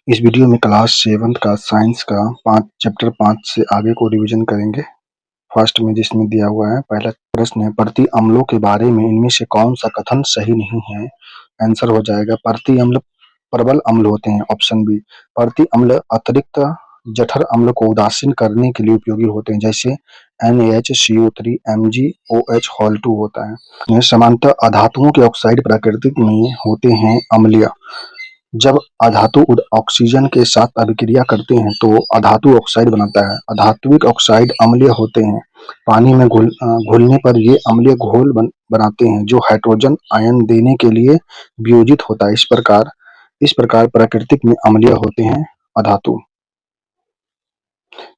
इस वीडियो में क्लास 7 का साइंस का चैप्टर 5 से आगे को रिवीजन करेंगे। फर्स्ट में जिसमें दिया हुआ है, पहला प्रश्न है, प्रति अम्लों के बारे में इनमें से कौन सा कथन सही नहीं है। आंसर हो जाएगा, प्रति अम्ल प्रबल अम्ल होते हैं। ऑप्शन बी, प्रति अम्ल अतिरिक्त जठर अम्ल को उदासीन करने के लिए उपयोगी होते हैं, जैसे NaHCO3 MgOH होल 2 होता है। समानतः अधातुओं के ऑक्साइड प्राकृतिक में होते हैं अम्लीय। जब अधातु ऑक्सीजन के साथ अभिक्रिया करते हैं तो अधातु ऑक्साइड बनता है। अधात्विक ऑक्साइड अम्लीय होते हैं। पानी में घुलने पर ये अम्लीय घोल बनाते हैं जो हाइड्रोजन आयन देने के लिए वियोजित होता है। इस प्रकार प्राकृतिक में अम्लीय होते हैं अधातु।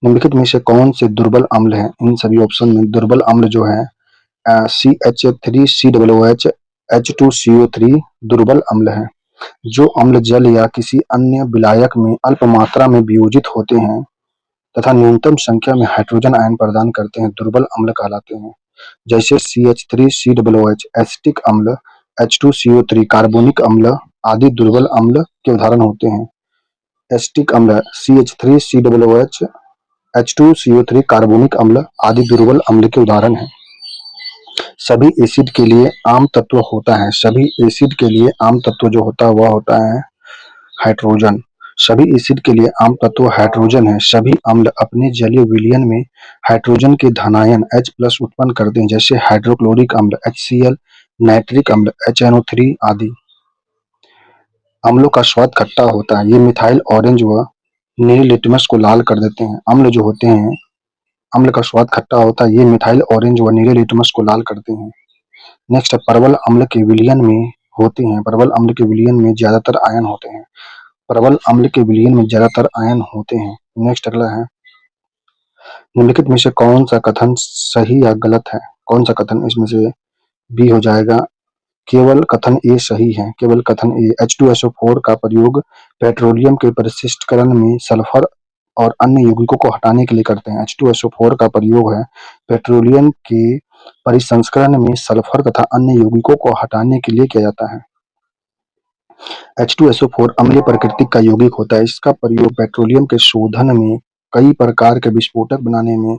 निम्नलिखित में से कौन से दुर्बल अम्ल हैं? इन सभी ऑप्शन में दुर्बल अम्ल जो है CH3COOH H2CO3 दुर्बल अम्ल है। जो अम्ल जल या किसी अन्य विलायक में अल्प मात्रा में वियोजित होते हैं तथा न्यूनतम संख्या में हाइड्रोजन आयन प्रदान करते हैं, दुर्बल अम्ल कहलाते हैं। जैसे CH3COOH एसिटिक अम्ल, H2CO3 कार्बोनिक अम्ल आदि दुर्बल अम्ल के उदाहरण होते हैं। एसिटिक अम्ल CH3COOH H2CO3 कार्बोनिक अम्ल आदि दुर्बल अम्ल के उदाहरण हैं। सभी एसिड के लिए आम तत्व होता है। सभी एसिड के लिए आम तत्व जो होता है वह होता है हाइड्रोजन। सभी एसिड के लिए आम तत्व हाइड्रोजन है। सभी अम्ल अपने जलीय विलयन में हाइड्रोजन के धनायन H+ उत्पन्न करते हैं, जैसे हाइड्रोक्लोरिक अम्ल HCl, नाइट्रिक अम्ल HNO3 आदि। अम्लों का स्वाद खट्टा होता है। ये मिथाइल ऑरेंज व नीले लिटमस को लाल कर देते हैं। अम्ल जो होते हैं, अम्ल का स्वाद खट्टा होता है। ये मिथाइल ऑरेंज व नीले लिटमस को लाल करते हैं। नेक्स्ट है, प्रबल अम्ल के विलयन में होते हैं। प्रबल अम्ल के विलयन में ज्यादातर आयन होते हैं। प्रबल अम्ल के विलयन में ज्यादातर आयन होते हैं। नेक्स्ट अगला है, निम्नलिखित में से कौन सा कथन सही या गलत है? कौन सा कथन इसमें से बी हो जाएगा? केवल कथन ए सही है। केवल कथन ए, H2SO4 का प्रयोग पेट्रोलियम के परिशिष्टकरण में सल्फर और अन्य यौगिकों को हटाने के लिए करते हैं। H2SO4 का प्रयोग है पेट्रोलियम के परिसंस्करण में सल्फर तथा अन्य यौगिकों को हटाने के लिए किया जाता है। H2SO4 अम्लीय प्रकृति का यौगिक होता है। इसका प्रयोग पेट्रोलियम के शोधन में, कई प्रकार के विस्फोटक बनाने में,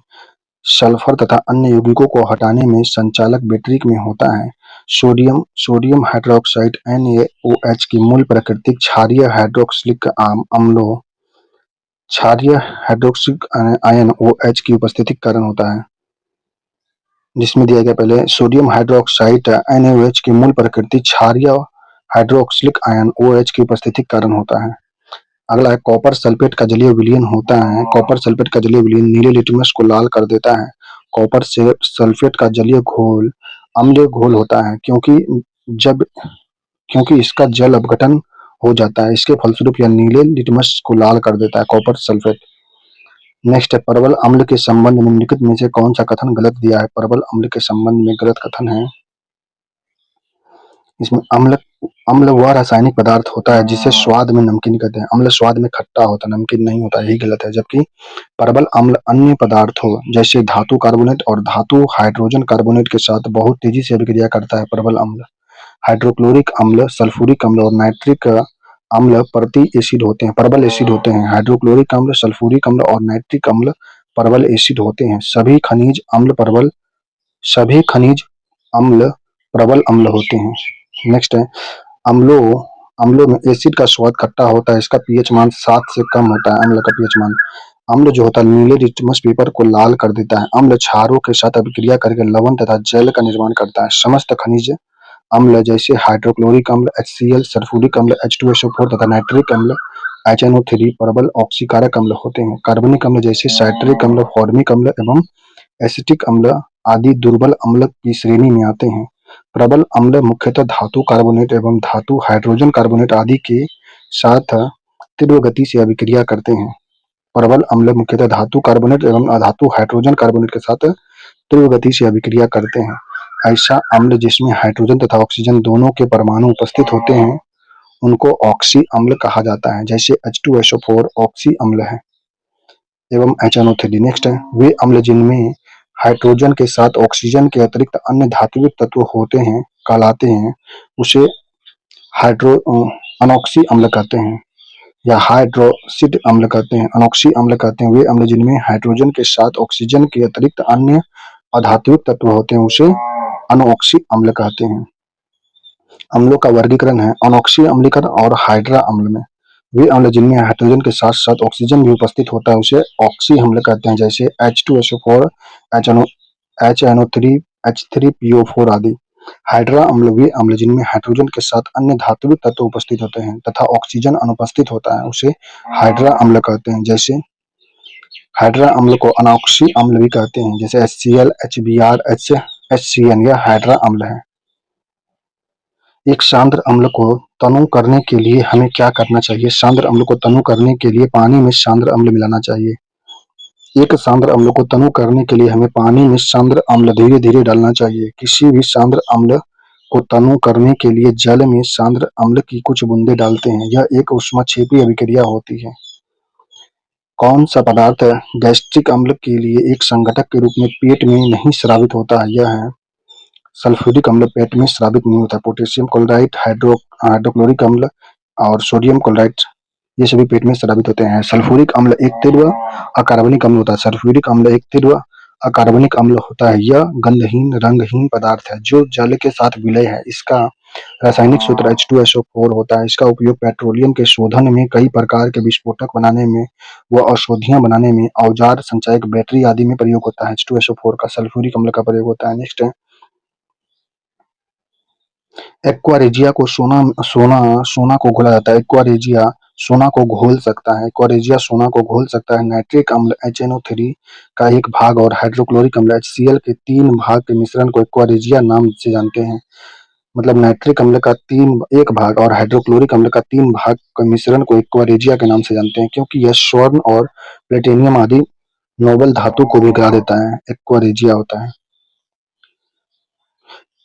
सल्फर तथा अन्य यौगिकों को हटाने में, संचालक बैटरी में होता है। सोडियम हाइड्रोक्साइड NaOH की मूल प्रकृति क्षारीय हाइड्रोक्सिलिक अम्लों क्षारीय हाइड्रोक्सिलिक आयन OH की उपस्थिति के कारण होता है। जिसमें दिया गया पहले, सोडियम हाइड्रोक्साइड NaOH की मूल प्रकृति क्षारीय हाइड्रोक्सिलिक आयन OH की उपस्थिति के कारण होता है। अगला है, कॉपर सल्फेट का जलीय विलयन होता है। कॉपर सल्फेट का जलीय विलयन नीले लिटमस को लाल कर देता है। कॉपर सल्फेट का जलीय घोल अम्लीय घोल होता है क्योंकि इसका जल अपघटन हो जाता है। इसके फलस्वरूप यह नीले लिटमस को लाल कर देता है, कॉपर सल्फेट। नेक्स्ट है, प्रबल अम्ल के संबंध में निम्नलिखित में से कौन सा कथन गलत दिया है? प्रबल अम्ल के संबंध में गलत कथन है, इसमें अम्ल वह रासायनिक पदार्थ होता है जिसे स्वाद में नमकीन कहते हैं। अम्ल स्वाद में खट्टा होता है, नमकीन नहीं होता, यही गलत है। जबकि प्रबल अम्ल अन्य पदार्थों जैसे धातु कार्बोनेट और धातु हाइड्रोजन कार्बोनेट के साथ बहुत तेजी से अभिक्रिया करता है। प्रबल अम्ल हाइड्रोक्लोरिक अम्ल, सल्फ्यूरिक अम्ल और नाइट्रिक अम्ल प्रति एसिड होते हैं, प्रबल एसिड होते हैं। हाइड्रोक्लोरिक अम्ल, सल्फ्यूरिक अम्ल और नाइट्रिक अम्ल प्रबल एसिड होते हैं। सभी खनिज अम्ल प्रबल अम्ल होते हैं। नेक्स्ट है, अम्लों में एसिड का स्वाद खट्टा होता है। इसका pH मान 7 से कम होता है। अम्ल का pH मान, अम्ल जो होता है नीले लिटमस पेपर को लाल कर देता है। अम्ल क्षारों के साथ अभिक्रिया करके लवण तथा जल का निर्माण करता है। समस्त खनिज अम्ल जैसे हाइड्रोक्लोरिक अम्ल HCl, सल्फ्यूरिक अम्ल H2SO4 तथा नाइट्रिक अम्ल HNO3 प्रबल ऑक्सीकारक अम्ल होते हैं। कार्बनिक अम्ल जैसे साइट्रिक अम्ल, फॉर्मिक अम्ल एवं एसिटिक अम्ल आदि दुर्बल अम्ल की श्रेणी में आते हैं। प्रबल अम्ल मुख्यतः धातु कार्बोनेट एवं धातु हाइड्रोजन कार्बोनेट आदि के साथ तीव्र गति से अभिक्रिया करते हैं। प्रबल अम्ल मुख्यतः धातु कार्बोनेट एवं अधातु हाइड्रोजन कार्बोनेट के साथ तीव्र गति से अभिक्रिया करते हैं। ऐसा अम्ल जिसमें हाइड्रोजन तथा ऑक्सीजन दोनों के परमाणु उपस्थित होते हैं उनको ऑक्सी अम्ल कहा जाता है, जैसे H2SO4 ऑक्सी अम्ल है एवं HNO3। नेक्स्ट है, वे अम्ल जिनमें हाइड्रोजन के साथ ऑक्सीजन के अतिरिक्त अन्य धात्विक तत्व होते हैं कहलाते हैं, उसे अनॉक्सी अम्ल कहते हैं। या हाइड्रोक्सिड अम्ल कहते हैं। अनोक्सी अम्ल कहते हैं वे अम्ल जिनमें हाइड्रोजन के साथ ऑक्सीजन के अतिरिक्त अन्य अधात्विक तत्व होते हैं, उसे अनोक्सी अम्ल कहते हैं। अम्लों का वर्गीकरण है अनोक्सी अम्लीकरण और हाइड्रा अम्ल में। वे अम्ल जिनमें हाइड्रोजन के साथ साथ ऑक्सीजन भी उपस्थित होता है उसे ऑक्सी अम्ल कहते हैं, जैसे H2SO4, HNO3, H3PO4 आदि। हाइड्रा अम्ल वे अम्ल जिनमें हाइड्रोजन के साथ अन्य धात्विक तत्व उपस्थित होते हैं तथा ऑक्सीजन अनुपस्थित होता है, उसे हाइड्रा अम्ल कहते हैं। जैसे हाइड्रा अम्ल को अनोक्सी अम्ल भी कहते हैं, जैसे HCl, HBr, HCN यह हाइड्रा अम्ल है। एक सांद्र अम्ल को तनु करने के लिए हमें क्या करना चाहिए? सांद्र अम्ल को तनु करने के लिए पानी में सांद्र अम्ल मिलाना चाहिए। एक सांद्र अम्ल को तनु करने के लिए हमें पानी में सांद्र अम्ल धीरे धीरे डालना चाहिए। किसी भी सांद्र अम्ल को तनु करने के लिए जल में सांद्र अम्ल की कुछ बूंदे डालते हैं। यह एक ऊष्माक्षेपीय अभिक्रिया होती है। कौन सा पदार्थ गैस्ट्रिक अम्ल के लिए एक संघटक के रूप में पेट में नहीं स्रावित होता है? यह है सल्फ्यूरिक अम्ल पेट में स्रावित नहीं होता। पोटेशियम क्लोराइड, हाइड्रोक्लोरिक अम्ल और सोडियम क्लोराइड ये सभी पेट में स्रावित होते हैं। सल्फ्यूरिक अम्ल एक तीव्र अकार्बनिक अम्ल होता है। सल्फ्यूरिक अम्ल एक तीव्र अकार्बनिक अम्ल होता है। यह गंधहीन रंगहीन पदार्थ है जो जल के साथ विलय है। इसका रासायनिक सूत्र H2SO4 होता है। इसका उपयोग पेट्रोलियम के शोधन में, कई प्रकार के विस्फोटक बनाने में व औषधियां बनाने में, औजार, संचायक, बैटरी आदि में प्रयोग होता है। H2SO4 का सल्फ्यूरिक अम्ल का प्रयोग होता है। नेक्स्ट है एक्वा रेजिया को सोना सोना सोना को घोला जाता है। एक्वा रेजिया सोना को घोल सकता है। एक्वा रेजिया सोना को घोल सकता है। नाइट्रिक अम्ल HNO3 का एक भाग और हाइड्रोक्लोरिक अम्ल HCl के 3 भाग के मिश्रण को एक्वा रेजिया नाम से जानते हैं। मतलब नाइट्रिक अम्ल का एक भाग और हाइड्रोक्लोरिक अम्ल का 3 भाग के मिश्रण को एक्वा रेजिया के नाम से जानते हैं, क्योंकि यह स्वर्ण और प्लेटिनियम आदि नोबल धातु को भी गिरा देता है। एक्वा रेजिया होता है।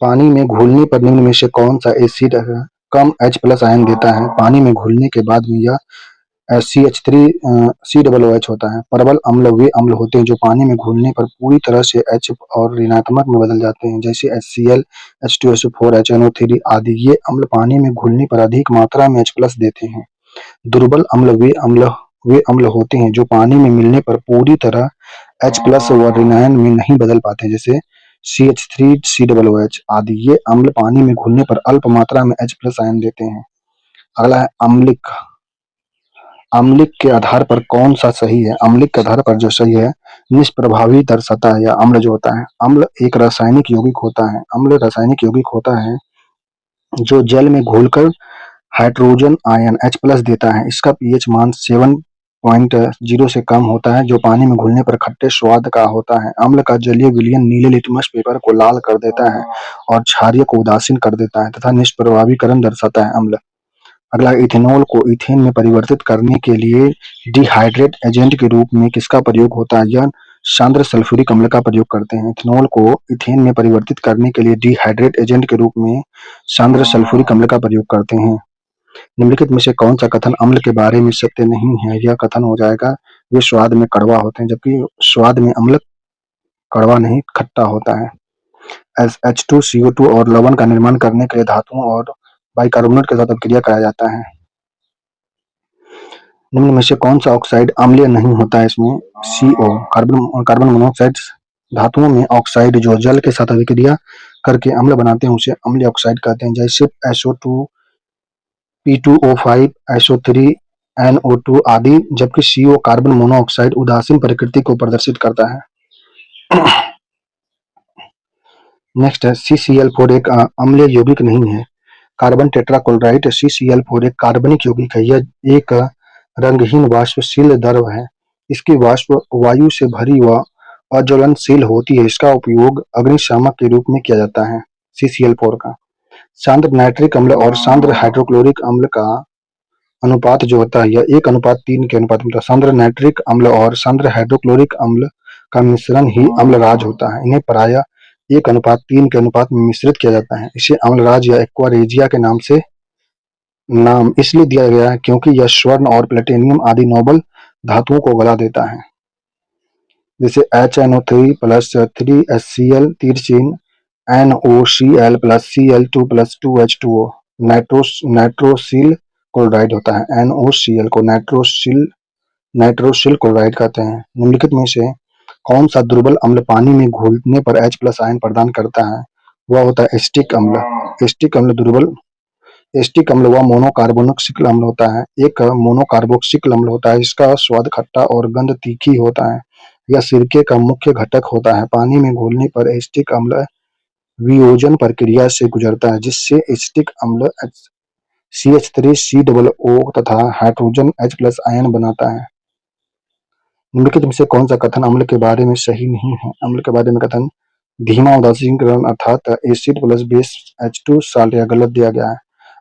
पानी में घुलने पर निम्न में से कौन सा एसिड कम H+ आयन देता है? पानी में घुलने के बाद में यह CH3COOH होता है। प्रबल अम्ल वे अम्ल होते हैं जो पानी में घुलने पर पूरी तरह से H और ऋणात्मक में बदल जाते हैं, जैसे HCl, H2SO4, HNO3 आदि। ये अम्ल पानी में घुलने पर अधिक मात्रा में H+ देते हैं। दुर्बल अम्ल वे अम्ल होते हैं जो पानी में मिलने पर पूरी तरह H+ व ऋणायन में नहीं बदल पाते, जैसे CH3COOH आदि। ये अम्ल पानी में घुलने पर अल्प मात्रा में H+ आयन देते हैं। अगला है अम्लिक। अम्लिक के आधार पर कौन सा सही है? अम्लिक के आधार पर जो सही है निष्प्रभावी दर्शाता है। या अम्ल जो होता है, अम्ल एक रासायनिक यौगिक होता है। अम्ल रासायनिक यौगिक होता है जो जल में घुलकर हाइड्रोजन आयन H+ देता है। इसका pH मान 7.0 से कम होता है, जो पानी में घुलने पर खट्टे स्वाद का होता है। अम्ल का जलीय विलयन नीले लिटमस पेपर को लाल कर देता है और क्षारीय को उदासीन कर देता है तथा निष्प्रभावीकरण दर्शाता है। अम्ल। अगला, इथेनॉल को ईथेन में परिवर्तित करने के लिए डिहाइड्रेट एजेंट के रूप में किसका प्रयोग होता है? यह सांद्र सल्फ्यूरिक अम्ल का प्रयोग करते हैं। इथेनॉल को ईथेन में परिवर्तित करने के लिए डिहाइड्रेट एजेंट के रूप में सांद्र सल्फ्यूरिक अम्ल का प्रयोग करते हैं। निम्नलिखित में से कौन सा कथन अम्ल के बारे में सत्य नहीं है? यह कथन हो जाएगा वे स्वाद में कड़वा होते हैं, जबकि स्वाद में अम्ल कड़वा नहीं खट्टा होता है। H2CO2 और लवण का निर्माण करने के लिए धातुओं और बाइकार्बोनेट के साथ अभिक्रिया कराया जाता है। निम्न में से कौन सा ऑक्साइड अम्लीय नहीं होता है? इसमें CO कार्बन मोनोऑक्साइड। धातुओं में ऑक्साइड जो जल के साथ अभिक्रिया करके अम्ल बनाते हैं उसे अम्लीय ऑक्साइड कहते हैं, जैसे SO2, P2O5, SO3NO2 आदि। जबकि CO कार्बन मोनोऑक्साइड उदासीन प्रकृति को प्रदर्शित करता है। नेक्स्ट है CCl4 एक अम्लीय यौगिक नहीं है। कार्बन टेट्राक्लोराइड CCl4 एक कार्बनिक यौगिक है। यह एक रंगहीन वाष्पशील द्रव है। इसकी वाष्प वायु से भरी व अज्वलनशील होती है। इसका उपयोग अग्निशामक के रूप में किया जाता है। CCl4 का सांद्र नाइट्रिक अम्ल और सांद्र हाइड्रोक्लोरिक अम्ल का अनुपात जो होता है यह 1:3 के अनुपात में होता है। सांद्र नाइट्रिक अम्ल और सांद्र हाइड्रोक्लोरिक अम्ल का मिश्रण ही अम्लराज होता है। इन्हें प्रायः 1:3 के अनुपात में मिश्रित किया जाता है। इसे अम्लराज या एक्वा रेजिया के नाम से नाम इसलिए दिया गया है क्योंकि यह स्वर्ण और प्लेटिनियम आदि नोबल धातुओं को गला देता है, जैसे HNO3 plus 3HCl तिरचिन NOCl plus Cl2 plus 2H2O nitrosyl chloride होता है। NOCl को नाइट्रोसिल क्लोराइड कहते हैं। निम्नलिखित में से कौन सा दुर्बल अम्ल पानी में घुलने पर H+ आयन प्रदान करता है? वह होता है एसिटिक अम्ल। एसिटिक अम्ल व मोनोकार्बोक्सिल अम्ल होता है। एक मोनोकार्बोक्सिल अम्ल होता है, इसका स्वाद खट्टा और गंध तीखी होता है। यह सिरके का मुख्य घटक होता है। पानी में घुलने पर एसिटिक अम्ल वियोजन प्रक्रिया से गुजरता है, जिससे एसिटिक अम्ल CH3COO तथा हाइड्रोजन H+ आयन बनाता है। निम्नलिखित में से कौन सा कथन अम्ल के बारे में सही नहीं है? अम्ल के बारे में कथन धीमा उदासीनीकरण अर्थात acid plus base H2 salt यह गलत दिया गया है।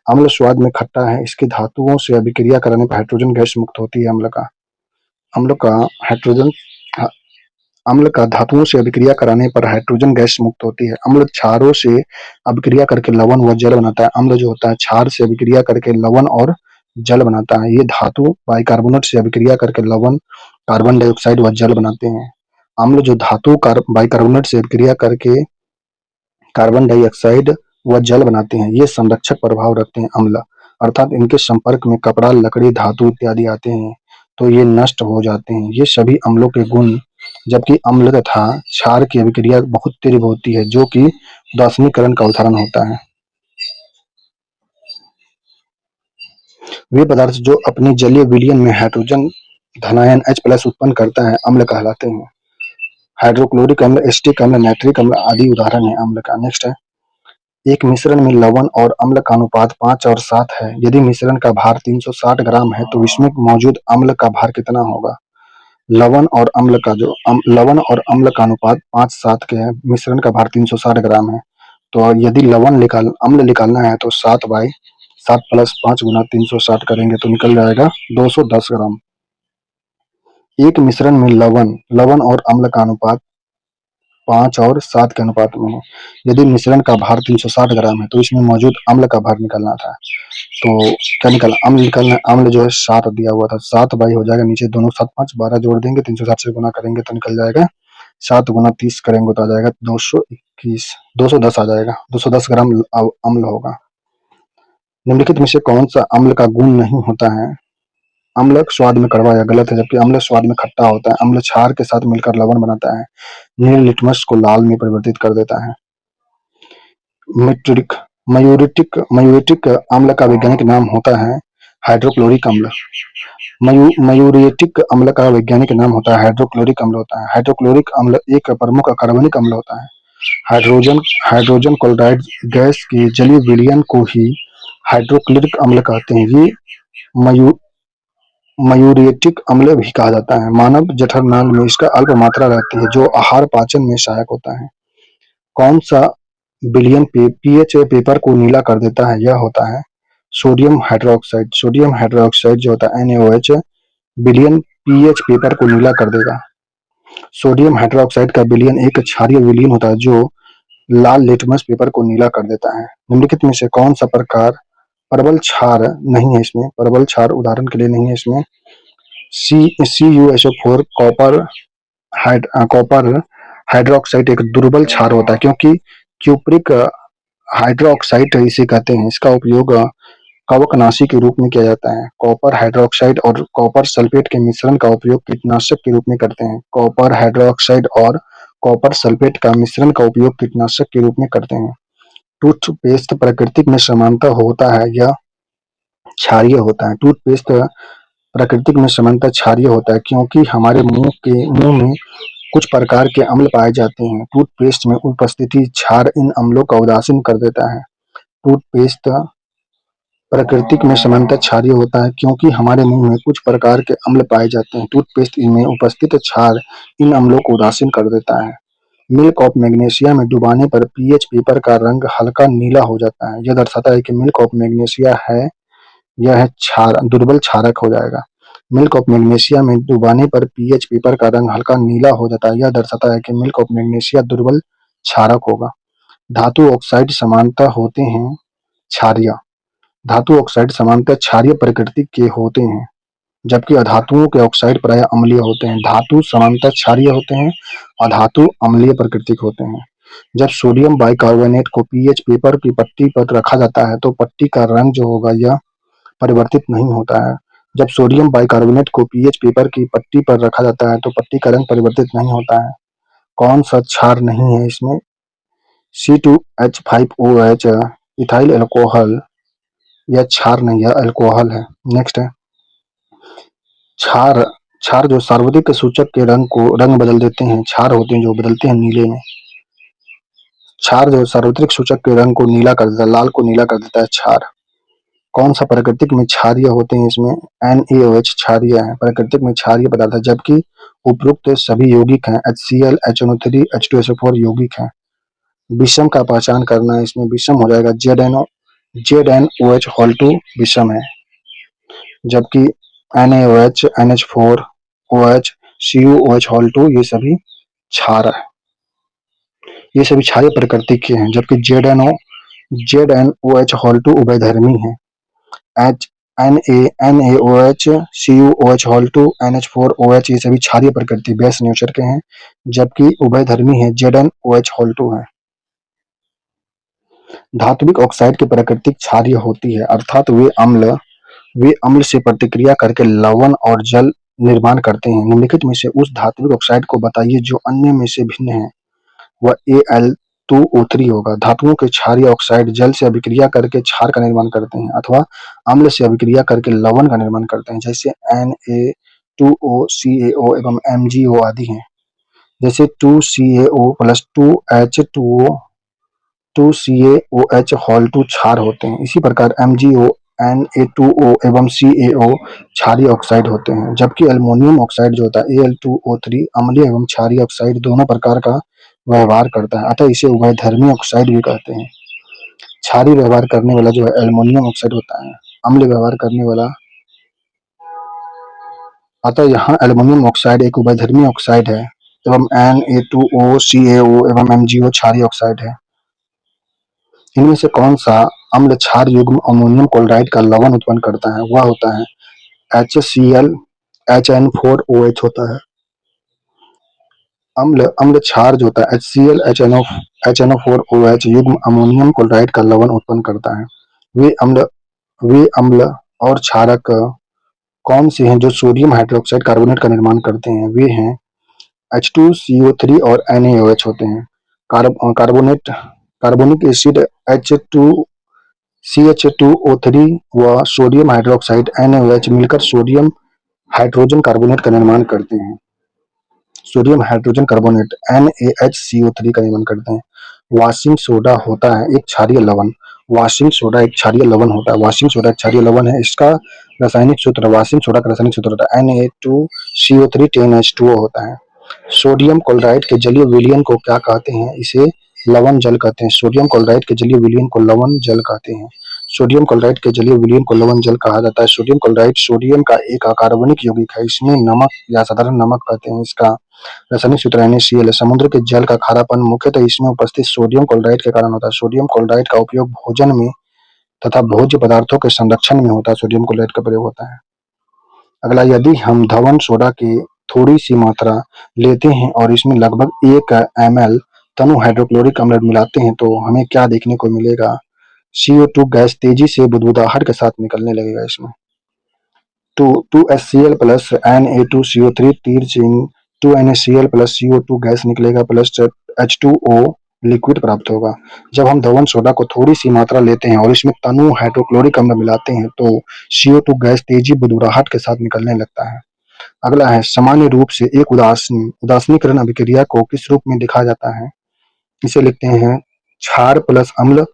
अम्ल स्वाद में खट्टा है, इसके धातुओं से अभिक्रिया कराने पर हाइड्रोजन गैस मुक्त होती है। अम्ल का हाइड्रोजन अम्ल का धातुओं से अभिक्रिया कराने पर हाइड्रोजन गैस मुक्त होती है। अम्ल क्षारों से अभिक्रिया करके लवण व जल बनाता है। अम्ल जो होता है क्षार से अभिक्रिया करके लवण और जल बनाता है। ये धातु बाइकार्बोनेट से अभिक्रिया करके लवण, कार्बन डाइऑक्साइड व जल बनाते हैं। अम्ल जो धातु बाइकार्बोनेट से अभिक्रिया करके कार्बन डाइऑक्साइड व जल बनाते हैं, ये संरक्षक प्रभाव रखते हैं। अम्ल अर्थात इनके संपर्क में कपड़ा, लकड़ी, धातु इत्यादि आते हैं तो ये नष्ट हो जाते हैं। ये सभी अम्लों के गुण, जबकि अम्ल तथा क्षार की अभिक्रिया बहुत तीव्र होती है, जो कि उदासीनीकरण का उदाहरण होता है। वे पदार्थ जो अपनी जलीय विलयन में हाइड्रोजन धनायन H+ उत्पन्न करता है, अम्ल कहलाते हैं। हाइड्रोक्लोरिक अम्ल, एसिटिक अम्ल, नाइट्रिक अम्ल आदि उदाहरण है अम्ल का। नेक्स्ट है, एक मिश्रण में लवण और अम्ल का अनुपात 5 और 7 है। यदि मिश्रण का भार 360 ग्राम है तो इसमें मौजूद अम्ल का भार कितना होगा? लवण और अम्ल का अनुपात 5-7 के है। मिश्रण का भार 360 ग्राम है, तो यदि अम्ल निकालना है तो 7 प्लस 5 गुना 360 करेंगे तो निकल जाएगा 210 ग्राम। एक मिश्रण में लवण और अम्ल का अनुपात 5 और 7 के अनुपात में है। यदि मिश्रण का भार 360 ग्राम है तो इसमें मौजूद अम्ल का भार निकालना था। तो क्या निकाला? अम्ल जो है 7 दिया हुआ था, 7 बाई हो जाएगा, नीचे दोनों 7 5 12 जोड़ देंगे, 360 से गुना करेंगे तो निकल जाएगा 7 गुना 30 करेंगे तो आ जाएगा 210 आ जाएगा। 210 ग्राम अम्ल होगा। निम्नलिखित में से कौन सा अम्ल का गुण नहीं होता है? अम्ल स्वाद में कड़वा या गलत है, जबकि अम्ल स्वाद में खट्टा होता है। अम्ल क्षार के साथ मिलकर लवण बनाता है। नील लिटमस को लाल में परिवर्तित कर देता है। मयूरेटिक अम्ल का वैज्ञानिक नाम होता है हाइड्रोक्लोरिक अम्ल। मयूरेटिक अम्ल का वैज्ञानिक नाम होता है हाइड्रोक्लोरिक अम्ल होता है। हाइड्रोक्लोरिक अम्ल एक प्रमुख कार्बनिक अम्ल होता है। हाइड्रोजन क्लोराइड गैस के जलीय विलयन को ही हाइड्रोक्लोरिक अम्ल कहते हैं। ये मयूरेटिक अम्ल भी कहा जाता है। मानव जठरनाल में इसका अल्प मात्रा रहती है, जो आहार पाचन में सहायक होता है। कौन सा विलयन पीएच पेपर को नीला कर देता है? यह होता है सोडियम हाइड्रोक्साइड। सोडियम हाइड्रोक्साइड जो होता है NaOH विलयन पीएच पेपर को नीला कर देगा। सोडियम हाइड्रोक्साइड का विलयन एक क्षारीय विलयन होता है जो लाल लिटमस पेपर को नीला कर देता है। निम्नलिखित में से कौन सा प्रकार प्रबल क्षार नहीं है? इसमें प्रबल क्षार उदाहरण के लिए नहीं है। इसमें CuSO4 कॉपर हाइड्रोक्साइड एक दुर्बल क्षार होता है, क्योंकि क्यूप्रिक हाइड्रोक्साइड इसे कहते हैं। इसका उपयोग कवकनाशी के रूप में किया जाता है। कॉपर हाइड्रोक्साइड और कॉपर सल्फेट के मिश्रण का उपयोग कीटनाशक के रूप में करते हैं। कॉपर हाइड्रोक्साइड और कॉपर सल्फेट का मिश्रण का उपयोग कीटनाशक के रूप में करते हैं। टूथपेस्ट प्राकृतिक में सामान्यतः होता है या क्षारीय होता है? टूथपेस्ट प्राकृतिक में सामान्यतः क्षारीय होता है, क्योंकि हमारे मुंह में कुछ प्रकार के अम्ल पाए जाते हैं। टूथपेस्ट में उपस्थिति क्षार इन अम्लों का उदासीन कर देता है। टूथपेस्ट प्राकृतिक में सामान्यतः क्षारीय होता है, क्योंकि हमारे मुंह में कुछ प्रकार के अम्ल पाए जाते हैं। टूथपेस्ट में उपस्थित क्षार इन अम्लों को उदासीन कर देता है। मिल्क ऑफ मैग्नीशिया में डुबाने पर पीएच पेपर का रंग हल्का नीला हो जाता है। यह दर्शाता है कि मिल्क ऑफ मैग्नीशिया है, यह है दुर्बल क्षारक हो जाएगा। मिल्क ऑफ मैग्नीशिया में डुबाने पर पीएच पेपर का रंग हल्का नीला हो जाता है। यह दर्शाता है कि मिल्क ऑफ मैग्नीशिया दुर्बल क्षारक होगा। धातु ऑक्साइड समानतः होते हैं क्षारीय। धातु ऑक्साइड सामान्यतः क्षारीय प्रकृति के होते हैं, जबकि अधातुओं के ऑक्साइड प्रायः अम्लीय होते हैं। धातु सामान्यतः क्षारीय होते हैं, अधातु अम्लीय प्रकृति के होते हैं। जब सोडियम बाइकार्बोनेट को पीएच पेपर की पट्टी पर रखा जाता है तो पट्टी का रंग जो होगा यह परिवर्तित नहीं होता है। जब सोडियम बाइकार्बोनेट को पीएच पेपर की पट्टी पर रखा जाता है तो पट्टी का रंग परिवर्तित नहीं होता है। कौन सा क्षार नहीं है इसमें? C2H5OH इथाइल अल्कोहल, यह क्षार नहीं है, अल्कोहल है। नेक्स्ट है क्षार। क्षार जो सार्वत्रिक सूचक के रंग बदल देते हैं, क्षार होते हैं जो बदलते हैं नीले में। क्षार जो सार्वत्रिक सूचक के रंग को नीला कर देता है, लाल को नीला कर देता है, क्षार। कौन सा प्राकृतिक में क्षारीय होते हैं? इसमें NaOH क्षारीय है, प्राकृतिक में क्षारीय पदार्थ है, जबकि उपरोक्त सभी यौगिक हैं, HCl, HNO3, H2SO4 यौगिक हैं। विषम का पहचान करना है, इसमें विषम हो जाएगा ZnOH होल 2 विषम है, जबकि NaOH, NH4OH, CuOH होल 2 ये सभी क्षार है, ये सभी क्षारीय प्रकृति के हैं, जबकि ZnOH होल 2 उभयधर्मी है। NaOH, CuOH होल 2, NH4OH ये सभी क्षारीय प्रकृति बेस नेचर के हैं, जबकि उभयधर्मी है ZnOH होल 2 है। धात्विक ऑक्साइड की प्रकृति क्षारीय होती है, अर्थात वे अम्ल से प्रतिक्रिया करके लवण और जल निर्माण करते हैं। निम्नलिखित में से उस धात्विक ऑक्साइड को बताइए जो अन्य में से भिन्न है। वह Al2O3 होगा। धातुओं के क्षारीय ऑक्साइड जल से अभिक्रिया करके क्षार का निर्माण करते हैं अथवा अम्ल से अभिक्रिया करके लवण का निर्माण करते हैं, जैसे Na2O, CaO एवं MgO आदि हैं। जैसे 2CaO plus 2H2O 2CaOH whole 2 क्षार होते हैं, इसी प्रकार MgO, Na2O एवं CaO क्षारीय ऑक्साइड होते हैं, जबकि एल्युमिनियम ऑक्साइड जो होता है Al2O3 अम्लीय एवं क्षारीय ऑक्साइड दोनों प्रकार का व्यवहार करता है, अतः इसे उभयधर्मी ऑक्साइड भी कहते हैं। क्षारीय व्यवहार करने वाला जो है एल्युमिनियम ऑक्साइड होता है, अम्ल व्यवहार करने वाला, अतः यहाँ एल्युमिनियम ऑक्साइड एक उभयधर्मी ऑक्साइड है एवं Na2O, CaO एवं MgO क्षारीय ऑक्साइड है। इनमें से कौन सा अम्ल क्षार युग्म अमोनियम क्लोराइड का लवण उत्पन्न करता है? वह होता है HCl HN4OH होता है। अम्ल क्षार जो होता है HCl HNO4OH युग्म अमोनियम क्लोराइड का लवण उत्पन्न करता है। वे अम्ल और क्षारक कौन से हैं जो सोडियम हाइड्रोक्साइड कार्बोनेट का निर्माण करते हैं? वे हैं H2CO3 और NaOH होते हैं। कार्बोनिक एसिड CH2O3 व सोडियम हाइड्रोक्साइड NaOH मिलकर सोडियम हाइड्रोजन कार्बोनेट का निर्माण करते हैं। सोडियम हाइड्रोजन कार्बोनेट NaHCO3 का निर्माण करते हैं। वाशिंग सोडा होता है एक क्षारीय लवण। वाशिंग सोडा एक क्षारीय लवण होता है। वाशिंग सोडा एक क्षारीय लवण है। इसका रासायनिक सूत्र, वाशिंग सोडा का रासायनिक सूत्र होता है Na2CO3 10H2O होता है। सोडियम क्लोराइड के जलीय विलयन को क्या कहते हैं? इसे लवण जल कहते हैं। सोडियम क्लोराइड के जलीय विलयन को लवण जल कहते हैं। सोडियम क्लोराइड के जलीय विलयन को लवण जल कहा जाता है। सोडियम क्लोराइड सोडियम का एक अकार्बनिक यौगिक है। इसमें नमक या साधारण नमक कहते हैं। इसका रासायनिक सूत्र NaCl है। समुद्र के जल का खारापन मुख्यतः इसमें उपस्थित सोडियम क्लोराइड के कारण होता है। सोडियम क्लोराइड का उपयोग भोजन में तथा भोज्य पदार्थों के संरक्षण में होता है। सोडियम क्लोराइड का प्रयोग होता है। अगला, यदि हम धवन सोडा की थोड़ी सी मात्रा लेते हैं और इसमें लगभग 1 ml तनु हाइड्रोक्लोरिक अम्ल मिलाते हैं तो हमें क्या देखने को मिलेगा? CO2 गैस तेजी से बुदबुदाहट के साथ निकलने लगेगा। इसमें 2HCl प्लस Na2CO3 तीर चिन्ह 2NaCl प्लस CO2 गैस निकलेगा प्लस H2O लिक्विड प्राप्त होगा। जब हम धवन सोडा को थोड़ी सी मात्रा लेते हैं और इसमें तनु हाइड्रोक्लोरिक अम्ल मिलाते हैं तो CO2 गैस तेजी बुदबुदाहट के साथ निकलने लगता है। अगला है, सामान्य रूप से एक उदासीनीकरण अभिक्रिया को किस रूप में लिखा जाता है? इसे लिखते हैं क्षार प्लस अम्ल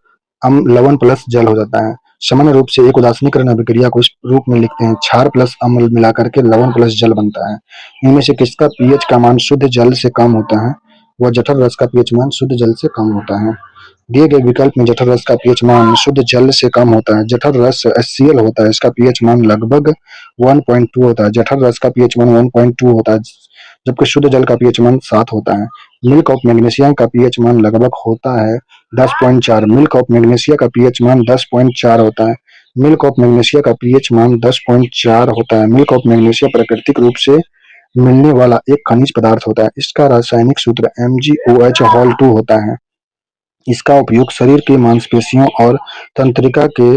लवण प्लस जल हो जाता है। सामान्य रूप से एक उदासीनीकरण अभिक्रिया को इस रूप में लिखते हैं क्षार प्लस अम्ल मिलाकर के लवण प्लस जल बनता है। इनमें से किसका पीएच का मान शुद्ध जल से कम होता है? वह जठर रस का पीएच मान शुद्ध जल से कम होता है। दिए गए विकल्प में जठर रस का पीएच मान शुद्ध जल से कम होता है। जठर रस HCl होता है, इसका पीएच मान लगभग 1.2 होता है। जठर रस का पीएच मान 1.2 होता है, जबकि शुद्ध जल का पीएच मान 7 होता है। मिल्क ऑफ मैग्नीशिया का पीएच मान लगभग होता है 10.4। मिल्क ऑफ मैग्नीशिया का पीएच मान 10.4 होता है। मिल्क ऑफ मैग्नीशिया का पीएच मान 10.4 होता है। मिल्क ऑफ मैग्नीशिया प्राकृतिक रूप से मिलने वाला एक खनिज पदार्थ होता है। इसका रासायनिक सूत्र MgOH होल 2 होता है। इसका उपयोग शरीर की मांसपेशियों और तंत्रिका के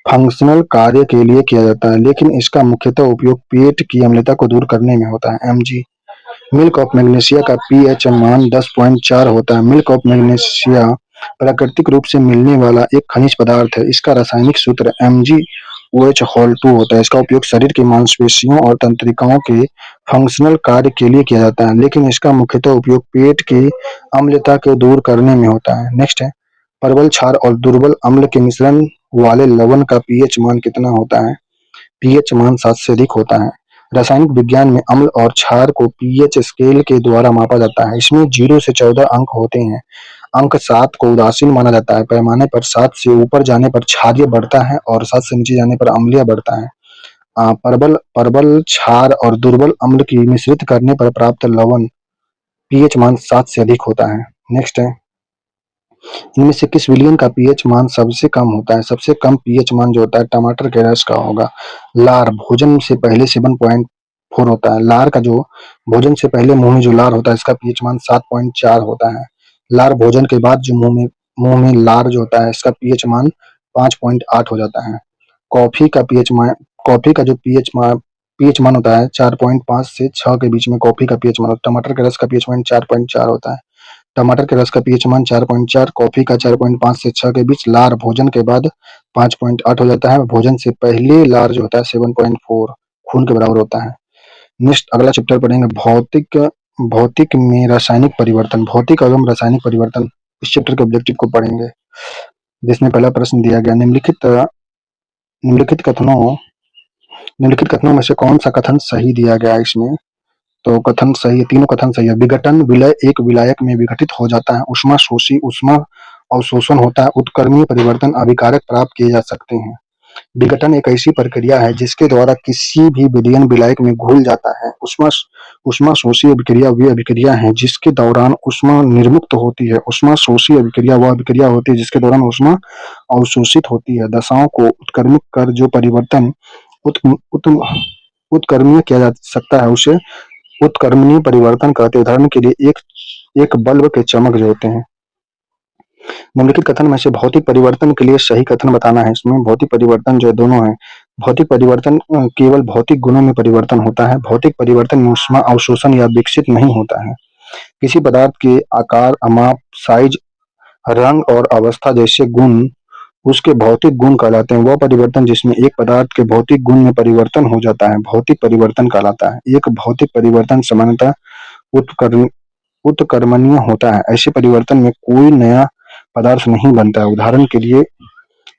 फंक्शनल कार्य के लिए किया जाता है, लेकिन इसका मुख्यतः उपयोग पेट की अम्लता को दूर करने में होता है। mg मिल्क ऑफ मैग्नीशिया का पीएच मान 10.4 होता है। मिल्क ऑफ मैग्नीशिया प्राकृतिक रूप से मिलने वाला एक खनिज पदार्थ है। इसका रासायनिक सूत्र MgOH होता है। इसका उपयोग शरीर की मांसपेशियों और तंत्रिकाओं के फंक्शनल कार्य के लिए किया जाता है, लेकिन इसका मुख्यतः उपयोग पेट की अम्लता को दूर करने में होता है। नेक्स्ट है, परवल क्षार और दुर्बल अम्ल के मिश्रण वाले लवण का पीएच मान कितना होता है? पीएच मान 7 से अधिक होता है। रासायनिक विज्ञान में अम्ल और क्षार को पीएच स्केल के द्वारा मापा जाता है। इसमें 0 से 14 अंक होते हैं। अंक 7 को उदासीन माना जाता है। पैमाने पर 7 से ऊपर जाने पर क्षारीय बढ़ता है और 7 से नीचे जाने पर अम्लीय बढ़ता है। परवल परवल क्षार और दुर्बल अम्ल की मिश्रित करने पर प्राप्त लवण पीएच मान 7 से अधिक होता है। नेक्स्ट है, इनमें से किस विलयन का पीएच मान सबसे कम होता है? सबसे कम पीएच मान जो होता है टमाटर के रस का होगा। लार भोजन से पहले 7.4 होता है। लार का जो भोजन से पहले मुंह में जो लार होता है इसका पीएच मान 7.4 होता है। लार भोजन के बाद जो मुंह में लार जो होता है इसका पीएच मान 5.8 हो जाता है। कॉफी का पीएच मान कॉफी का जो पीएच मान होता है 4.5 से 6 के बीच में कॉफी का पीएच मान। टमाटर के रस का पीएच मान 4.4 होता है। टमाटर के रस का पीएच मान 4.4, कॉफी का 4.5 से 6 के बीच, लार भोजन के बाद 5.8 हो जाता है। भोजन से पहले लार जो होता है 7.4 खून के बराबर होता है। नेक्स्ट अगला चैप्टर पढ़ेंगे भौतिक भौतिक में रासायनिक परिवर्तन। भौतिक एवं रासायनिक परिवर्तन इस चैप्टर के ऑब्जेक्टिव को पढ़ेंगे, जिसमें पहला प्रश्न दिया गया निम्नलिखित कथनों निम्नलिखित कथनों में से कौन सा कथन सही दिया गया है इसमें? तो कथन सही है, तीनों कथन सही है। विघटन विलय एक विलायक में विघटित हो जाता है। ऊष्मा शोषी ऊष्मा अवशोषण होता है। उत्क्रमणीय परिवर्तन अभिकारक प्राप्त किए जा सकते हैं। विघटन एक ऐसी प्रक्रिया है जिसके द्वारा किसी भी विलयन विलायक में घुल जाता है। ऊष्मा शोषी अभिक्रिया वे अभिक्रिया है जिसके दौरान ऊष्मा निर्मुक्त होती है। ऊष्मा शोषी अभिक्रिया वह अभिक्रिया होती है जिसके दौरान ऊष्मा अवशोषित होती है। दशाओं को उत्क्रमित कर जो परिवर्तन उत्क्रमणीय किया जा सकता है उसे उत्क्रमणीय परिवर्तन कहते हैं। उदाहरण के लिए एक बल्ब के चमक जो होते हैं। निम्नलिखित कथन में से भौतिक परिवर्तन के लिए सही कथन बताना है। इसमें भौतिक परिवर्तन जो दोनों है, भौतिक परिवर्तन केवल भौतिक गुणों में परिवर्तन होता है। भौतिक परिवर्तन में ऊष्मा अवशोषण या विकसित नहीं होता है। किसी पदार्थ के आकार, माप, साइज, रंग और अवस्था जैसे गुण उसके भौतिक गुण कहलाते हैं। वह परिवर्तन जिसमें एक पदार्थ के भौतिक गुण में परिवर्तन हो जाता है भौतिक परिवर्तन कहलाता है। एक भौतिक परिवर्तन सामान्यतः उत्क्रमणीय होता है। ऐसे परिवर्तन में कोई नया पदार्थ नहीं बनता है। उदाहरण के लिए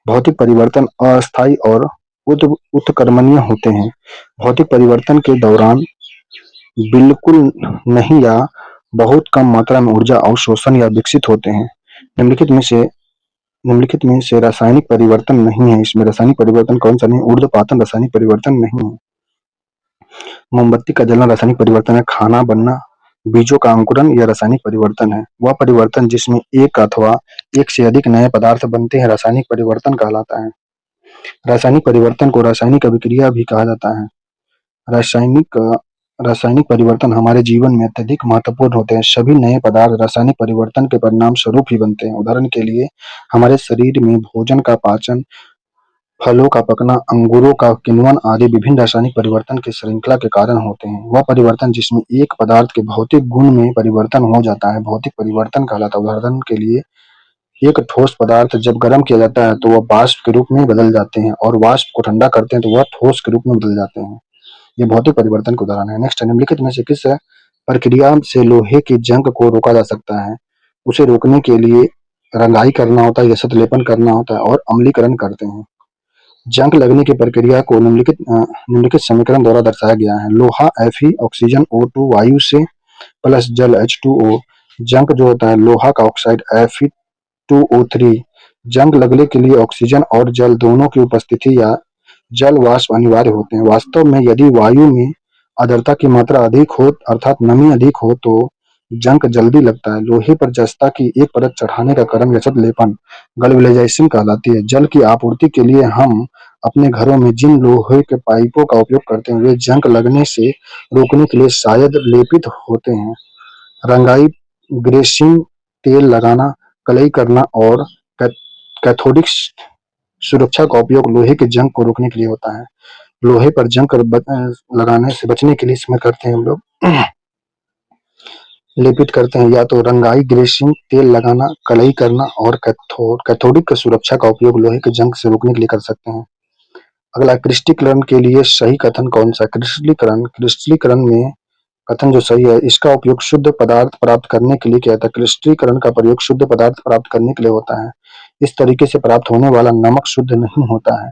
भौतिक परिवर्तन अस्थायी और उत्क्रमणीय होते हैं। भौतिक परिवर्तन के दौरान बिल्कुल नहीं या बहुत कम मात्रा में ऊर्जा अवशोषण या विकसित होते हैं। निम्नलिखित में से रासायनिक परिवर्तन नहीं है। इसमें रासायनिक परिवर्तन कौन सा नहीं? ऊर्ध्वपातन रासायनिक परिवर्तन नहीं है। मोमबत्ती का जलना रासायनिक परिवर्तन है। खाना बनना, बीजों का अंकुरन यह रासायनिक परिवर्तन है। वह परिवर्तन जिसमें एक अथवा एक से अधिक नए पदार्थ बनते हैं रासायनिक परिवर्तन कहलाता है। रासायनिक परिवर्तन को रासायनिक अभिक्रिया भी कहा जाता है। रासायनिक परिवर्तन हमारे जीवन में अत्यधिक महत्वपूर्ण होते हैं। सभी नए पदार्थ रासायनिक परिवर्तन के परिणाम स्वरूप ही बनते हैं। उदाहरण के लिए हमारे शरीर में भोजन का पाचन, फलों का पकना, अंगूरों का किण्वन आदि विभिन्न रासायनिक परिवर्तन की श्रृंखला के कारण होते हैं। वह परिवर्तन जिसमें एक पदार्थ के भौतिक गुण में परिवर्तन हो जाता है भौतिक परिवर्तन कहलाता है। उदाहरण के लिए एक ठोस पदार्थ जब गर्म किया जाता है तो वह वाष्प के रूप में बदल जाते हैं और वाष्प को ठंडा करते हैं तो वह ठोस के रूप में बदल जाते हैं। ये भौतिक परिवर्तन का उदाहरण है। नेक्स्ट, निम्नलिखित में से किस प्रक्रिया से लोहे के जंग को रोका जा सकता है? उसे रोकने के लिए रंगाई करना होता है, यसत लेपन करना होता है और अम्लीकरण करते हैं। जंग लगने की प्रक्रिया को निम्नलिखित समीकरण द्वारा दर्शाया गया है। लोहा Fe ऑक्सीजन O2 वायु से प्लस जल H2O। जंग जो होता है लोहा का ऑक्साइड Fe2O3। जंग लगने के लिए ऑक्सीजन और जल दोनों की उपस्थिति या जल वाष्प अनिवार्य होते हैं। वास्तव में यदि वायु में आर्द्रता की मात्रा अधिक हो अर्थात नमी अधिक हो तो जंग जल्दी लगता है। लोहे पर जस्ता की एक परत चढ़ाने का क्रम यसत लेपन गल्वेनाइजेशन कहलाती है। जल की आपूर्ति के लिए हम अपने घरों में जिन लोहे के पाइपों का उपयोग करते हैं वे जंग लगने से रोकने के लिए शायद लेपित होते हैं। रंगाई, ग्रेसिंग, तेल लगाना, कलई करना और कैथोडिक सुरक्षा का उपयोग लोहे के जंग को रोकने के लिए होता है। लोहे पर जंग लगाने से बचने के लिए इसमें करते हैं हम लोग लेपित करते हैं या तो रंगाई, ग्रेसिंग, तेल लगाना, कलई करना और कैथोडिक सुरक्षा का उपयोग लोहे के जंग से रोकने के लिए कर सकते हैं। अगला क्रिस्टलीकरण के लिए सही कथन कौन सा? क्रिस्टलीकरण में कथन जो सही है, इसका उपयोग शुद्ध पदार्थ प्राप्त करने के लिए किया जाता है। क्रिस्टलीकरण का प्रयोग शुद्ध पदार्थ प्राप्त करने के लिए होता है। इस तरीके से प्राप्त होने वाला नमक शुद्ध नहीं होता है।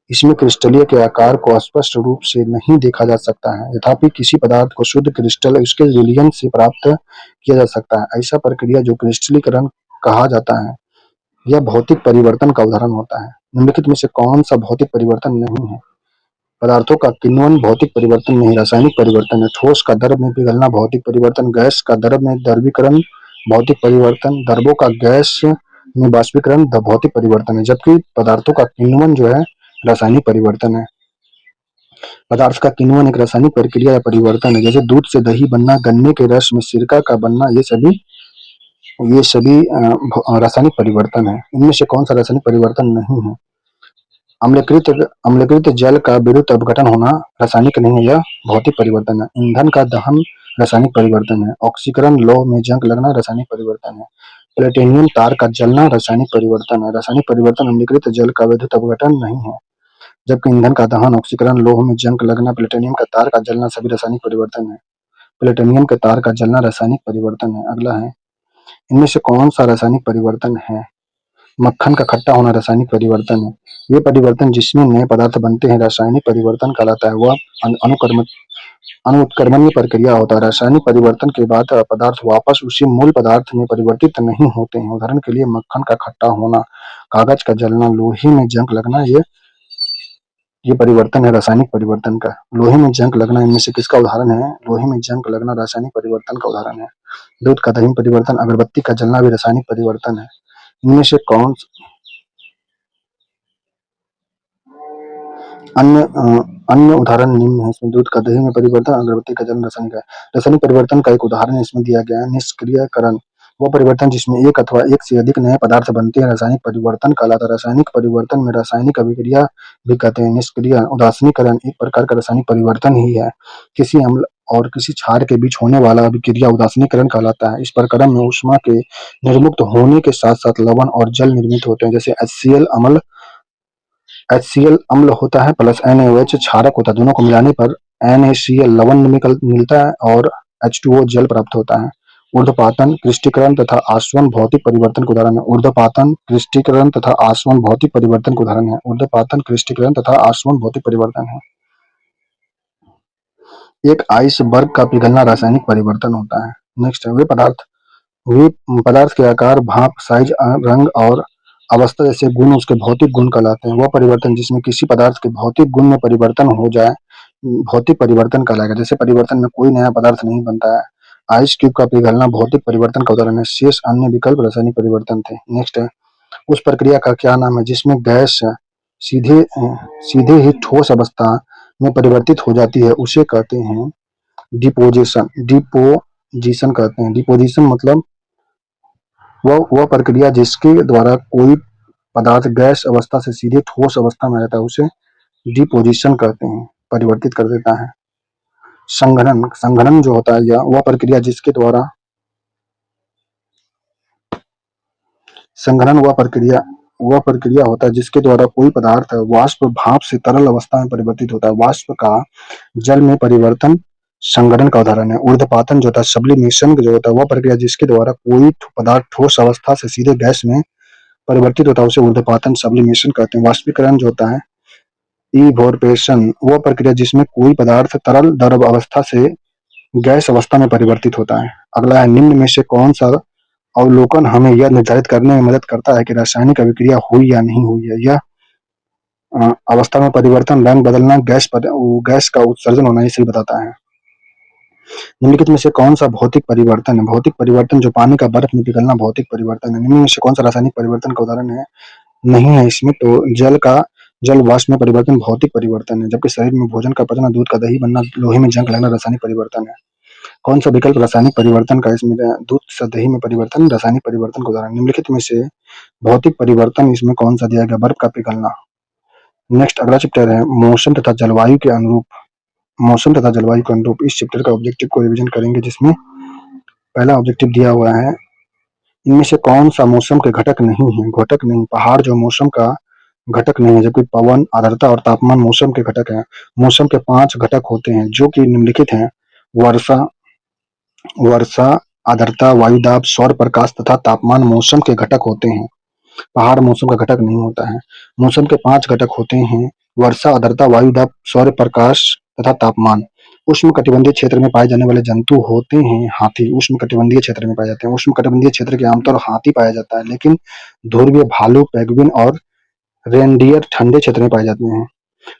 इसमें क्रिस्टलीय के आकार को स्पष्ट रूप से नहीं देखा जा सकता है। तथापि किसी पदार्थ को शुद्ध क्रिस्टल उसके विलयन से प्राप्त किया जा सकता है। ऐसा प्रक्रिया जो क्रिस्टलीकरण कहा जाता है, यह भौतिक परिवर्तन का उदाहरण होता है। निम्नलिखित में से कौन सा भौतिक परिवर्तन नहीं है? पदार्थों का किण्वन भौतिक परिवर्तन नहीं, रासायनिक परिवर्तन है। ठोस का द्रव में पिघलना भौतिक परिवर्तन, गैस का द्रव में द्रवीकरण भौतिक परिवर्तन, द्रवों का गैस में बाष्पीकरण भौतिक परिवर्तन है। जबकि पदार्थों का किण्वन जो है रासायनिक परिवर्तन है। पदार्थ का किण्वन एक रासायनिक प्रक्रिया या परिवर्तन है, जैसे दूध से दही बनना, गन्ने के रस में सिरका का बनना, ये सभी रासायनिक परिवर्तन है। इनमें से कौन सा रासायनिक परिवर्तन नहीं है? अम्लीकृत जल का विद्युत अपघटन होना रासायनिक नहीं है, यह भौतिक परिवर्तन है। ईंधन का दहन रासायनिक परिवर्तन है। ऑक्सीकरण, लौह में जंग लगना रासायनिक परिवर्तन है। प्लेटिनियम तार का जलना रासायनिक परिवर्तन है। रासायनिक परिवर्तन अम्लीकृत जल का विद्युत अपघटन नहीं है, जबकि ईंधन का दहन, ऑक्सीकरण, लौह में जंग लगना, प्लेटिनियम का तार का जलना सभी रासायनिक परिवर्तन है। प्लेटिनियम के तार का जलना रासायनिक परिवर्तन है। अगला है, इनमें से कौन सा रासायनिक परिवर्तन है? मक्खन का खट्टा होना रासायनिक परिवर्तन है। ये परिवर्तन जिसमें नए पदार्थ बनते हैं रासायनिक परिवर्तन कहलाता है। वह अनुत्क्रमणीय प्रक्रिया होता है। रासायनिक परिवर्तन के बाद पदार्थ वापस उसी मूल पदार्थ में परिवर्तित नहीं होते हैं। उदाहरण के लिए मक्खन का खट्टा होना, कागज का जलना, लोहे में जंग लगना, ये परिवर्तन है रासायनिक परिवर्तन का। लोहे में जंग लगना इनमें से किसका उदाहरण है? लोहे में जंग लगना रासायनिक परिवर्तन का उदाहरण है। दूध का दही परिवर्तन, अगरबत्ती का जलना भी रासायनिक परिवर्तन है। इनमें से कौन अन्य अन्य उदाहरण निम्न है। इसमें दूध का दही में परिवर्तन, अगरबत्ती का जलन रासायनिक है। रासायनिक परिवर्तन का एक उदाहरण इसमें दिया गया है निष्क्रियकरण। वो परिवर्तन जिसमें एक अथवा एक से अधिक नए पदार्थ बनते हैं रासायनिक परिवर्तन कहलाता है। रासायनिक परिवर्तन में रासायनिक अभिक्रिया भी कहते हैं। निष्क्रिय उदासीनीकरण एक प्रकार का रासायनिक परिवर्तन ही है। किसी अम्ल और किसी क्षार के बीच होने वाला अभिक्रिया उदासीनीकरण कहलाता है। इस प्रक्रम में ऊष्मा के निर्मुक्त होने के साथ साथ लवण और जल निर्मित होते हैं, जैसे HCl अम्ल होता है प्लस NaOH क्षारक होता है। दोनों को मिलाने पर NaCl लवण मिलता है और H2O जल प्राप्त होता है। ऊर्ध्वपातन, क्रिस्टलीकरण तथा आसवन भौतिक परिवर्तन के उदाहरण है। ऊर्ध्वपातन, क्रिस्टलीकरण तथा आसवन भौतिक परिवर्तन के उदाहरण है। ऊर्ध्वपातन, क्रिस्टलीकरण तथा आसवन भौतिक परिवर्तन है। एक आइसबर्ग का पिघलना रासायनिक परिवर्तन होता है। नेक्स्ट है, वे पदार्थ के आकार, भाप, साइज, रंग और अवस्था जैसे गुण उसके भौतिक गुण कहलाते हैं। वह परिवर्तन जिसमें किसी पदार्थ के भौतिक गुण में परिवर्तन हो जाए भौतिक परिवर्तन कहलाएगा। जैसे परिवर्तन में कोई नया पदार्थ नहीं बनता है। आइस क्यूब का पिघलना भौतिक परिवर्तन का उदाहरण है। शेष अन्य विकल्प रासायनिक परिवर्तन थे। नेक्स्ट है, उस प्रक्रिया का क्या नाम है जिसमें गैस सीधे सीधे ही ठोस अवस्था में परिवर्तित हो जाती है, उसे कहते हैं डिपोजिशन। डिपोजिशन कहते हैं। डिपोजिशन मतलब वह प्रक्रिया जिसके द्वारा कोई पदार्थ गैस अवस्था से सीधे ठोस अवस्था में रहता है, उसे डिपोजिशन कहते हैं, परिवर्तित कर देता है। संघनन संघनन जो होता है, या वह प्रक्रिया जिसके द्वारा संघनन वह प्रक्रिया होता है जिसके द्वारा कोई पदार्थ वाष्प भाप से तरल अवस्था में परिवर्तित होता है। वाष्प का जल में परिवर्तन संघनन का उदाहरण है। ऊर्ध्वपातन जो होता है, सब्लिमेशन जो होता है, वह प्रक्रिया जिसके द्वारा कोई पदार्थ ठोस अवस्था से सीधे गैस में परिवर्तित होता है, उसे ऊर्ध्वपातन सब्लिमेशन कहते हैं। वाष्पीकरण जो होता है, इवोपोरेशन, वह प्रक्रिया जिसमें कोई पदार्थ तरल द्रव अवस्था से गैस अवस्था में परिवर्तित होता है। अगला है, निम्न में से कौन सा अवलोकन हमें यह निर्धारित करने में मदद करता है कि रासायनिक अभिक्रिया हुई या नहीं हुई है? यह अवस्था में परिवर्तन, रंग बदलना, गैस का उत्सर्जन होना, ये सही बताता है। निम्नलिखित में से कौन सा भौतिक परिवर्तन है? भौतिक परिवर्तन जो पानी का बर्फ में पिघलना भौतिक परिवर्तन है। निम्न में से कौन सा रासायनिक परिवर्तन का उदाहरण है? नहीं है इसमें, तो जल वाष्प में परिवर्तन भौतिक परिवर्तन है। जबकि शरीर में भोजन का पचना, दूध का दही बनना, लोहे में जंग लगना रासायनिक परिवर्तन है। कौन सा विकल्प रासायनिक परिवर्तन का इसमें दूध से दही में परिवर्तन रासायनिक परिवर्तन का उदाहरण? निम्नलिखित में से भौतिक परिवर्तन इसमें कौन सा दिया गया? बर्फ का पिघलना। नेक्स्ट अगला चैप्टर है मौसम तथा जलवायु के अनुरूप। मौसम तथा जलवायु के अनुरूप इस चैप्टर का ऑब्जेक्टिव को रिवीजन करेंगे, जिसमें पहला ऑब्जेक्टिव दिया हुआ है, इनमें से कौन सा मौसम के घटक नहीं है? घटक नहीं, पहाड़ जो मौसम का घटक नहीं है, जबकि पवन, आर्द्रता और तापमान मौसम के घटक हैं। मौसम के 5 घटक होते हैं जो कि निम्नलिखित हैं: वर्षा, वर्षा, आर्द्रता, वायुदाब, सौर प्रकाश तथा तापमान मौसम के घटक होते हैं। पहाड़ मौसम का घटक नहीं होता है। मौसम के 5 घटक होते हैं: वर्षा, आर्द्रता, वायुदाब, सौर प्रकाश तथा तापमान। उष्णकटिबंधीय क्षेत्र में पाए जाने वाले जंतु होते हैं हाथी। उष्णकटिबंधीय क्षेत्र में पाए जाते हैं। उष्णकटिबंधीय क्षेत्र के आमतौर हाथी पाया जाता है, लेकिन ध्रुवीय भालू, पेंगुइन और रेनडियर ठंडे क्षेत्र में पाए जाते हैं।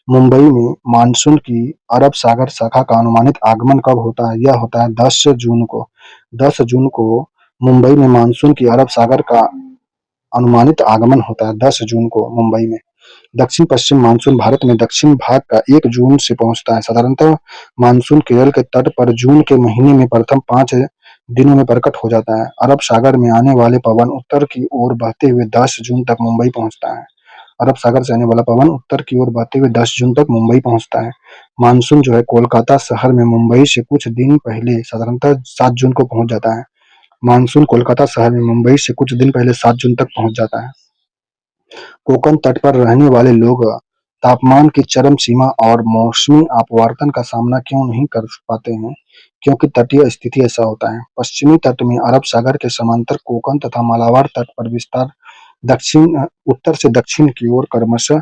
मुंबई में मानसून की अरब सागर शाखा का अनुमानित आगमन कब होता है? यह होता है 10 जून को। 10 जून को मुंबई में मानसून की अरब सागर का अनुमानित आगमन होता है 10 जून को मुंबई में। दक्षिण पश्चिम मानसून भारत में दक्षिण भाग का 1 जून से पहुंचता है। साधारणतः मानसून केरल के तट पर जून के महीने में प्रथम 5 दिनों में प्रकट हो जाता है। अरब सागर में आने वाले पवन उत्तर की ओर बहते हुए 10 जून तक मुंबई पहुंचता है। अरब सागर से आने वाला पवन उत्तर की ओर बहते हुए 10 जून तक मुंबई पहुंचता है। मानसून जो है कोलकाता शहर में मुंबई से कुछ दिन पहले साधारणतः 7 जून को पहुंच जाता है। मानसून कोलकाता शहर में मुंबई से कुछ दिन पहले 7 जून तक पहुंच जाता है। कोंकण तट पर रहने वाले लोग तापमान की चरम सीमा और मौसमी अपवर्तन का सामना क्यों नहीं कर पाते हैं? क्योंकि तटीय स्थिति ऐसा होता है। पश्चिमी तट में अरब सागर के समांतर कोंकण तथा मालाबार तट पर विस्तार उत्तर से दक्षिण की ओर क्रमशः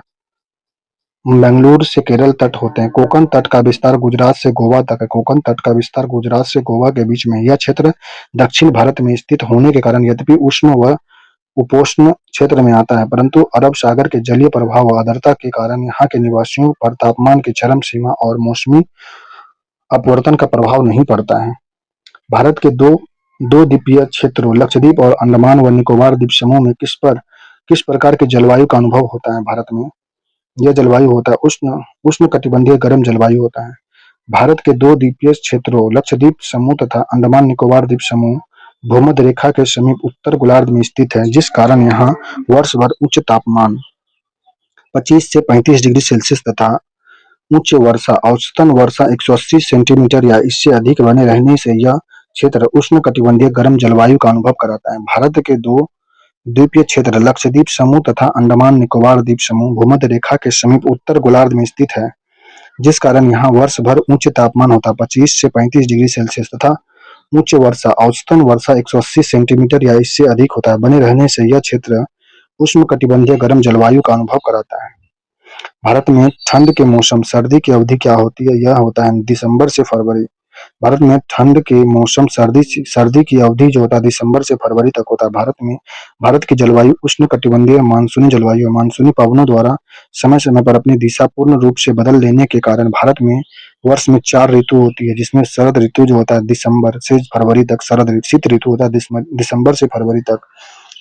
बेंगलुरु से केरल तट होते हैं। कोंकण तट का विस्तार गुजरात से गोवा तक है। कोंकण तट का विस्तार गुजरात से गोवा के बीच में है। यह क्षेत्र दक्षिण भारत में स्थित होने के कारण यद्यपि उष्ण व उपोष्ण क्षेत्र में आता है, परंतु अरब सागर के जलीय प्रभाव व आर्द्रता के कारण यहाँ के निवासियों पर तापमान की चरम सीमा और मौसमी अपवर्तन का प्रभाव नहीं पड़ता है। भारत के दो द्वीपीय क्षेत्रों लक्षद्वीप और अंडमान व निकोबार द्वीप समूह में किस प्रकार की जलवायु का अनुभव होता है? भारत में यह जलवायु होता है उष्णकटिबंधीय गर्म जलवायु होता है। भारत के 2 द्वीपीय क्षेत्रों लक्षद्वीप समूह तथा अंडमान निकोबार द्वीप समूह भूमध्य रेखा के समीप उत्तर गोलार्ध में स्थित है, जिस कारण यहाँ वर्ष भर उच्च तापमान 25 से 35 डिग्री सेल्सियस तथा उच्च वर्षा औसतन वर्षा 180 सेंटीमीटर या इससे अधिक बने रहने से यह क्षेत्र उष्णकटिबंधीय गर्म जलवायु का अनुभव कराता है। भारत के 2 द्वीपीय क्षेत्र लक्षद्वीप समूह तथा अंडमान निकोबार द्वीप समूह भूमध्य रेखा के समीप उत्तर गोलार्ध में स्थित है, जिस कारण यहाँ वर्ष भर उच्च तापमान होता है 25 से 35 डिग्री सेल्सियस तथा उच्च वर्षा औसतन वर्षा 180 सेंटीमीटर या इससे अधिक होता है। बने रहने से यह क्षेत्र उष्णकटिबंधीय गर्म जलवायु का अनुभव कराता है। भारत में ठंड के मौसम सर्दी की अवधि क्या होती है? यह होता है दिसंबर से फरवरी। भारत में ठंड के मौसम सर्दी की अवधि जो होता है दिसंबर से फरवरी तक होता है। भारत की जलवायु उष्णकटिबंधीय मानसूनी जलवायु है। मानसूनी पवनों द्वारा समय समय पर अपनी दिशा पूर्ण रूप से बदल लेने के कारण भारत में वर्ष में 4 ऋतु होती है, जिसमें शरद ऋतु जो होता है दिसंबर से फरवरी तक शरद ऋतु, शीत ऋतु होता है दिसंबर से फरवरी तक,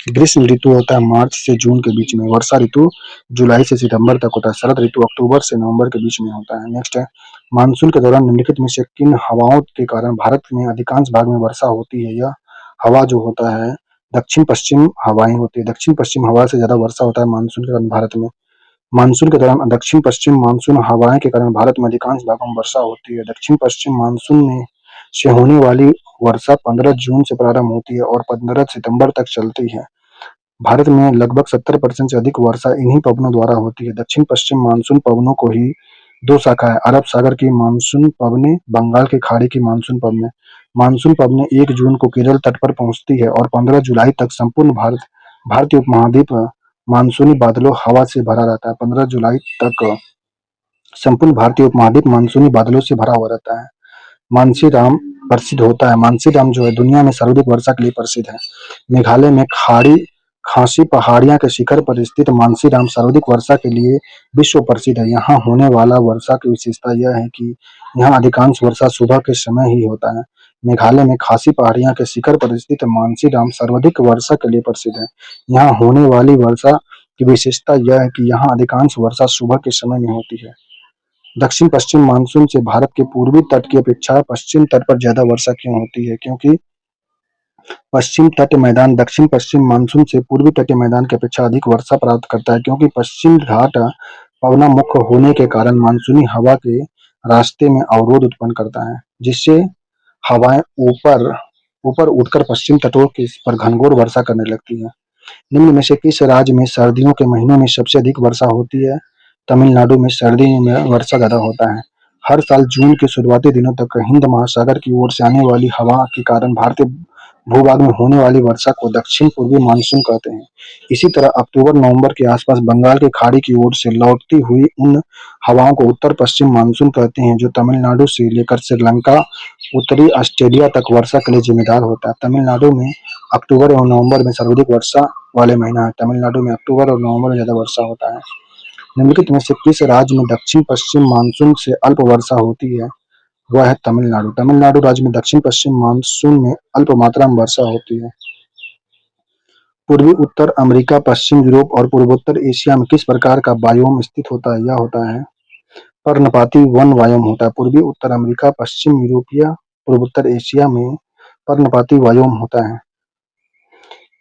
ग्रीष्म ऋतु होता है मार्च से जून के बीच में, वर्षा ऋतु जुलाई से सितंबर तक होता है, शरद ऋतु अक्टूबर से नवंबर के बीच में होता है। नेक्स्ट है मानसून के दौरान निम्नलिखित में से किन हवाओं के कारण भारत में अधिकांश भाग में वर्षा होती है? यह हवा जो होता है दक्षिण पश्चिम हवाएं होती है। दक्षिण पश्चिम हवा से ज्यादा वर्षा होता है मानसून के कारण भारत में। मानसून के दौरान दक्षिण पश्चिम मानसून हवाएं के कारण भारत में अधिकांश भागों में वर्षा होती है। दक्षिण पश्चिम मानसून में से होने वाली वर्षा 15 जून से प्रारंभ होती है और 15 सितंबर तक चलती है। भारत में लगभग 70% से अधिक वर्षा इन्हीं पवनों द्वारा होती है। दक्षिण पश्चिम मानसून पवनों को ही 2 शाखा है, अरब सागर की मानसून पवनें, बंगाल की खाड़ी की मानसून पवनें। मानसून पवनें 1 जून को केरल तट पर पहुंचती है और 15 जुलाई तक संपूर्ण भारतीय उपमहाद्वीप मानसूनी बादलों हवा से भरा रहता है। 15 जुलाई तक संपूर्ण भारतीय उपमहाद्वीप मानसूनी बादलों से भरा हुआ रहता है। मानसीराम प्रसिद्ध होता है। मानसीराम जो है दुनिया में सर्वाधिक वर्षा के लिए प्रसिद्ध है। मेघालय में खासी पहाड़ियां के शिखर पर स्थित मानसीराम सर्वाधिक वर्षा के लिए विश्व प्रसिद्ध है। यहाँ होने वाला वर्षा की विशेषता यह है कि यहाँ अधिकांश वर्षा सुबह के समय ही होता है। मेघालय में खासी पहाड़ियां के शिखर पर स्थित मानसीराम सर्वाधिक वर्षा के लिए प्रसिद्ध है। यहाँ होने वाली वर्षा की विशेषता यह है कि यहाँ अधिकांश वर्षा सुबह के समय में होती है। दक्षिण पश्चिम मानसून से भारत के पूर्वी तट की अपेक्षा पश्चिम तट पर ज्यादा वर्षा क्यों होती है? क्योंकि पश्चिम तट मैदान दक्षिण पश्चिम मानसून से पूर्वी तटीय मैदान की अपेक्षा अधिक वर्षा प्राप्त करता है, क्योंकि पश्चिम घाट पवनामुख होने के कारण मानसूनी हवा के रास्ते में अवरोध उत्पन्न करता है, जिससे हवाएं ऊपर ऊपर उठकर पश्चिम तटों के पर घनघोर वर्षा करने लगती है। निम्न में से किस राज्य में सर्दियों के महीनों में सबसे अधिक वर्षा होती है? तमिलनाडु में सर्दी में वर्षा ज्यादा होता है। हर साल जून के शुरुआती दिनों तक हिंद महासागर की ओर से आने वाली हवा के कारण भारतीय भूभाग में होने वाली वर्षा को दक्षिण पूर्वी मानसून कहते हैं। इसी तरह अक्टूबर नवंबर के आसपास बंगाल की खाड़ी की ओर से लौटती हुई उन हवाओं को उत्तर पश्चिम मानसून कहते हैं, जो तमिलनाडु से लेकर श्रीलंका उत्तरी ऑस्ट्रेलिया तक वर्षा के लिए जिम्मेदार होता है। तमिलनाडु में अक्टूबर और नवंबर में सर्वाधिक वर्षा वाले महीना है। तमिलनाडु में अक्टूबर और नवंबर में ज्यादा वर्षा होता है। निम्नलिखित में से किस राज्य में दक्षिण पश्चिम मानसून से अल्प वर्षा होती है? वह है तमिलनाडु। तमिलनाडु राज्य में दक्षिण पश्चिम मानसून में अल्प मात्रा में वर्षा होती है। पूर्वी उत्तर अमेरिका, पश्चिम यूरोप और पूर्वोत्तर एशिया में किस प्रकार का बायोम स्थित होता है? यह होता है पर्णपाती वन बायोम होता है। पूर्वी उत्तर अमेरिका, पश्चिम यूरोपीय, पूर्वोत्तर एशिया में पर्णपाती बायोम होता है।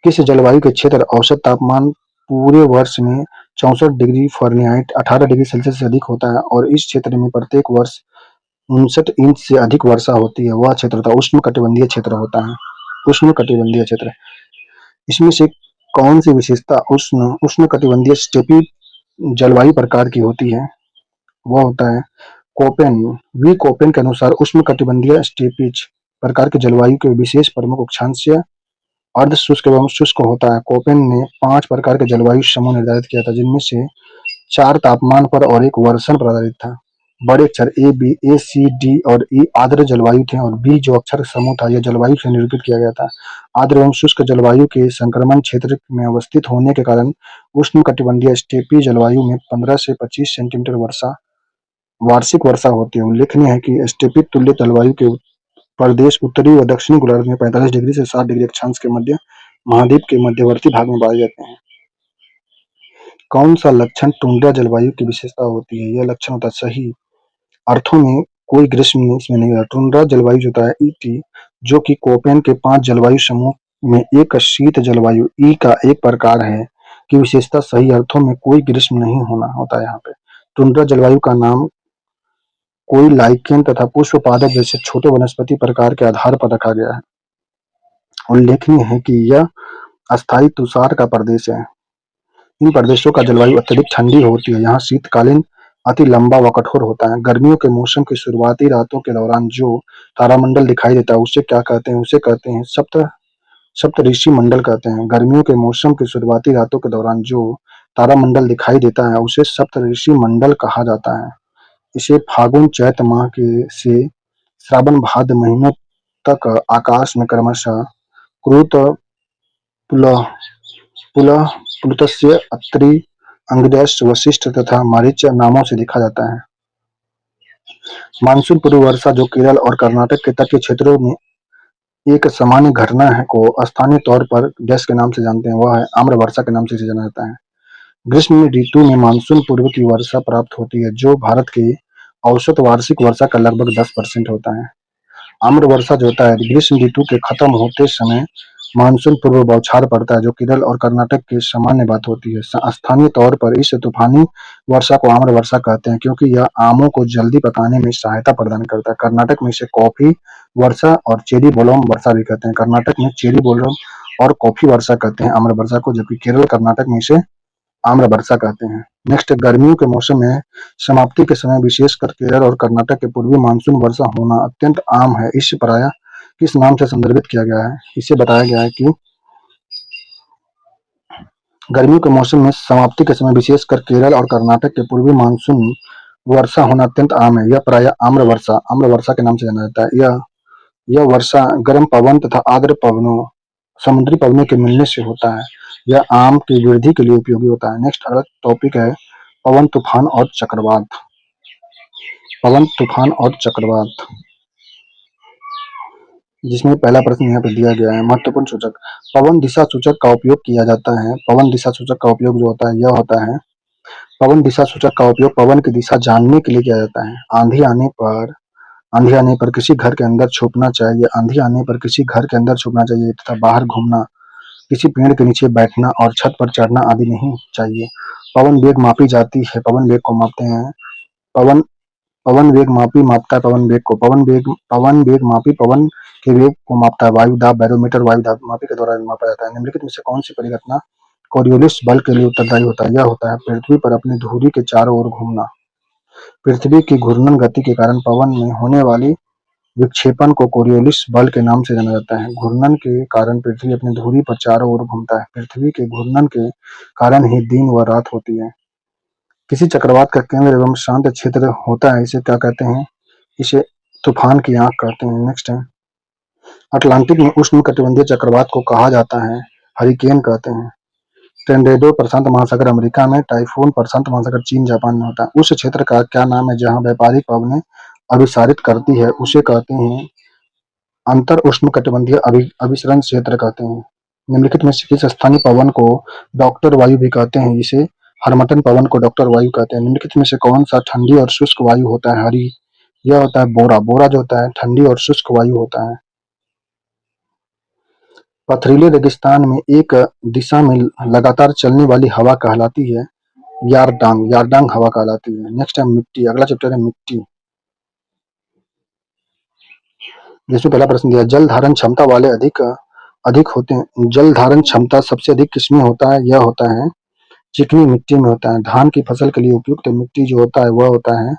किस जलवायु के क्षेत्र औसत तापमान पूरे वर्ष में 64 डिग्री फ़ारेनहाइट 18 डिग्री सेल्सियस से अधिक होता है और इस क्षेत्र में प्रत्येक वर्ष 59 इंच से अधिक वर्षा होती है? वह क्षेत्र होता है उष्णकटिबंधीय क्षेत्र होता है। उष्णकटिबंधीय क्षेत्र। इसमें से कौन सी विशेषता उष्णकटिबंधीय स्टेपी जलवायु प्रकार की होती है? वह होता है कोपेन। वी कोपेन के अनुसार उष्णकटिबंधीय स्टेपीज प्रकार की जलवायु के विशेष प्रमुख अक्षांश अर्ध शुष्क एवं शुष्क होता है। कोपेन ने 5 प्रकार के जलवायु समूह निर्धारित किया था, जिनमें से 4 तापमान पर और 1 वर्षण पर आधारित था। बड़े अक्षर ए, बी, ए, सी, डी और ई आर्द्र जलवायु थे और बी जो अक्षर समूह था, यह जलवायु से निरूपित किया गया था। आर्द्र एवं शुष्क जलवायु के संक्रमण क्षेत्र में अवस्थित होने के कारण उष्णकटिबंधीय स्टेपी जलवायु में 15 से 25 सेंटीमीटर वर्षा वार्षिक वर्षा होती है। उल्लेखनीय है कि स्टेपी तुल्य जलवायु के प्रदेश उत्तरी व दक्षिणी गोलार्ध में 45 डिग्री से 60 डिग्री अक्षांश के मध्य महाद्वीप के मध्यवर्ती भाग में पाए जाते हैं। कौन सा लक्षण टुंड्रा जलवायु की विशेषता होती है? यह लक्षण होता है सही अर्थों में कोई ग्रीष्म इसमें नहीं है। टुंड्रा जलवायु जो होता है ईटी, जो कि कोपेन के 5 जलवायु समूह में एक शीत जलवायु ई का एक प्रकार है, की विशेषता सही अर्थों में कोई ग्रीष्म नहीं होना होता है। यहाँ पे टुंड्रा जलवायु का नाम कोई लाइकेन तथा पुष्प पादप जैसे छोटे वनस्पति प्रकार के आधार पर रखा गया है। उल्लेखनीय है कि यह अस्थायी तुषार का प्रदेश है। इन प्रदेशों का जलवायु अत्यधिक ठंडी होती है। यहाँ शीतकालीन अति लंबा व कठोर होता है। गर्मियों के मौसम की शुरुआती रातों के दौरान जो तारामंडल दिखाई देता है उसे क्या कहते हैं? उसे कहते हैं सप्तऋषि मंडल कहते हैं। गर्मियों के मौसम की शुरुआती रातों के दौरान जो तारामंडल दिखाई देता है उसे सप्तऋषि मंडल कहा जाता है। इसे फागुन चैत माह के से श्रावण भाद्र महीनों तक आकाश में क्रमशः क्रूत पुलह पुलह प्लुतस्य अत्रि अंग्रस वशिष्ठ तथा मारीच नामों से देखा जाता है। मानसून पूर्व वर्षा जो केरल और कर्नाटक के तटीय क्षेत्रों में एक सामान्य घटना है को स्थानीय तौर पर गैस के नाम से जानते हैं, वह है आम्र वर्षा के नाम से जाना जाता है। ग्रीष्म ऋतु में मानसून पूर्व की वर्षा प्राप्त होती है, जो भारत की औसत वार्षिक वर्षा का लगभग 10% होता है। आम्र वर्षा जो होता है ग्रीष्म ऋतु के खत्म होते समय मानसून पूर्व बौछार पड़ता है, जो केरल और कर्नाटक की सामान्य बात होती है। स्थानीय तौर पर इस तूफानी वर्षा को आम्र वर्षा कहते हैं, क्योंकि यह आमों को जल्दी पकाने में सहायता प्रदान करता है। कर्नाटक में इसे कॉफी वर्षा और चेरी ब्लोसम वर्षा भी कहते हैं। कर्नाटक में चेरी ब्लोसम और कॉफी वर्षा कहते हैं आम्र वर्षा को, जबकि केरल कर्नाटक में इसे आम्र वर्षा कहते हैं। नेक्स्ट, गर्मियों के मौसम में समाप्ति के समय विशेषकर केरल और कर्नाटक के पूर्वी मानसून वर्षा होना अत्यंत आम है। इस प्रायः किस नाम से संदर्भित किया गया है? इसे बताया गया है कि गर्मियों के मौसम में समाप्ति के समय विशेषकर केरल और कर्नाटक के पूर्वी मानसून वर्षा होना अत्यंत आम है। यह प्रायः आम्र वर्षा के नाम से जाना जाता है। यह वर्षा गर्म पवन तथा आर्द्र पवनों समुद्री पवनों के मिलने से होता है। यह आम की वृद्धि के लिए उपयोगी होता है। नेक्स्ट अगला टॉपिक है पवन तूफान और चक्रवात। पवन तूफान और चक्रवात, जिसमें पहला प्रश्न यहाँ पे दिया गया है। महत्वपूर्ण सूचक, पवन दिशा सूचक का उपयोग किया जाता है। पवन दिशा सूचक का उपयोग जो होता है यह होता है पवन दिशा सूचक का उपयोग पवन की दिशा जानने के लिए किया जाता है। आंधी आने पर किसी घर के अंदर छुपना चाहिए, आंधी आने पर किसी घर के अंदर छुपना चाहिए तथा बाहर घूमना, किसी पेड़ के नीचे बैठना और छत पर चढ़ना आदि नहीं चाहिए। पवन वेग मापी जाती है, पवन वेग को मापते हैं। पवन पवन वेग मापी मापता है पवन वेग को। पवन वेग मापी पवन के वेग को मापता है। वायु दाब बैरोमीटर वायु दाब मापी के द्वारा मापा जाता है। निम्नलिखित में से कौन सी परिघटना कोरियोलिस बल के लिए उत्तरदायी होता है? यह होता है पृथ्वी पर अपनी धुरी के चारों ओर घूमना। पृथ्वी की घूर्णन गति के कारण पवन में होने वाली विक्षेपण को कोरियोलिस बल के नाम से जाना जाता है। घूर्णन के कारण पृथ्वी अपनी धुरी पर चारों ओर घूमता है। पृथ्वी के घूर्णन के कारण ही दिन व रात होती है। किसी चक्रवात का केंद्र एवं शांत क्षेत्र होता है, इसे क्या कहते हैं? इसे तूफान की आंख कहते हैं। नेक्स्ट है, अटलांटिक में उष्णकटिबंधीय चक्रवात को कहा जाता है हरिकेन कहते हैं। टोर्नेडो प्रशांत महासागर अमेरिका में, टाइफून प्रशांत महासागर चीन जापान में होता है। उस क्षेत्र का क्या नाम है जहां व्यापारिक पवनें अभिसारित करती है? उसे कहते हैं अंतर उष्णकटिबंधीय अभिसरण क्षेत्र कहते हैं। निम्नलिखित में से किस स्थानीय पवन को डॉक्टर वायु भी कहते हैं? इसे हर्मटन पवन को डॉक्टर वायु कहते हैं। निम्नलिखित में से कौन सा ठंडी और शुष्क वायु होता है? हरी, यह होता है बोरा। बोरा जो होता है ठंडी और शुष्क वायु होता है। पथरीले रेगिस्तान में एक दिशा में लगातार चलने वाली हवा कहलाती है यारडांग। यारडांग हवा कहलाती है। नेक्स्ट है मिट्टी। अगला चैप्टर है मिट्टी, जिसमें पहला प्रश्न दिया जल धारण क्षमता वाले अधिक अधिक होते हैं। जल धारण क्षमता सबसे अधिक किसमें होता है? यह होता है चिकनी मिट्टी में होता है। धान की फसल के लिए उपयुक्त मिट्टी जो होता है वह होता है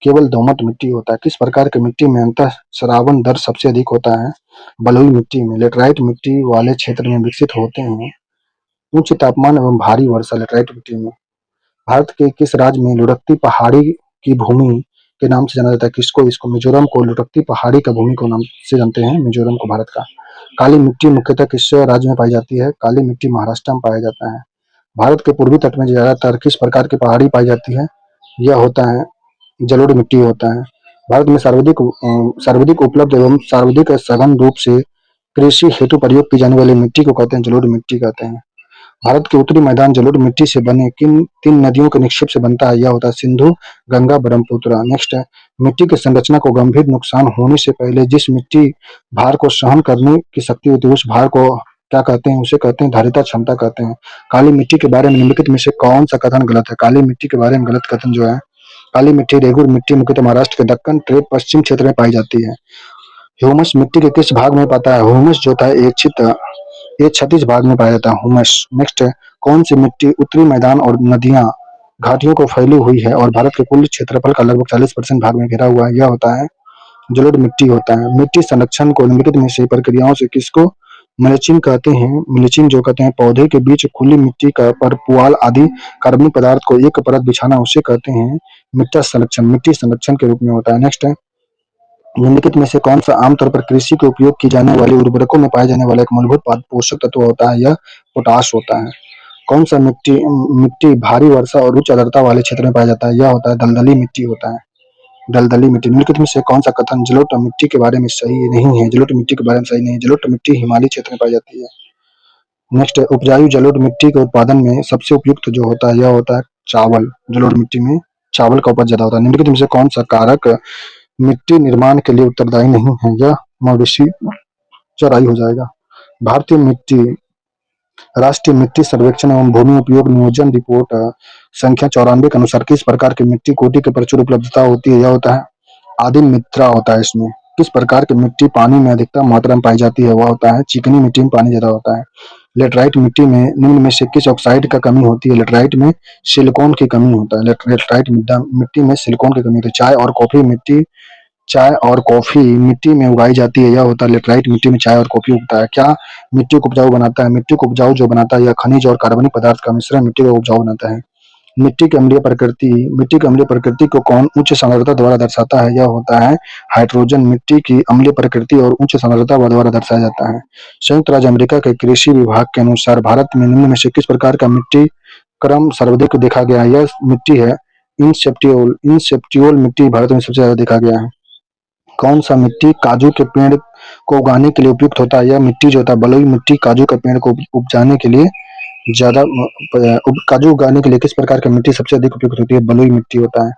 केवल दोमट मिट्टी होता है। किस प्रकार की मिट्टी में अंतः स्रावन दर सबसे अधिक होता है? बलुई मिट्टी में। लेटराइट मिट्टी वाले क्षेत्र में विकसित होते हैं उच्च तापमान एवं भारी वर्षा। लेटराइट मिट्टी में। भारत के किस राज्य में लुढ़कती पहाड़ी की भूमि के नाम से जाना जाता है? किसको? इसको मिजोरम को लुढ़कती पहाड़ी का भूमि को नाम से जानते हैं, मिजोरम को भारत का। काली मिट्टी मुख्यतः किस राज्य में पाई जाती है? काली मिट्टी महाराष्ट्र में पाया जाता है। भारत के पूर्वी तट में ज्यादातर किस प्रकार की पहाड़ी पाई जाती है? यह होता है जलोढ़ मिट्टी होता है। भारत में सर्वाधिक उपलब्ध एवं सर्वाधिक सघन रूप से कृषि हेतु प्रयोग की जाने वाली मिट्टी को कहते हैं जलोढ़ मिट्टी कहते हैं। भारत के उत्तरी मैदान जलोढ़ मिट्टी से बने किन तीन नदियों के निक्षेप से बनता है? यह होता है सिंधु, गंगा, ब्रह्मपुत्र। नेक्स्ट है, मिट्टी की संरचना को गंभीर नुकसान होने से पहले जिस मिट्टी भार को सहन करने की शक्ति होती है उस भार को क्या कहते हैं? उसे कहते हैं धारिता क्षमता कहते हैं। काली मिट्टी के बारे में निम्नलिखित में से कौन सा कथन गलत है? काली मिट्टी के बारे में गलत कथन जो है, काली मिट्टी रेगुर मिट्टी मुख्यतः महाराष्ट्र के दक्कन ट्रेप पश्चिम क्षेत्र में पाई जाती है। ह्यूमस मिट्टी के किस भाग में पाता है? ह्यूमस जो था ये क्षैतिज भाग में पाया जाता है ह्यूमस। नेक्स्ट है, कौन सी मिट्टी उत्तरी मैदान और नदियां घाटियों को फैली हुई है और भारत के कुल क्षेत्रफल का लगभग 40% भाग में घिरा हुआ है? यह होता है जलोढ़ मिट्टी होता है। मिट्टी संरक्षण को निम्नलिखित में से प्रक्रियाओं से किसको मल्चिंग कहते हैं? मल्चिंग जो कहते हैं पौधे के बीच खुली मिट्टी का पर पुआल आदि कार्बनिक पदार्थ को एक परत बिछाना, उसे कहते हैं मिट्टी संरक्षण। मिट्टी संरक्षण के रूप में होता है। नेक्स्ट है, निम्नलिखित में से कौन सा आमतौर पर कृषि के उपयोग की जाने वाली उर्वरकों में पाया जाने वाला एक मूलभूत पोषक तत्व होता है? यह पोटाश होता है। कौन सा मिट्टी मिट्टी भारी वर्षा और उच्च आर्द्रता वाले क्षेत्र में पाया जाता है? यह होता है दलदली मिट्टी होता है। दलदली मिट्टी। निम्नलिखित में से कौन सा कथन जलोढ़ मिट्टी के बारे में सही नहीं है? जलोढ़ मिट्टी के बारे में सही नहीं है। जलोढ़ मिट्टी हिमालयी क्षेत्र में पाई जाती है। नेक्स्ट है, उपजाऊ जलोढ़ मिट्टी के उत्पादन में सबसे उपयुक्त जो होता है यह होता है चावल। जलोढ़ मिट्टी में चावल का उपज ज्यादा होता है। निम्नलिखित में से कौन सा कारक मिट्टी निर्माण के लिए उत्तरदायी नहीं है? यह मवेशी चराई हो जाएगा। भारतीय मिट्टी राष्ट्रीय मिट्टी सर्वेक्षण एवं भूमि उपयोग नियोजन रिपोर्ट संख्या 94 के अनुसार किस प्रकार की मिट्टी कोटि की प्रचुर उपलब्धता होती है? यह होता है आदिम मित्रा होता है। इसमें किस प्रकार की मिट्टी पानी में अधिकतम मात्रा में पाई जाती है? वह होता है चिकनी मिट्टी में पानी ज्यादा होता है। लेटराइट मिट्टी में निम्न में से किस ऑक्साइड का कमी होती है? लेटराइट में सिलिकॉन की कमी होता है। लेटराइट मिट्टी में सिलिकॉन की कमी होती है। चाय और कॉफी मिट्टी में उगाई जाती है। यह होता है लेटराइट मिट्टी में चाय और कॉफी उगता है। क्या मिट्टी को उपजाऊ बनाता है? मिट्टी को उपजाऊ जो बनाता है यह खनिज और कार्बनिक पदार्थ का मिश्रण मिट्टी को उपजाऊ बनाता है। मिट्टी की अम्लीय प्रकृति को कौन उच्च सांद्रता द्वारा दर्शाता है? यह होता है हाइड्रोजन। मिट्टी की अम्लीय प्रकृति और उच्च सांद्रता द्वारा दर्शाया जाता है। संयुक्त राज्य अमेरिका के कृषि विभाग के अनुसार भारत में निम्न में से किस प्रकार का मिट्टी क्रम सर्वाधिक देखा गया है? यह मिट्टी है इंसेप्टियोल मिट्टी भारत में सबसे ज्यादा देखा गया है। कौन सा मिट्टी काजू के पेड़ को उगाने के लिए उपयुक्त होता है? यह मिट्टी जो होता है बलुई मिट्टी काजू के पेड़ को उपजाने के लिए ज्यादा काजू उगाने के लिए किस प्रकार की मिट्टी सबसे अधिक उपयुक्त होती है? बलुई मिट्टी होता है।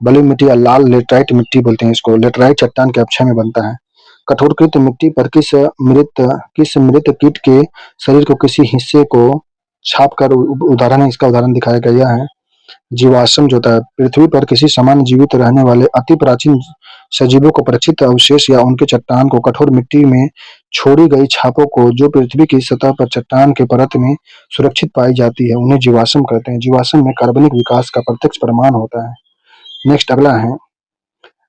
बलुई मिट्टी या लाल लेटराइट मिट्टी बोलते हैं इसको। लेटराइट चट्टान के अक्षय में बनता है। कठोरकृत मिट्टी पर किस मृत कीट के शरीर को किसी हिस्से को छाप कर उदाहरण है, इसका उदाहरण दिखाया गया है। जीवाश्म जो होता है, पृथ्वी पर किसी सामान्य जीवित रहने वाले अति प्राचीन सजीवों को परिचित अवशेष या उनके चट्टान को कठोर मिट्टी में छोड़ी गई छापों को जो पृथ्वी की सतह पर चट्टान के परत में सुरक्षित पाई जाती है उन्हें जीवाश्म कहते हैं। जीवाश्म में कार्बनिक विकास का प्रत्यक्ष प्रमाण होता है। नेक्स्ट अगला है,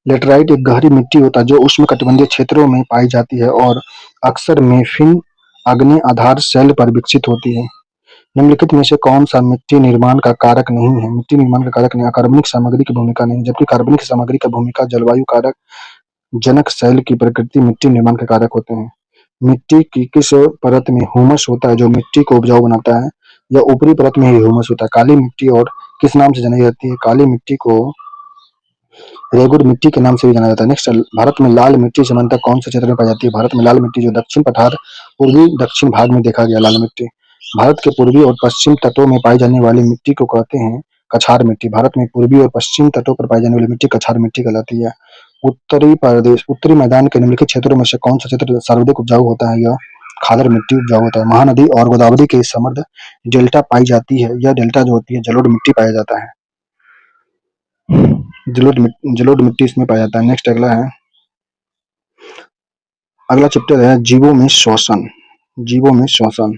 लेटराइट एक गहरी मिट्टी होता है जो उष्णकटिबंधीय क्षेत्रों में पाई जाती है और अक्सर मेफिन आग्नेय आधार शैल पर विकसित होती है। निम्नलिखित में से कौन सा मिट्टी निर्माण का कारक नहीं है? मिट्टी निर्माण का कारक नहीं, कार्बनिक सामग्री की भूमिका नहीं, जबकि कार्बनिक सामग्री का भूमिका जलवायु कारक जनक शैल की प्रकृति मिट्टी निर्माण के कारक होते हैं। मिट्टी की किस परत में ह्यूमस होता है जो मिट्टी को उपजाऊ बनाता है? या ऊपरी परत में ही ह्यूमस होता है। काली मिट्टी और किस नाम से जानी जाती है? काली मिट्टी को रेगुर मिट्टी के नाम से भी जाना जाता है। नेक्स्ट, भारत में लाल मिट्टी सामान्यतः कौन से क्षेत्र में पाई जाती है? भारत में लाल मिट्टी जो दक्षिण पठार पूर्वी दक्षिण भाग में देखा गया लाल मिट्टी। भारत के पूर्वी और पश्चिम तटों में पाई जाने वाली मिट्टी को कहते हैं कछार मिट्टी। भारत में पूर्वी और पश्चिम तटों पर पाई जाने वाली मिट्टी कछार मिट्टी कहलाती है। उत्तरी मैदान के निम्नलिखित क्षेत्रों में से कौन सा क्षेत्र सर्वाधिक उपजाऊ होता है? यह खादर मिट्टी उपजाऊ होता है। महानदी और गोदावरी के समृद्ध डेल्टा पाई जाती है। यह डेल्टा जो होती है जलोढ़ मिट्टी पाया जाता है। जलोढ़ मिट्टी इसमें पाया जाता है। नेक्स्ट अगला चैप्टर है जीवों में श्वसन। जीवों में श्वसन,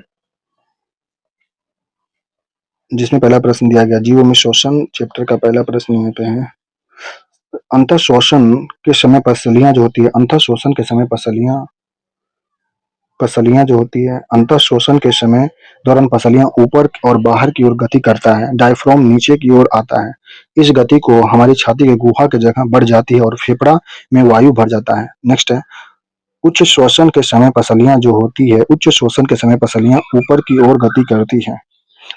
जिसमें पहला प्रश्न दिया गया जीवों में श्वसन चैप्टर का पहला प्रश्न यहाँ पे है। अंतः श्वसन के समय पसलियां जो होती है, अंतः श्वसन के समय पसलियां जो होती है, अंतः श्वसन के समय दौरान पसलियां ऊपर और बाहर की ओर गति करता है। डायफ्राम नीचे की ओर आता है। इस गति को हमारी छाती के गुहा के जगह बढ़ जाती है और फेफड़ा में वायु भर जाता है। नेक्स्ट है, उच्च श्वसन के समय पसलियां जो होती है, उच्च श्वसन के समय पसलियां ऊपर की ओर गति करती है।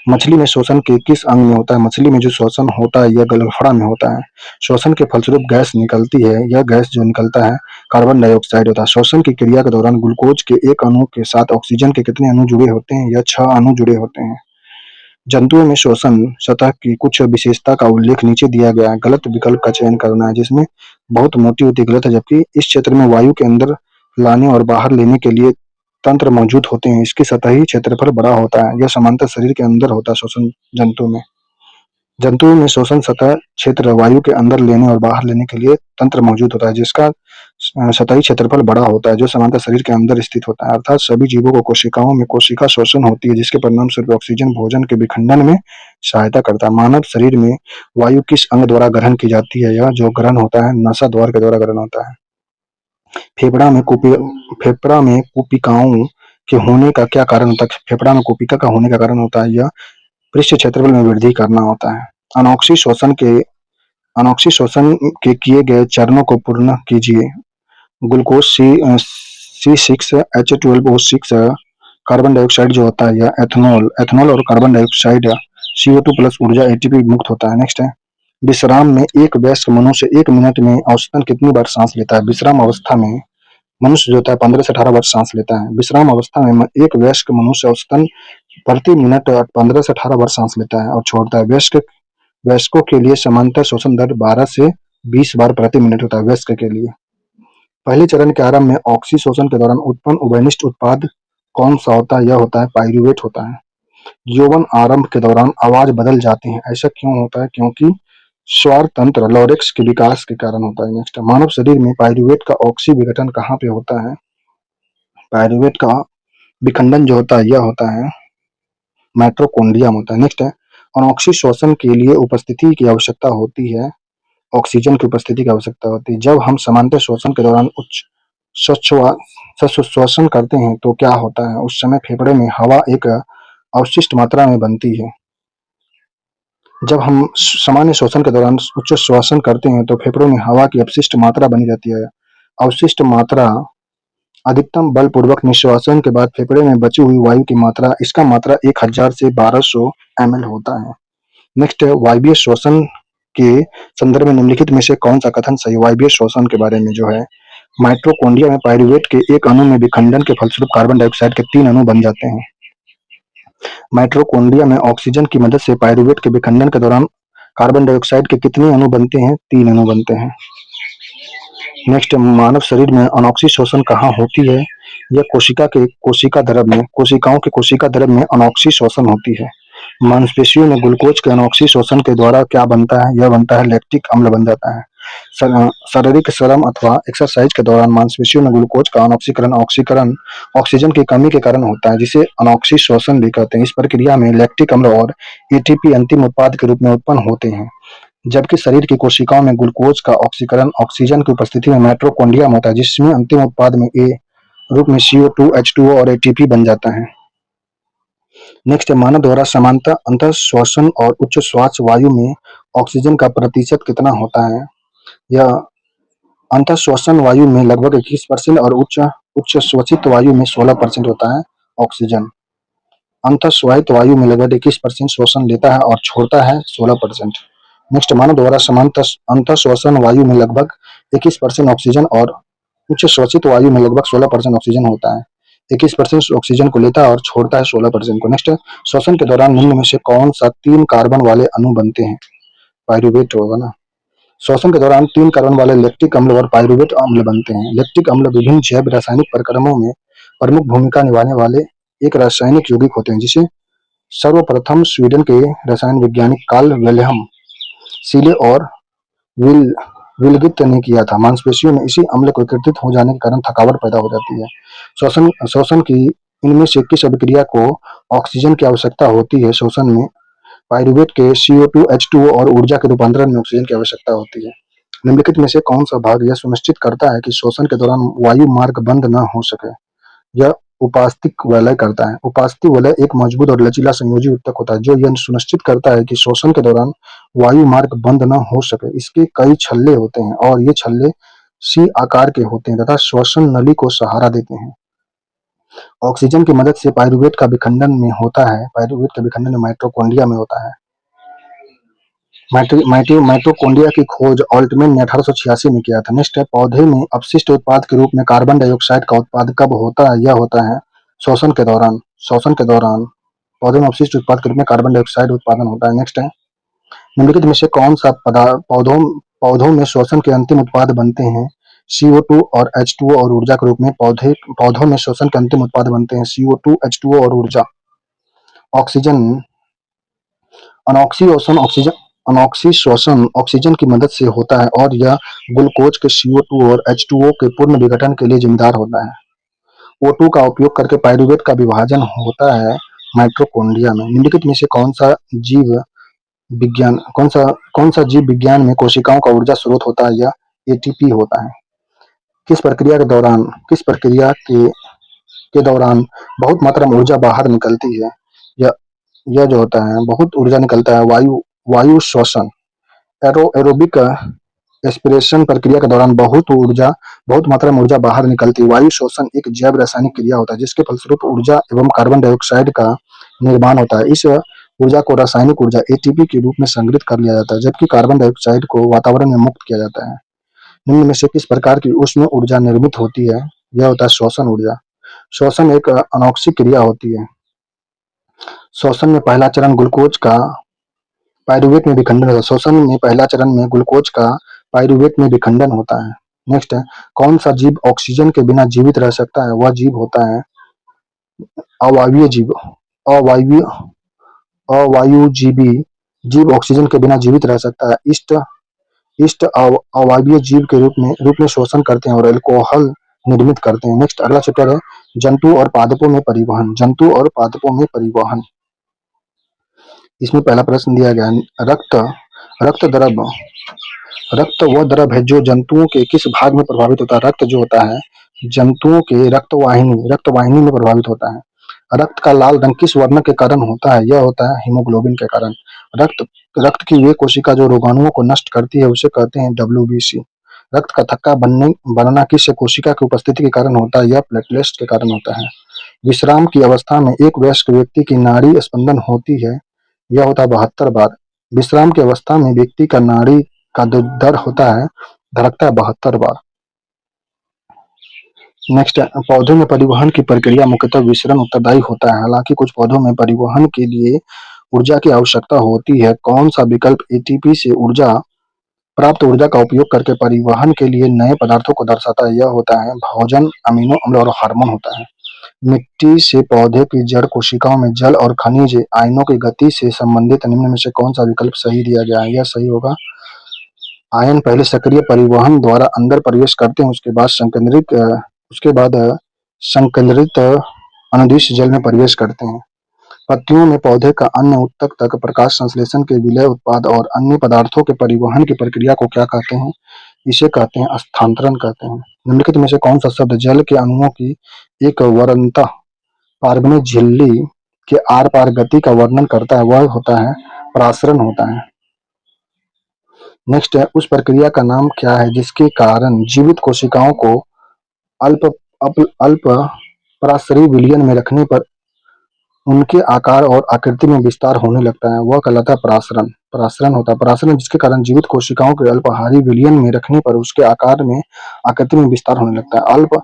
मछली में श्वसन के किस अंग में होता है? मछली में जो श्वसन होता है यह गलफड़ा में होता है। श्वसन के फलस्वरूप गैस निकलती है। यह गैस जो निकलता है कार्बन डाइऑक्साइड होता है। श्वसन की क्रिया के दौरान ग्लूकोज के एक अणु के साथ ऑक्सीजन के कितने अणु जुड़े होते हैं? यह 6 अणु जुड़े होते हैं। जंतुओं में श्वसन सतह की कुछ विशेषता का उल्लेख नीचे दिया गया है। गलत विकल्प का चयन करना है, जिसमें बहुत मोटी होती गलत है, जबकि इस क्षेत्र में वायु के अंदर लाने और बाहर लेने के लिए तंत्र मौजूद होते हैं। इसकी सतही क्षेत्रफल बड़ा होता है। यह सामान्यतः शरीर के अंदर होता है। श्वसन जंतुओं में श्वसन सतह क्षेत्र वायु के अंदर लेने और बाहर लेने के लिए तंत्र मौजूद होता है, जिसका सतही क्षेत्रफल बड़ा होता है, जो सामान्यतः शरीर के अंदर स्थित होता है। अर्थात सभी जीवों को कोशिकाओं में कोशिका श्वसन होती है, जिसके परिणाम स्वरूप ऑक्सीजन भोजन के विखंडन में सहायता करता है। मानव शरीर में वायु किस अंग द्वारा ग्रहण की जाती है? यह जो ग्रहण होता है नासा द्वार के द्वारा ग्रहण होता है। फेफड़ा में कुपिकाओं के होने का क्या कारण होता है? फेफड़ा में कुपिका का होने का कारण होता है यह पृष्ठ क्षेत्रफल में वृद्धि करना होता है। अनोक्सी श्वसन के किए गए चरणों को पूर्ण कीजिए। ग्लूकोज C6H12O6, कार्बन डाइऑक्साइड जो होता है यह एथेनॉल और कार्बन डाइऑक्साइड CO2 प्लस ऊर्जा ATP मुक्त होता है। नेक्स्ट है, विश्राम में एक वयस्क मनुष्य 1 मिनट में औसतन कितनी बार सांस लेता है? विश्राम अवस्था में मनुष्य जो होता है 15 से 18 बार सांस लेता है। विश्राम अवस्था में एक वयस्क मनुष्य औसतन प्रति मिनट 15 से 18 बार सांस लेता है और छोड़ता है। वयस्कों के लिए सामान्यतः श्वसन दर 12 से 20 बार प्रति मिनट होता है वयस्क के लिए। पहले चरण के आरंभ में ऑक्सी श्वसन के दौरान उत्पन्न उभयनिष्ठ उत्पाद कौन सा होता है? यह होता है पाइरूवेट होता है। यौवन आरंभ के दौरान आवाज बदल जाती है, ऐसा क्यों होता है? क्योंकि स्वर तंत्र लॉरेक्स के विकास के कारण होता है। नेक्स्ट, मानव शरीर में पाइरूवेट का ऑक्सी विघटन कहाँ पे होता है? पाइरूवेट का विखंडन जो होता है यह होता है माइटोकॉन्ड्रिया में होता है। नेक्स्ट है, अनोक्सी श्वसन के लिए उपस्थिति की आवश्यकता होती है, ऑक्सीजन की उपस्थिति की आवश्यकता होती है। जब हम सामान्य श्वसन के दौरान उच्च श्वसन करते हैं तो क्या होता है? उस समय फेफड़े में हवा एक अवशिष्ट मात्रा में बनती है। जब हम सामान्य श्वसन के दौरान उच्च श्वसन करते हैं तो फेफड़ों में हवा की अपशिष्ट मात्रा बनी रहती है। अवशिष्ट मात्रा अधिकतम बल पूर्वक निश्वासन के बाद फेफड़े में बची हुई वायु की मात्रा, इसका मात्रा 1000 से 1200 ml होता है। नेक्स्ट है, वायवीय श्वसन के संदर्भ में निम्नलिखित में से कौन सा कथन सही? वायवीय श्वसन के बारे में जो है, माइटोकॉन्ड्रिया में पाइरूवेट के एक अणु में विखंडन के फलस्वरूप कार्बन डाइऑक्साइड के 3 अणु बन जाते हैं। माइटोकॉन्ड्रिया में ऑक्सीजन की मदद से पाइरूवेट के विखंडन के दौरान कार्बन डाइऑक्साइड के कितने अणु बनते हैं? 3 अणु बनते हैं। नेक्स्ट, मानव शरीर में अनॉक्सी शोषण कहाँ होती है? यह कोशिकाओं के कोशिका द्रव में अनॉक्सी शोषण होती है। मांसपेशियों में ग्लूकोज के अनॉक्सी शोषण के द्वारा क्या बनता है? यह बनता है लैक्टिक अम्ल बन जाता है। शारीरिक श्रम अथवा एक्सरसाइज के दौरान मांसपेशियों में ग्लूकोज का अनॉक्सीकरण ऑक्सीकरण ऑक्सीजन की कमी के कारण होता है, जिसे अनॉक्सी शोषण भी कहते हैं। इस प्रक्रिया में लैक्टिक अम्ल और एटीपी अंतिम उत्पाद के रूप में उत्पन्न होते हैं, जबकि शरीर की कोशिकाओं में ग्लूकोज का ऑक्सीकरण ऑक्सीजन की उपस्थिति में माइटोकॉन्ड्रिया में होता है, जिसमें अंतिम उत्पाद में ए रूप में CO2 H2O और एटीपी बन जाता है। नेक्स्ट, मानव द्वारा सामान्यतः अंतःश्वसन और उच्च श्वास वायु में ऑक्सीजन का प्रतिशत कितना होता है? यह अंतःश्वसन वायु में लगभग 21% और उच्च श्वसित वायु में 16% होता है ऑक्सीजन। अंतःश्वासित वायु में लगभग 21% श्वसन लेता है और छोड़ता है 16%। नेक्स्ट, मानव द्वारा सामान्यतः अंतःश्वसन वायु में लगभग 21% ऑक्सीजन और उच्च श्वसित वायु में लगभग 16% ऑक्सीजन होता है। 21% ऑक्सीजन को लेता है और छोड़ता है 16% को। नेक्स्ट, श्वसन के दौरान निम्न में से कौन सा 3 कार्बन वाले अणु बनते हैं? पाइरूवेट होगा ना। श्वसन के दौरान 3 कार्बन वाले लैक्टिक अम्ल और पाइरूवेट अम्ल बनते हैं। लैक्टिक अम्ल विभिन्न जैव रासायनिक प्रक्रमों में प्रमुख भूमिका निभाने वाले एक रासायनिक यौगिक होते हैं, जिसे सर्वप्रथम स्वीडन के रसायन वैज्ञानिक कार्ल विल्हेम सीले और विल विलगित ने किया था। मांसपेशियों में इसी अम्ल को एकत्रित हो जाने के कारण थकावट पैदा हो जाती है। श्वसन की इनमें से किस अभिक्रिया को ऑक्सीजन की आवश्यकता होती है? श्वसन में पाइरूवेट के CO2 H2O और ऊर्जा के रूपांतरण में ऑक्सीजन की आवश्यकता होती है। निम्नलिखित में से कौन सा भाग यह सुनिश्चित करता है कि श्वसन के दौरान वायु मार्ग बंद न हो सके? यह उपास्तिक वलय करता है। उपास्तिक वलय एक मजबूत और लचीला संयोजी ऊतक होता है, जो यह सुनिश्चित करता है कि श्वसन के दौरान वायु मार्ग बंद न हो सके। इसके कई छल्ले होते हैं और ये छल्ले सी आकार के होते हैं तथा श्वसन नली को सहारा देते हैं। ऑक्सीजन की मदद से पाइरूवेट का विखंडन में होता है। पाइरूवेट का विखंडन माइटोकॉन्ड्रिया में होता है। माइटोकॉन्ड्रिया की खोज ऑल्टमैन ने 1886 में किया था। नेक्स्ट है, पौधे में अपशिष्ट उत्पाद के रूप में कार्बन डाइऑक्साइड का उत्पाद कब होता है? यह होता है श्वसन के दौरान। श्वसन के दौरान पौधे में अपशिष्ट उत्पाद के रूप में कार्बन डाइऑक्साइड उत्पादन होता है। नेक्स्ट है, निम्नलिखित में से कौन सा पदार्थ पौधों में श्वसन के अंतिम उत्पाद बनते हैं? CO2 और H2O और ऊर्जा के रूप में पौधों में श्वसन के अंतिम उत्पाद बनते हैं CO2 H2O और ऊर्जा। ऑक्सीजन अनॉक्सी श्वसन ऑक्सीजन की मदद से होता है और यह ग्लूकोज के CO2 और H2O के पूर्ण विघटन के लिए जिम्मेदार होता है। O2 का उपयोग करके पाइरूवेट का विभाजन होता है माइटोकॉन्ड्रिया में। निम्नलिखित में से कौन सा जीव विज्ञान में कोशिकाओं का ऊर्जा स्रोत होता है? यह एटीपी होता है। किस प्रक्रिया के दौरान बहुत मात्रा में ऊर्जा बाहर निकलती है? यह जो होता है बहुत ऊर्जा निकलता है वायु श्वसन। एरोबिक एस्पिरेशन प्रक्रिया के दौरान बहुत मात्रा में ऊर्जा बाहर निकलती है। वायु श्वसन एक जैव रासायनिक क्रिया होता है, जिसके फलस्वरूप ऊर्जा एवं कार्बन डाइऑक्साइड का निर्माण होता है। इस ऊर्जा को रासायनिक ऊर्जा एटीपी के रूप में संग्रहित कर लिया जाता है, जबकि कार्बन डाइऑक्साइड को वातावरण में मुक्त किया जाता है। निम्न में से किस प्रकार की ऊष्म ऊर्जा निर्मित होती है? यह होता है श्वसन ऊर्जा। श्वसन एक अनॉक्सी क्रिया होती है। श्वसन में पहला चरण ग्लूकोज का पाइरूवेट में विखंडन होता है। श्वसन में पहला चरण में ग्लूकोज का पाइरूवेट में विखंडन होता है। नेक्स्ट है, कौन सा जीव ऑक्सीजन के बिना जीवित रह सकता है? वह जीव होता है अवायवीय जीव। अवायुजीवी जीव ऑक्सीजन के बिना जीवित रह सकता है। इष्ट अवायवीय जीव के रूप में श्वसन करते हैं और अल्कोहल निर्मित करते हैं। नेक्स्ट, अगला चैप्टर है जंतु और पादपों में परिवहन। जंतु और पादपों में परिवहन। इसमें पहला प्रश्न दिया गया है, रक्त वह द्रव है जो जंतुओं के किस भाग में प्रभावित होता है? रक्त जो होता है जंतुओं के रक्तवाहिनी में प्रभावित होता है। रक्त का लाल रंग किस वर्ण के कारण होता है? यह होता है हीमोग्लोबिन के कारण। रक्त की वे कोशिका जो रोगाणुओं को नष्ट करती है उसे कहते हैं WBC। रक्त का थक्का बनना किस कोशिका की उपस्थिति के कारण होता है? यह प्लेटलेट्स के कारण होता है। विश्राम की अवस्था में एक वयस्क व्यक्ति की नाड़ी स्पंदन होती है, यह होता है 72 बार। विश्राम की अवस्था में व्यक्ति का नाड़ी का जो दर होता है धड़कता है 72 बार। नेक्स्ट है, पौधों में परिवहन की प्रक्रिया मुख्यतः विसरण उत्तरदायी होता है। हालांकि कुछ पौधों में परिवहन के लिए ऊर्जा की आवश्यकता होती है। कौन सा विकल्प एटीपी से ऊर्जा प्राप्त ऊर्जा का उपयोग करके परिवहन के लिए नए पदार्थों को दर्शाता है? यह होता है भोजन, अमीनो अम्ल और हार्मोन होता है। मिट्टी से पौधे की जड़ कोशिकाओं में जल और खनिज आयनों की गति से संबंधित निम्न में से कौन सा विकल्प सही दिया गया है? यह सही होगा। आयन पहले सक्रिय परिवहन द्वारा अंदर प्रवेश करते हैं, उसके बाद संकेंद्रित अनुदिश जल में प्रवेश करते हैं। पत्तियों में पौधे का अन्य ऊतक तक प्रकाश संश्लेषण के विलय उत्पाद और अन्य पदार्थों के परिवहन की प्रक्रिया को क्या कहते हैं? इसे कहते हैं स्थानांतरण कहते हैं। निम्नलिखित में से कौन सा शब्द जल के अणुओं की एक वरंतः पारगम्य झिल्ली के आर पार गति का वर्णन करता है? वह होता है परासरण होता है। नेक्स्ट है, उस प्रक्रिया का नाम क्या है जिसके कारण जीवित कोशिकाओं को अल्प अल्प पराशरीय विलयन में रखने पर उनके आकार और आकृति में विस्तार होने लगता है? वह कहलाता है परासरण। परासरण होता है परासरण जिसके कारण जीवित कोशिकाओं के अल्पाहारी विलयन में रखने पर उसके आकार में आकृति में विस्तार होने लगता है। अल्प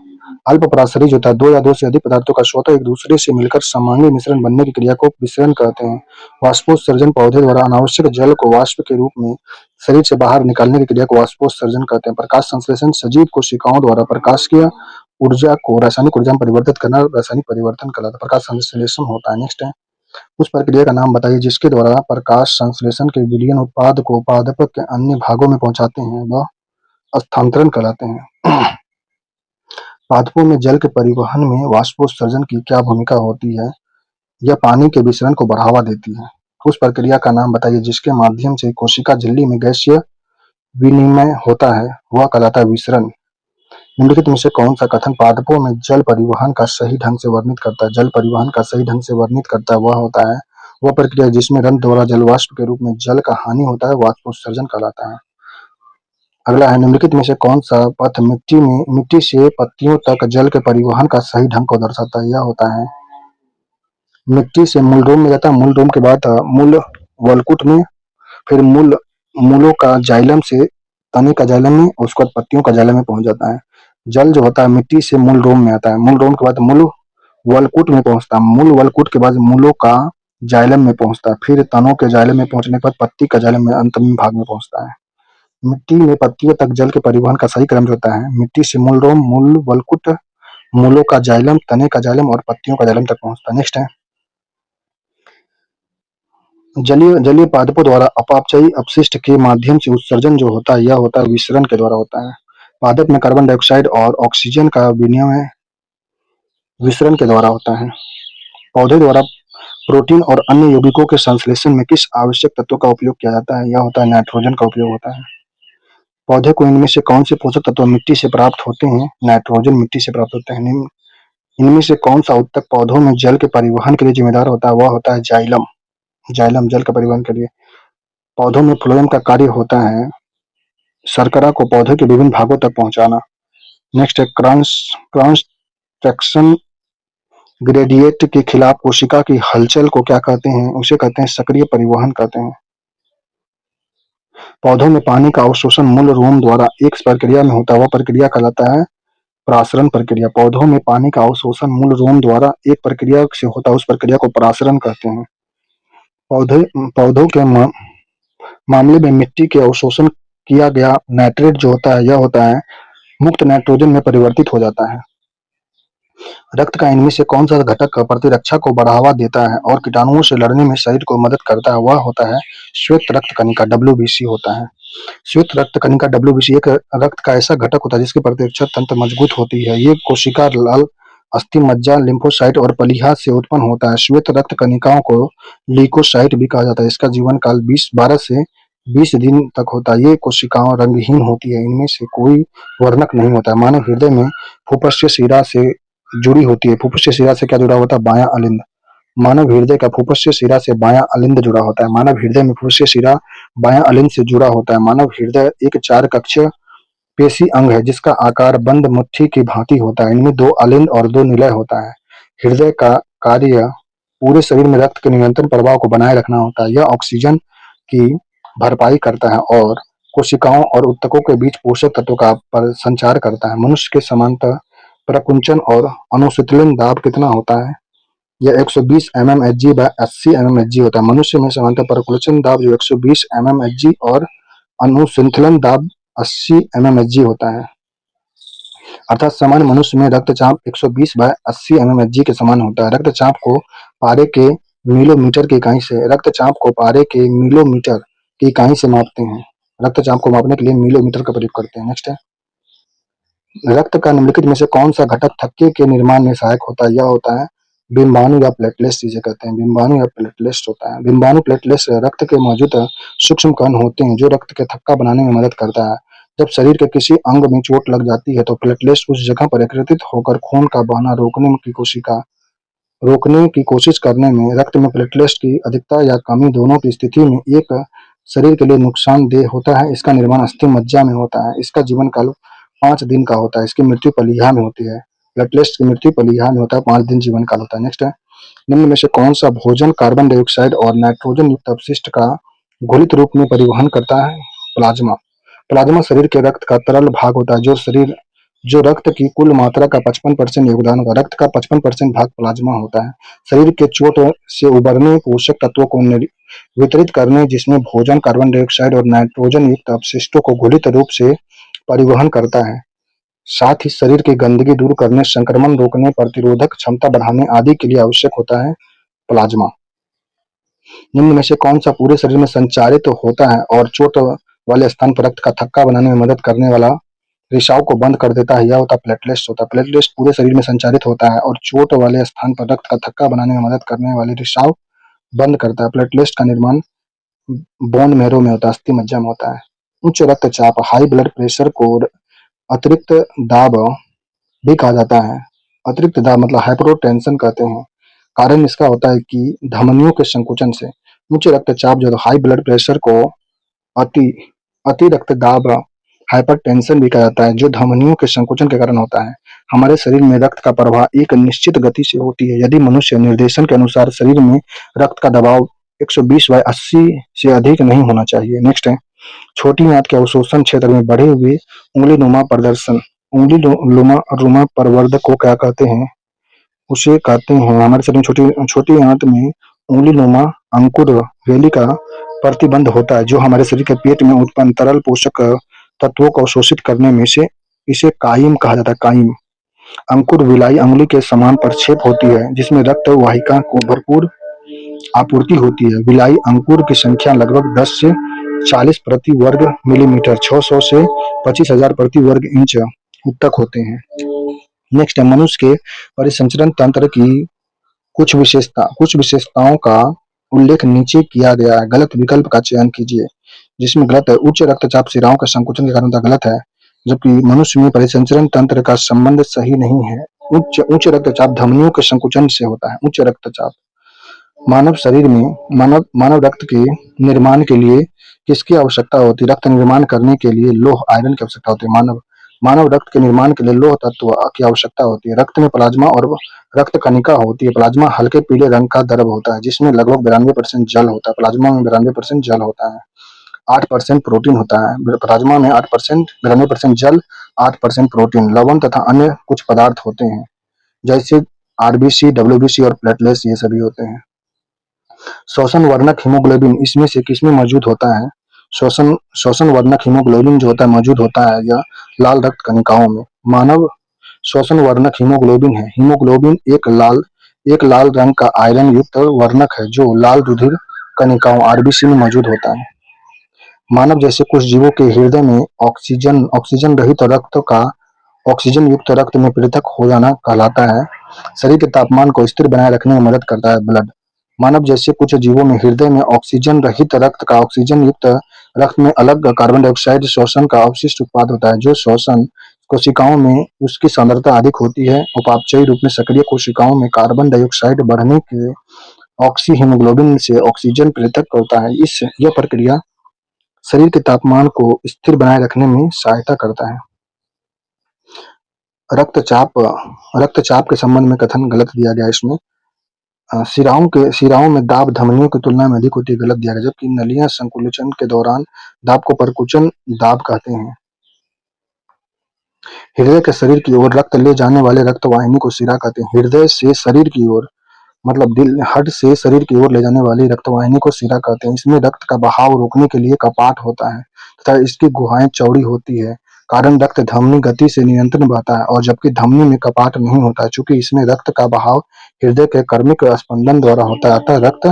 अल्प पराशरीय होता है, दो या दो से अधिक पदार्थों का स्वतः एक दूसरे से मिलकर समांगी मिश्रण बनने की क्रिया को विसरण कहते हैं। वाष्पोत्सर्जन पौधे द्वारा अनावश्यक जल को वाष्प के रूप में शरीर से बाहर निकालने की क्रिया को वाष्पोत्सर्जन कहते हैं। प्रकाश संश्लेषण सजीव कोशिकाओं द्वारा प्रकाशीय ऊर्जा को रासायनिक ऊर्जा में परिवर्तित करना रासायनिक परिवर्तन कहलाता है, प्रकाश संश्लेषण होता है। नेक्स्ट है, उस प्रक्रिया का नाम बताइए जिसके द्वारा प्रकाश संश्लेषण के विलयन उत्पाद को पादप के अन्य भागों में पहुंचाते हैं? वह स्थानांतरण कहलाते हैं। पादपों में जल के परिवहन में वाष्पोत्सर्जन की क्या भूमिका होती है? यह पानी के विसरण को बढ़ावा देती है। उस प्रक्रिया का नाम बताइए जिसके माध्यम से कोशिका झिल्ली में गैसीय विनिमय होता है? वह कहलाता है विसरण। निम्नलिखित में से कौन सा कथन पादपों में जल परिवहन का सही ढंग से वर्णित करता है? जल परिवहन का सही ढंग से वर्णित करता है वह होता है वह प्रक्रिया जिसमें रंध्र द्वारा जलवाष्प के रूप में जल का हानि होता है वाष्पोत्सर्जन कहलाता है। अगला है, निम्नलिखित में से कौन सा पथ मिट्टी से पत्तियों तक जल के परिवहन का सही ढंग को दर्शाता है? यह होता है मिट्टी से मूलरोम में जाता है, मूलरोम के बाद मूल वलकुट में, फिर मूलों का जाइलम से तने का जाइलम में, उसके बाद पत्तियों का जाइलम में पहुंच जाता है। जल जो होता है मिट्टी से मूल रोम में आता है, मूल रोम के बाद मूल वलकुट में पहुंचता है, मूल वलकुट के बाद मूलों का जाइलम में पहुंचता है, फिर तनों के जाइलम में पहुंचने के बाद पत्ती का जाइलम में अंतिम भाग में पहुंचता है। मिट्टी में पत्तियों तक जल के परिवहन का सही क्रम जो होता है मिट्टी से मूल रोम, मूल वलकुट, मूलों का जाइलम, तने का जाइलम और पत्तियों का जाइलम तक पहुंचता है। नेक्स्ट है, जलीय पादपों द्वारा अपापचयी अपशिष्ट के माध्यम से उत्सर्जन जो होता है यह होता है विसरण के द्वारा होता है। पादप में कार्बन डाइऑक्साइड और ऑक्सीजन का विनिमय विसरण के द्वारा होता है। पौधे द्वारा प्रोटीन और अन्य यौगिकों के संश्लेषण में किस आवश्यक तत्व का उपयोग किया जाता है? यह होता है नाइट्रोजन का उपयोग होता है। पौधे को इनमें से कौन से पोषक तत्व मिट्टी से प्राप्त होते हैं? नाइट्रोजन मिट्टी से प्राप्त होते हैं। इनमें से कौन सा ऊतक पौधों में जल के परिवहन के लिए जिम्मेदार होता है? वह होता है जाइलम। जाइलम जल का परिवहन के लिए। पौधों में फ्लोएम का कार्य होता है शर्करा को पौधे के विभिन्न भागों तक पहुंचाना। नेक्स्ट है, क्रॉस ट्रैक्शन ग्रेडिएंट के खिलाफ कोशिका की हलचल को क्या कहते हैं? उसे कहते हैं सक्रिय परिवहन कहते हैं। पौधों में पानी का अवशोषण मूल रोम द्वारा एक प्रक्रिया में होता है, वह प्रक्रिया कहलाता है परासरण प्रक्रिया। पौधों में पानी का अवशोषण मूल रोम द्वारा एक प्रक्रिया से होता है, उस प्रक्रिया को परासरण कहते हैं। पौधों के मामले में मिट्टी के अवशोषण किया गया नाइट्रेट जो होता है यह होता है मुक्त नाइट्रोजन में परिवर्तित हो जाता है। रक्त का इनमें से कौन सा घटक प्रतिरक्षा को बढ़ावा देता है और कीटाणुओं से लड़ने में शरीर को मदद करता है? वह होता है श्वेत रक्त कणिका, WBC होता है। श्वेत रक्त कणिका WBC एक रक्त का ऐसा घटक होता है जिसकी प्रतिरक्षा तंत्र मजबूत होती है। ये कोशिका लाल अस्थि मज्जा लिम्फोसाइट और प्लीहा से उत्पन्न होता है। श्वेत रक्त कणिकाओं को ल्यूकोसाइट भी कहा जाता है। इसका जीवन काल 12 से 20 दिन तक होता है। ये कोशिकाएं रंगहीन होती है, इनमें से कोई वर्णक नहीं होता है। मानव हृदय में फुफ्फुसीय शिरा से जुड़ी होती है। फुफ्फुसीय शिरा से क्या जुड़ा होता है? बायां अलिंद। मानव हृदय का फुफ्फुसीय शिरा से बायां अलिंद जुड़ा होता है। मानव हृदय में फुफ्फुसीय शिरा बायां अलिंद से जुड़ा होता है। मानव हृदय एक 4 कक्षीय पेशी अंग है जिसका आकार बंद मुट्ठी की भांति होता है। इनमें 2 अलिंद और 2 निलय होता है। हृदय का कार्य पूरे शरीर में रक्त के निरंतर प्रवाह को बनाए रखना होता है। यह ऑक्सीजन की भरपाई करता है और कोशिकाओं और ऊतकों के बीच पोषक तत्वों का संचार करता है। मनुष्य के समानता प्रकुंचन और अनुशीतलन दाब कितना होता है? यह 120 mmHg बाय 80 mmHg होता है। मनुष्य में सामान्यतः प्रकुंचन दाब जो 120 mmHg और अनुशीतलन दाब 80 mmHg होता है। अर्थात सामान्य मनुष्य में रक्तचाप 120 बाय 80 mmHg के समान होता है। रक्तचाप को पारे के मिलीमीटर की इकाई से रक्तचाप को पारे के मिलीमीटर की इकाई से मापते हैं। रक्तचाप को मापने के लिए मिलीमीटर का प्रयोग करते हैं। नेक्स्ट है, रक्त का निम्नलिखित में से कौन सा घटक थक्के के निर्माण में सहायक होता है? यह होता है बिंबाणु या प्लेटलेट्स जिसे कहते हैं। बिंबाणु या प्लेटलेट्स होता है। बिंबाणु प्लेटलेट्स रक्त के मौजूद सूक्ष्म कण होते हैं जो रक्त के थक्का बनाने में मदद करता है। जब शरीर के किसी अंग में चोट लग जाती है तो प्लेटलेट्स उस जगह पर एकत्रित होकर खून का बहना रोकने की कोशिश करने में रक्त में प्लेटलेट्स की अधिकता या कमी दोनों की स्थिति में एक शरीर के लिए नुकसानदेह होता है। इसका निर्माण अस्थि मज्जा में होता है। इसका जीवन काल 5 दिन का होता है। इसकी मृत्यु पलीहा में होती है। प्लेटलेट्स की मृत्यु पलीहा में होता है। 5 दिन जीवन काल होता है। नेक्स्ट है, निम्न में से कौन सा भोजन कार्बन डाइऑक्साइड और नाइट्रोजन युक्त अपशिष्ट का घुलित रूप में परिवहन करता है? प्लाज्मा। प्लाज्मा शरीर के रक्त का तरल भाग होता है जो रक्त की कुल मात्रा का 55% योगदान होगा। रक्त का 55% भाग प्लाज्मा होता है। शरीर के चोट से उबरने पोषक तत्वों को वितरित करने जिसमें भोजन कार्बन डाइऑक्साइड और नाइट्रोजन युक्त अपशिष्टों को घुलित रूप से परिवहन करता है। साथ ही शरीर की गंदगी दूर करने, संक्रमण रोकने, प्रतिरोधक क्षमता बढ़ाने आदि के लिए आवश्यक होता है प्लाज्मा। निम्न में से कौन सा पूरे शरीर में संचारित होता है और चोट वाले स्थान पर रक्त का थक्का बनाने में मदद करने वाला रिसाव को बंद कर देता है? यह होता है प्लेटलेट्स होता है। प्लेटलेट्स पूरे शरीर में संचारित होता है और चोट वाले स्थान पर रक्त का थक्का बनाने में मदद करने वाले रिसाव बंद करता है। प्लेटलेट्स का निर्माण बोन मैरो में होता है, अस्थि मज्जा में होता है। उच्च रक्तचाप हाई ब्लड प्रेशर को अतिरिक्त दाब भी कहा जाता है। अतिरिक्त दाब मतलब हाइपरटेंशन कहते हैं। कारण इसका होता है कि धमनियों के संकुचन से। उच्च रक्तचाप जो हाई ब्लड प्रेशर को अति अति रक्तदाब हाइपरटेंशन भी कहा जाता है जो धमनियों के संकुचन के कारण होता है। हमारे शरीर में रक्त का प्रवाह एक निश्चित गति से होती है। यदि मनुष्य निर्देशन के अनुसार शरीर में रक्त का दबाव 120 बाय 80 से अधिक नहीं होना चाहिए। नेक्स्ट है, छोटी आंत के अवशोषण क्षेत्र में बढ़े हुए उंगली नुमा प्रवर्धक को क्या कहते हैं? उसे कहते हैं हमारे शरीर में छोटी छोटी आंत में उंगली नुमा अंकुर वैली का प्रतिबंध होता है जो हमारे शरीर के पेट में उत्पन्न तरल पोषक तत्वों को अवशोषित करने में से इसे कायिम कहा जाता है। कायिम अंकुर विलाई अंगुली के समान प्रक्षेप होती है जिसमें रक्त वाहिका को भरपूर आपूर्ति होती है। विलाई अंकुर की संख्या लगभग 10 से 40 प्रति वर्ग मिलीमीटर 600 से 25,000 प्रति वर्ग इंच तक होते हैं। नेक्स्ट है, मनुष्य के परिसंचरण तंत्र की कुछ विशेषताओं का उल्लेख नीचे किया गया है। गलत विकल्प का चयन कीजिए। जिसमें गलत है, उच्च रक्तचाप शिराओं के संकुचन के कारण होता है, गलत है। जबकि मनुष्य में परिसंचरण तंत्र का संबंध सही नहीं है। उच्च रक्तचाप धमनियों के संकुचन से होता है। उच्च रक्तचाप मानव शरीर में मानव रक्त के निर्माण के लिए किसकी आवश्यकता होती है? रक्त निर्माण करने के लिए लौह आयरन की आवश्यकता होती है। मानव रक्त के निर्माण के लिए लौह तत्व की आवश्यकता होती है। रक्त में प्लाज्मा और रक्त कणिका होती है। प्लाज्मा हल्के पीले रंग का द्रव होता है जिसमें लगभग 92% जल होता है। प्लाज्मा में 92% जल होता है। 8% प्रोटीन होता है। प्लाज्मा में 8% 92% जल, 8% प्रोटीन, लवण तथा अन्य कुछ पदार्थ होते हैं जैसे आरबीसी, डब्ल्यूबीसी और प्लेटलेट्स ये सभी होते हैं। श्वसन वर्णक हीमोग्लोबिन इसमें से किसमें मौजूद होता है? श्वसन वर्णक हीमोग्लोबिन जो होता है मौजूद होता है यह लाल रक्त कणिकाओं में। मानव श्वसन वर्णक हीमोग्लोबिन है। हीमोग्लोबिन एक लाल रंग का आयरन युक्त वर्णक है जो लाल रुधिर कणिकाओं आरबीसी में मौजूद होता है। मानव जैसे कुछ जीवों के हृदय में ऑक्सीजन रहित रक्त का ऑक्सीजन युक्त रक्त में पृथक हो जाना कहलाता है। शरीर के तापमान को स्थिर बनाए रखने में मदद करता है ब्लड। मानव जैसे कुछ जीवों में हृदय में ऑक्सीजन रहित रक्त का ऑक्सीजन युक्त रक्त में अलग कार्बन डाइऑक्साइड श्वसन का अवशिष्ट उत्पाद होता है। जो श्वसन कोशिकाओं में उसकी सांद्रता अधिक होती है। उपापचयी रूप में सक्रिय कोशिकाओं में कार्बन डाइऑक्साइड बढ़ने के ऑक्सी हीमोग्लोबिन से ऑक्सीजन पृथक होता है। यह प्रक्रिया शरीर के तापमान को स्थिर बनाए रखने में सहायता करता है। रक्तचाप के संबंध में कथन गलत दिया गया है इसमें। सिराओं में दाब धमनियों की तुलना में अधिक होती है, गलत दिया गया। जबकि नलियां संकुचन के दौरान दाब को प्रकुंचन दाब कहते हैं। हृदय के शरीर की ओर रक्त ले जाने वाले रक्तवाहिनी को शिरा कहते हैं। हृदय से शरीर की ओर मतलब दिल हड से शरीर की ओर ले जाने वाली रक्तवाहिनी को शिरा कहते हैं। इसमें रक्त का बहाव रोकने के लिए कपाट होता है तथा इसकी गुहाएं चौड़ी होती है। कारण रक्त धमनी गति से नियंत्रण बहता है और जबकि धमनी में कपाट नहीं होता है। चूंकि इसमें रक्त का बहाव हृदय के क्रमिक स्पंदन द्वारा होता है अतः रक्त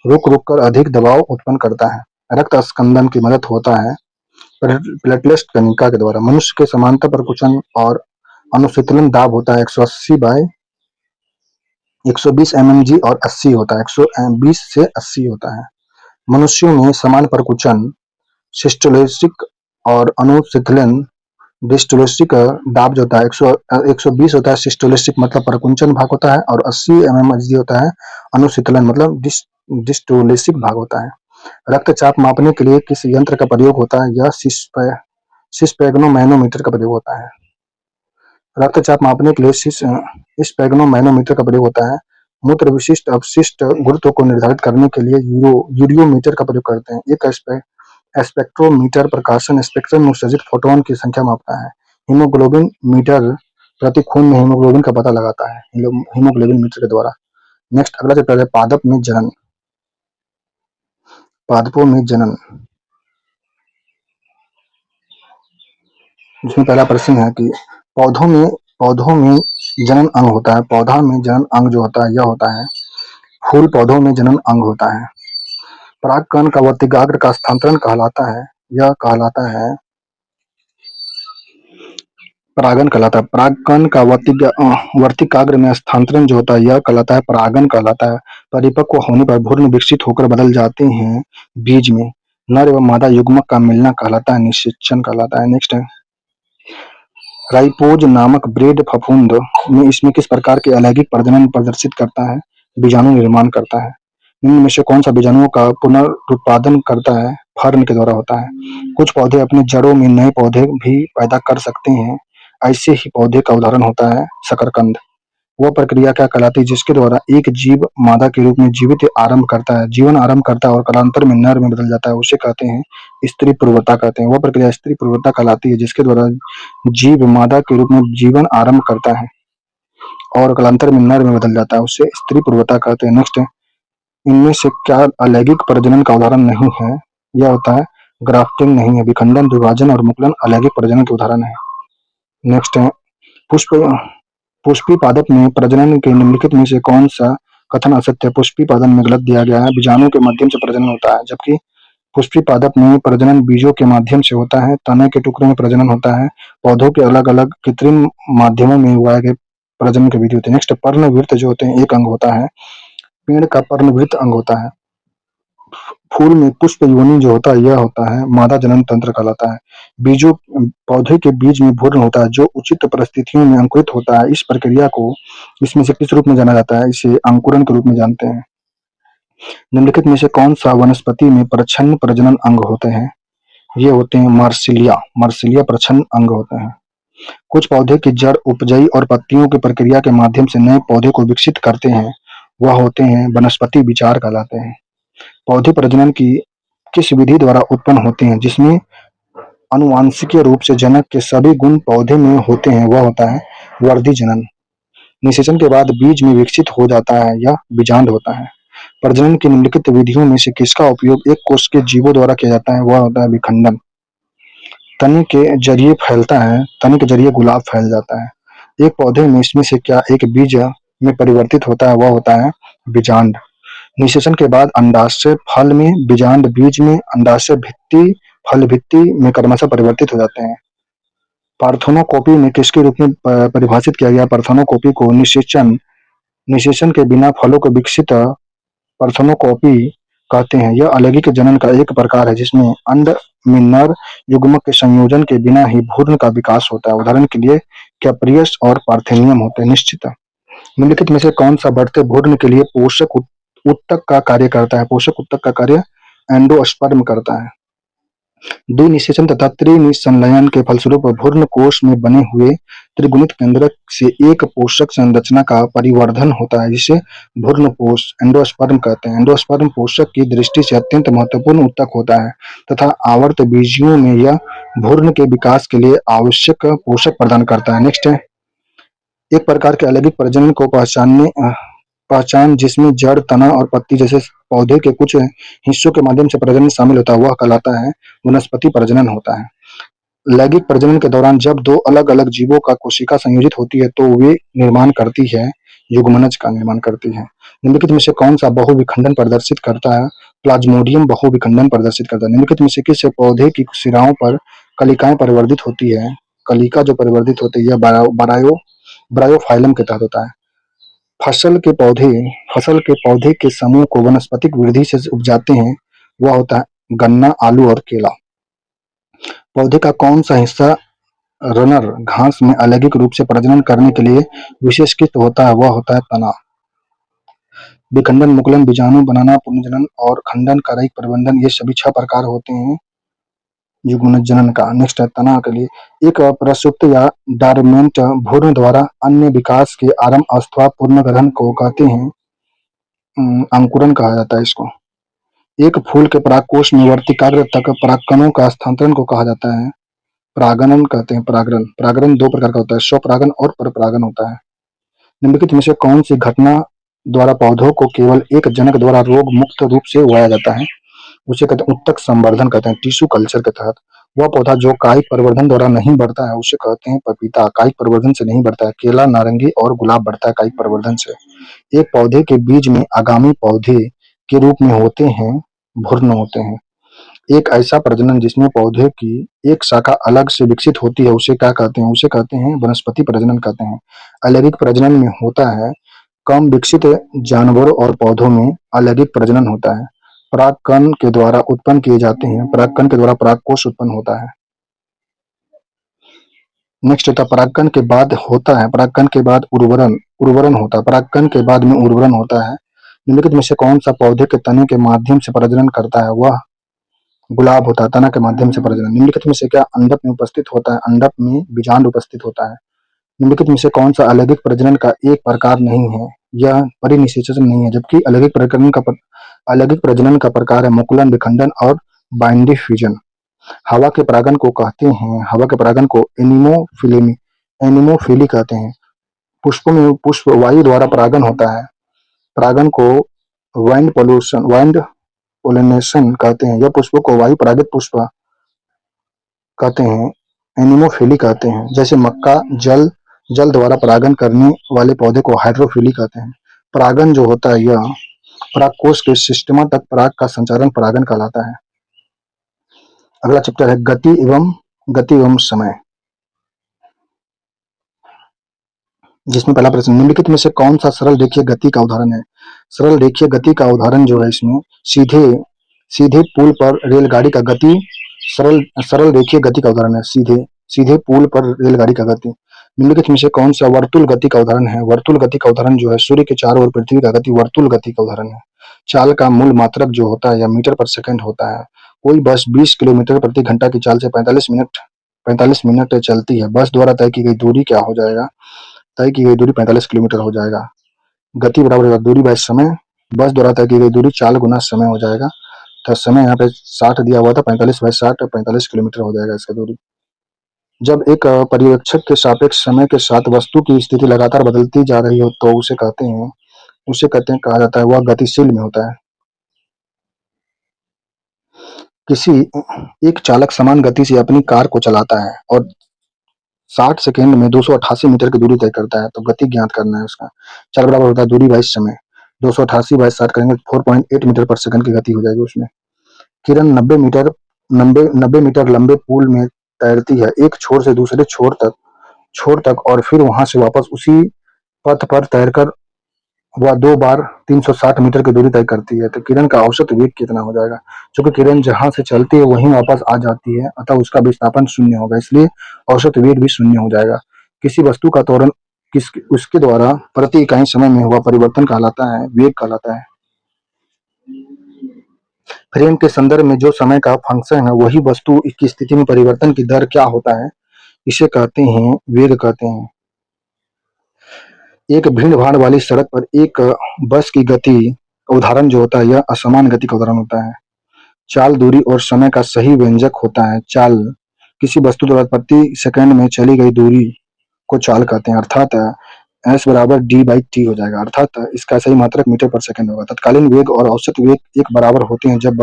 रुक रुक कर अधिक दबाव उत्पन्न करता है। रक्त स्कंदन की मदद होता है प्लेटलेट कणिका के द्वारा। मनुष्य के समांतर परकुचन और अनुशीतलन दाब होता है 120 mmG और 80 होता है 120 से 80 होता है। मनुष्यों में समान परकुचन सिस्टोलिक और अनुशीतलन डिस्टोलिक दाब जो होता है 120 होता है। सिस्टोलिक मतलब परकुंचन भाग होता है और 80 mmHg होता है अनुशीतलन मतलब डिस्टोलिक भाग होता है। रक्तचाप मापने के लिए किस यंत्र का प्रयोग होता है? यह सिस्पेग्नोमैनोमीटर का प्रयोग होता है। रक्तचाप मापने के लिए स्पेग्नोमैनोमीटर का प्रयोग होता है। मूत्र विशिष्ट अपशिष्ट गुरुत्व को निर्धारित करने के लिए यूरियोमीटर का प्रयोग करते हैं। एक स्पेक्ट्रोमीटर प्रकाशन स्पेक्ट्रम में उत्सर्जित फोटोन की संख्या मापता है। हीमोग्लोबिन मीटर प्रति खून में हीमोग्लोबिन का पता लगाता है हीमोग्लोबिन मीटर के द्वारा। नेक्स्ट अगला चैप्टर है पादप में जनन। पादपों में जनन, जिसमें पहला प्रश्न है कि पौधों में जनन अंग होता है। पौधा में जनन अंग जो होता है यह होता है फूल पौधों में जनन अंग होता है। परागकण का वर्तिकाग्र का स्थानांतरण कहलाता है। यह कहलाता है परागन कहलाता है। परागकण का वर्तिकाग्र में स्थानांतरण जो होता है यह कहलाता है परागन कहलाता है। परिपक्व होने पर भ्रूण विकसित होकर बदल जाते हैं बीज में। नर एवं मादा युग्मक का मिलना कहलाता है निषेचन कहलाता है। नेक्स्ट है राइपोज नामक ब्रेड फफूंद में इसमें किस प्रकार के अलैंगिक प्रजनन प्रदर्शित करता है? बीजाणु निर्माण करता है। निम्न में से कौन सा बीजाणुओं का पुनरुत्पादन करता है? फर्न के द्वारा होता है। कुछ पौधे अपनी जड़ों में नए पौधे भी पैदा कर सकते हैं। ऐसे ही पौधे का उदाहरण होता है शकरकंद। वह प्रक्रिया क्या कहलाती है जिसके द्वारा एक जीव मादा के रूप में जीवन आरंभ करता है और कालांतर में नर में बदल जाता है, उसे कहते हैं स्त्री पूर्वता कहते हैं। वह प्रक्रिया स्त्री पूर्वता कहलाती है जिसके द्वारा जीव मादा के रूप में जीवन आरंभ करता है और कालांतर में नर में बदल जाता है, उसे स्त्री पूर्वता कहते हैं। नेक्स्ट है इनमें से क्या अलैंगिक प्रजनन का उदाहरण नहीं है? यह होता है ग्राफ्टिंग नहीं है। विखंडन, विभाजन और मुकुलन अलैंगिक प्रजनन के उदाहरण है। नेक्स्ट है पुष्प पुष्पी पादप में प्रजनन के निम्नलिखित में से कौन सा कथन असत्य है? पुष्पी पादप में गलत दिया गया है। बीजाणु के माध्यम से प्रजनन होता है, जबकि पुष्पी पादप में प्रजनन बीजों के माध्यम से होता है। तना के टुकड़े में प्रजनन होता है। पौधों के अलग अलग कृत्रिम माध्यमों में उगाए गए प्रजनन की विधि होती है। नेक्स्ट पर्णवृत्त जो होते हैं एक अंग होता है। पेड़ का पर्णवृत्त अंग होता है। फूल में पुष्प योनि जो होता है यह होता है मादा जनन तंत्र कहलाता है। बीजों पौधे के बीज में भ्रूण होता है जो उचित परिस्थितियों में अंकुरित होता है। इस प्रक्रिया को इसमें से किस रूप में जाना जाता है? इसे अंकुरन के रूप में जानते हैं। निम्नलिखित में से कौन सा वनस्पति में प्रच्छन्न प्रजनन अंग होते हैं? ये होते हैं मार्सिलिया प्रच्छन्न अंग होते हैं। कुछ पौधे की जड़ उपजई और पत्तियों की प्रक्रिया के माध्यम से नए पौधे को विकसित करते हैं, वह होते हैं वनस्पति विचार कहलाते हैं। पौधे प्रजनन की किस विधि द्वारा उत्पन्न होते हैं जिसमें आनुवांशिकीय रूप से जनक के सभी गुण पौधे में होते हैं? वह होता है वर्धी जनन। निषेचन के बाद बीज में विकसित हो जाता है यह बीजांड होता है। प्रजनन की निम्नलिखित विधियों में से किसका उपयोग एक कोष के जीवों द्वारा किया जाता है? वह होता है विखंडन। तने के जरिए फैलता है, तने के जरिए गुलाब फैल जाता है। एक पौधे में इसमें से क्या एक बीज में परिवर्तित होता है? वह होता है बीजांड। निषेचन के बाद अंडाशय फल में, बीजांड बीज में, अंडाशय भित्ति फल भित्ति में क्रमशः परिवर्तित हो जाते हैं। पार्थेनोकोपी में किसके रूप में परिभाषित किया गया? पार्थेनोकोपी को निषेचन के बिना फलों को विकसित पार्थेनोकोपी कहते हैं। यह अलैंगिक जनन का एक प्रकार है जिसमें अंड में नर युग्मक के संयोजन के बिना ही भ्रूण का विकास होता है। उदाहरण के लिए कैप्रियस और पार्थेनियम होते हैं। निश्चित निम्नलिखित में से कौन सा बढ़ते भ्रूण के लिए पोषक उत्तक का कार्य करता है? पोषक उत्तक का कार्य एंडोस्पर्म करता है। द्विनिषेचन तथा त्रिनिसंलयन के फलस्वरूप भ्रूण कोश में बने हुए त्रिगुणित केंद्रक से एक पोषक संरचना का परिवर्धन होता है, जिसे भ्रूणपोष एंडोस्पर्म कहते हैं। एंडोस्पर्म पोषक की दृष्टि से अत्यंत महत्वपूर्ण ऊतक होता है तथा आवर्त बीजियों में यह भ्रूण के विकास के लिए आवश्यक पोषक प्रदान करता है। नेक्स्ट है, एक प्रकार के अलैंगिक प्रजनन को पहचान जिसमें जड़, तना और पत्ती जैसे पौधे के कुछ हिस्सों के माध्यम से प्रजनन शामिल होता है, वह कहलाता है वनस्पति प्रजनन होता है। लैंगिक प्रजनन के दौरान जब दो अलग-अलग जीवों का कोशिका संयोजित होती है तो वे निर्माण करती है युग्मनज का निर्माण करती है। निम्नलिखित में से कौन सा बहुविखंडन प्रदर्शित करता है? प्लाज्मोडियम बहुविखंडन प्रदर्शित करता है। निम्नलिखित में से किस पौधे की शिराओं पर कलिकाएं परिवर्धित होती है? कलिका जो परिवर्धित होती है ब्रायोफाइलम के तहत होता है। फसल के पौधे के समूह को वनस्पतिक वृद्धि से उपजाते हैं, वह होता है गन्ना, आलू और केला। पौधे का कौन सा हिस्सा रनर घास में अलैंगिक रूप से प्रजनन करने के लिए विशेषीकृत होता है? वह होता है तना। विखंडन, मुकुलन, बीजाणु बनाना, पुनर्जनन और खंडन, कारयिक परिवर्धन, ये सभी 6 प्रकार होते हैं युग्मनज जनन का। नेक्स्ट है तना के लिए, एक प्रसुप्त या डॉर्मेंट भ्रूण द्वारा अन्य विकास के आरंभ अवस्था पुनर्गठन को कहते हैं अंकुरन कहा जाता है इसको। एक फूल के परागकोश में वर्तिकाग्र तक परागकणों का स्थानांतरण को कहा जाता है परागणन कहते हैं। परागण परागण 2 प्रकार का होता है, स्वपरागण और परपरागण होता है। निम्नलिखित में से कौन सी घटना द्वारा पौधों को केवल एक जनक द्वारा रोग मुक्त रूप से उगाया जाता है? उसे कहते हैं उत्तक संवर्धन कहते हैं, टिश्यू कल्चर के तहत। वह पौधा जो कायिक परिवर्धन द्वारा नहीं बढ़ता है उसे कहते हैं पपीता, कायिक परिवर्धन से नहीं बढ़ता है। केला, नारंगी और गुलाब बढ़ता है कायिक परिवर्धन से। एक पौधे के बीज में आगामी पौधे के रूप में होते हैं भ्रूण होते हैं। एक ऐसा प्रजनन जिसमें पौधे की एक शाखा अलग से विकसित होती है उसे क्या कहते हैं? उसे कहते हैं वनस्पति प्रजनन कहते हैं। अलैंगिक प्रजनन में होता है कम विकसित जानवरों और पौधों में अलैंगिक प्रजनन होता है। परागकण के द्वारा उत्पन्न किए जाते हैं, परागकण के द्वारा परागकोश उत्पन्न होता है। नेक्स्ट होता है परागकण के बाद होता है, परागकण के बाद उर्वरन उर्वरन होता है, परागकण के बाद में उर्वरन होता है। निम्नलिखित में से कौन सा पौधे के तने के माध्यम से प्रजनन करता है? वह गुलाब होता है, तना के माध्यम से प्रजनन। निम्नलिखित में से क्या अंडक में उपस्थित होता है? अंडक में बीजांड उपस्थित होता है। निम्नलिखित में से कौन सा अलैंगिक प्रजनन का एक प्रकार नहीं है? यह परिनिषेचन नहीं है, जबकि अलैंगिक प्रजनन का प्रकार है मुकुलन, विखंडन और बाइंडिफ्यूजन। हवा के परागण को कहते हैं, हवा के परागण को एनिमोफिली कहते हैं। पुष्पों में पुष्प वायु द्वारा परागण होता है, परागण को वाइंड पोलिनेशन कहते हैं। यह पुष्पों को वायु परागित पुष्प कहते हैं, एनिमोफिली कहते हैं। जैसे मक्का जल द्वारा परागण करने वाले पौधे को हाइड्रोफिली कहते हैं। परागण जो होता है यह परागकोश के सिस्टमा तक पराग का संचारण परागण कहलाता है। अगला चैप्टर है गति एवं समय, जिसमें पहला प्रश्न निम्नलिखित में से कौन सा सरल रेखीय गति का उदाहरण है? सरल रेखीय गति का उदाहरण जो है इसमें सीधे पुल पर रेलगाड़ी का गति सरल रेखीय गति का उदाहरण है। सीधे पुल पर रेलगाड़ी का गति। निम्नलिखित में से कौन सा वर्तुल गति का उदाहरण है? वर्तुल गति का उदाहरण जो है सूर्य के चारों ओर पृथ्वी का गति वर्तुल गति का उदाहरण है। चाल का मूल मात्रक जो होता है या मीटर पर सेकंड होता है। कोई बस 20 किलोमीटर प्रति घंटा की चाल से 45 मिनट चलती है। बस द्वारा तय की गई दूरी क्या हो जाएगा? तय की गई दूरी 45 किलोमीटर हो जाएगा। गति बराबर होगा दूरी बाय समय, बस द्वारा तय की गई दूरी चाल गुना समय हो जाएगा। तो समय यहाँ पे 60 दिया हुआ था, 45 बाय 60 45 किलोमीटर हो जाएगा इसका दूरी। जब एक पर्यवेक्षक के सापेक्ष समय के साथ वस्तु की स्थिति लगातार बदलती जा रही हो तो उसे कहते हैं कहा जाता है वह गतिशील में होता है। किसी एक चालक समान गति से अपनी कार को चलाता है और 60 सेकंड में 288 मीटर की दूरी तय करता है, तो गति ज्ञात करना है उसका। चाल बराबर होता है दूरी बाय समय, 288 बाय 60 करेंगे 4.8 मीटर पर सेकंड की गति हो जाएगी उसमें। किरण 90 मीटर लंबे पुल में तैरती है, एक छोर से दूसरे छोर तक और फिर वहां से वापस उसी पथ पर तैरकर वह 2 बार 360 मीटर की दूरी तय करती है। तो किरण का औसत वेग कितना हो जाएगा? क्योंकि किरण जहां से चलती है वहीं वापस आ जाती है, अतः उसका विस्थापन शून्य होगा, इसलिए औसत वेग भी शून्य हो जाएगा। किसी वस्तु का त्वरण उसके द्वारा प्रति इकाई समय में हुआ परिवर्तन कहलाता है वेग कहलाता है। फ्रेम के संदर्भ में जो समय का फंक्शन है वही वस्तु की स्थिति में परिवर्तन की दर क्या होता है, इसे कहते हैं वेग कहते हैं। एक भीड़-भाड़ वाली सड़क पर एक बस की गति उदाहरण जो होता है यह असमान गति का उदाहरण होता है। चाल दूरी और समय का सही व्यंजक होता है। चाल किसी वस्तु द्वारा प्रति सेकंड में चली गई दूरी को चाल कहते हैं, अर्थात एस बराबर डी बाई टी हो जाएगा, अर्थात इसका सही मात्रक मीटर पर सेकंड होगा। तत्कालीन वेग और औसत वेग एक बराबर होते हैं जब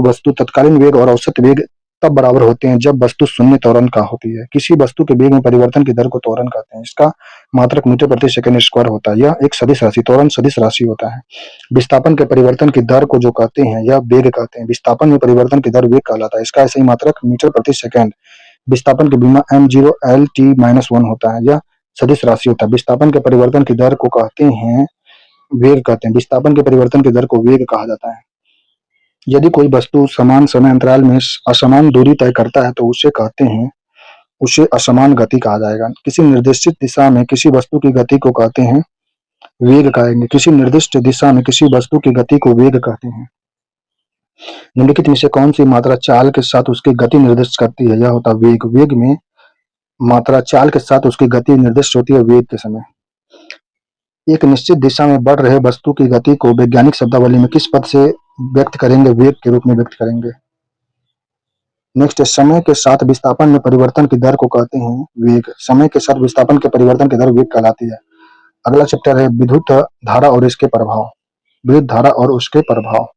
वस्तु तत्कालीन वेग और औसत वेग तब बराबर होते हैं जब वस्तु शून्य त्वरण का होती है। किसी वस्तु के वेग में परिवर्तन की दर को त्वरण कहते हैं। इसका मात्रक मीटर प्रति सेकंड स्क्वायर होता है। यह एक सदिश राशि त्वरण सदिश राशि होता है। विस्थापन के परिवर्तन की दर को जो कहते हैं यह वेग कहते हैं। विस्थापन में परिवर्तन की दर वेग कहलाता है। इसका सही मात्रक मीटर प्रति सेकंड। विस्थापन की बीमा m0 l t - 1 होता है। यह सदिश राशि होता है। विस्थापन के परिवर्तन की दर को कहते हैं वेग कहते हैं। विस्थापन के परिवर्तन की दर को वेग कहा जाता है। यदि कोई वस्तु समान समय अंतराल में असमान दूरी तय करता है तो उसे असमान गति कहा जाएगा। किसी निर्दिष्ट दिशा में किसी वस्तु की गति को कहते हैं वेग कहेंगे। किसी निर्दिष्ट दिशा में किसी वस्तु की गति को वेग कहते हैं। निम्नलिखित में से कौन सी मात्रा चाल के साथ उसकी गति निर्दिष्ट करती है, यह होता है वेग। वेग में मात्रा चाल के साथ उसकी गति निर्दिष्ट होती है वेग के समय। एक निश्चित दिशा में बढ़ रहे वस्तु की गति को वैज्ञानिक शब्दावली में किस पद से व्यक्त करेंगे, वेग के रूप में व्यक्त करेंगे। नेक्स्ट, समय के साथ विस्थापन में परिवर्तन की दर को कहते हैं वेग। समय के साथ विस्थापन के परिवर्तन की दर वेग कहलाती है। अगला चैप्टर है विद्युत धारा और इसके प्रभाव। विद्युत धारा और उसके प्रभाव।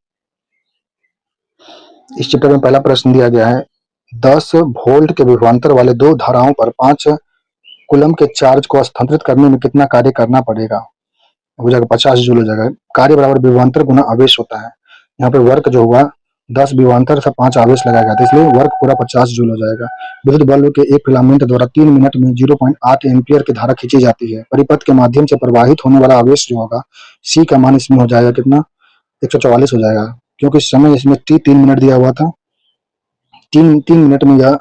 इस चैप्टर में पहला प्रश्न दिया गया है, 10 वोल्ट के विभवांतर वाले दो धाराओं पर 5 कूलम के चार्ज को स्थानांतरित करने में कितना कार्य करना पड़ेगा, हो जाएगा 50 जूल हो जाएगा। कार्य बराबर विभवांतर गुना आवेश होता है। यहाँ पे वर्क जो हुआ 10 विभवांतर से 5 आवेश लगाया गया था, इसलिए वर्क पूरा 50 जूल हो जाएगा। विद्युत बल्ब के एक फिलामेंट द्वारा 3 मिनट में 0.8 एम्पियर की धारा खींची जाती है। परिपथ के माध्यम से प्रवाहित होने वाला आवेश जो होगा सी का मान इसमें हो जाएगा कितना, 144 हो जाएगा, क्योंकि समय इसमें टी 3 मिनट दिया हुआ था। 3 मिनट में यह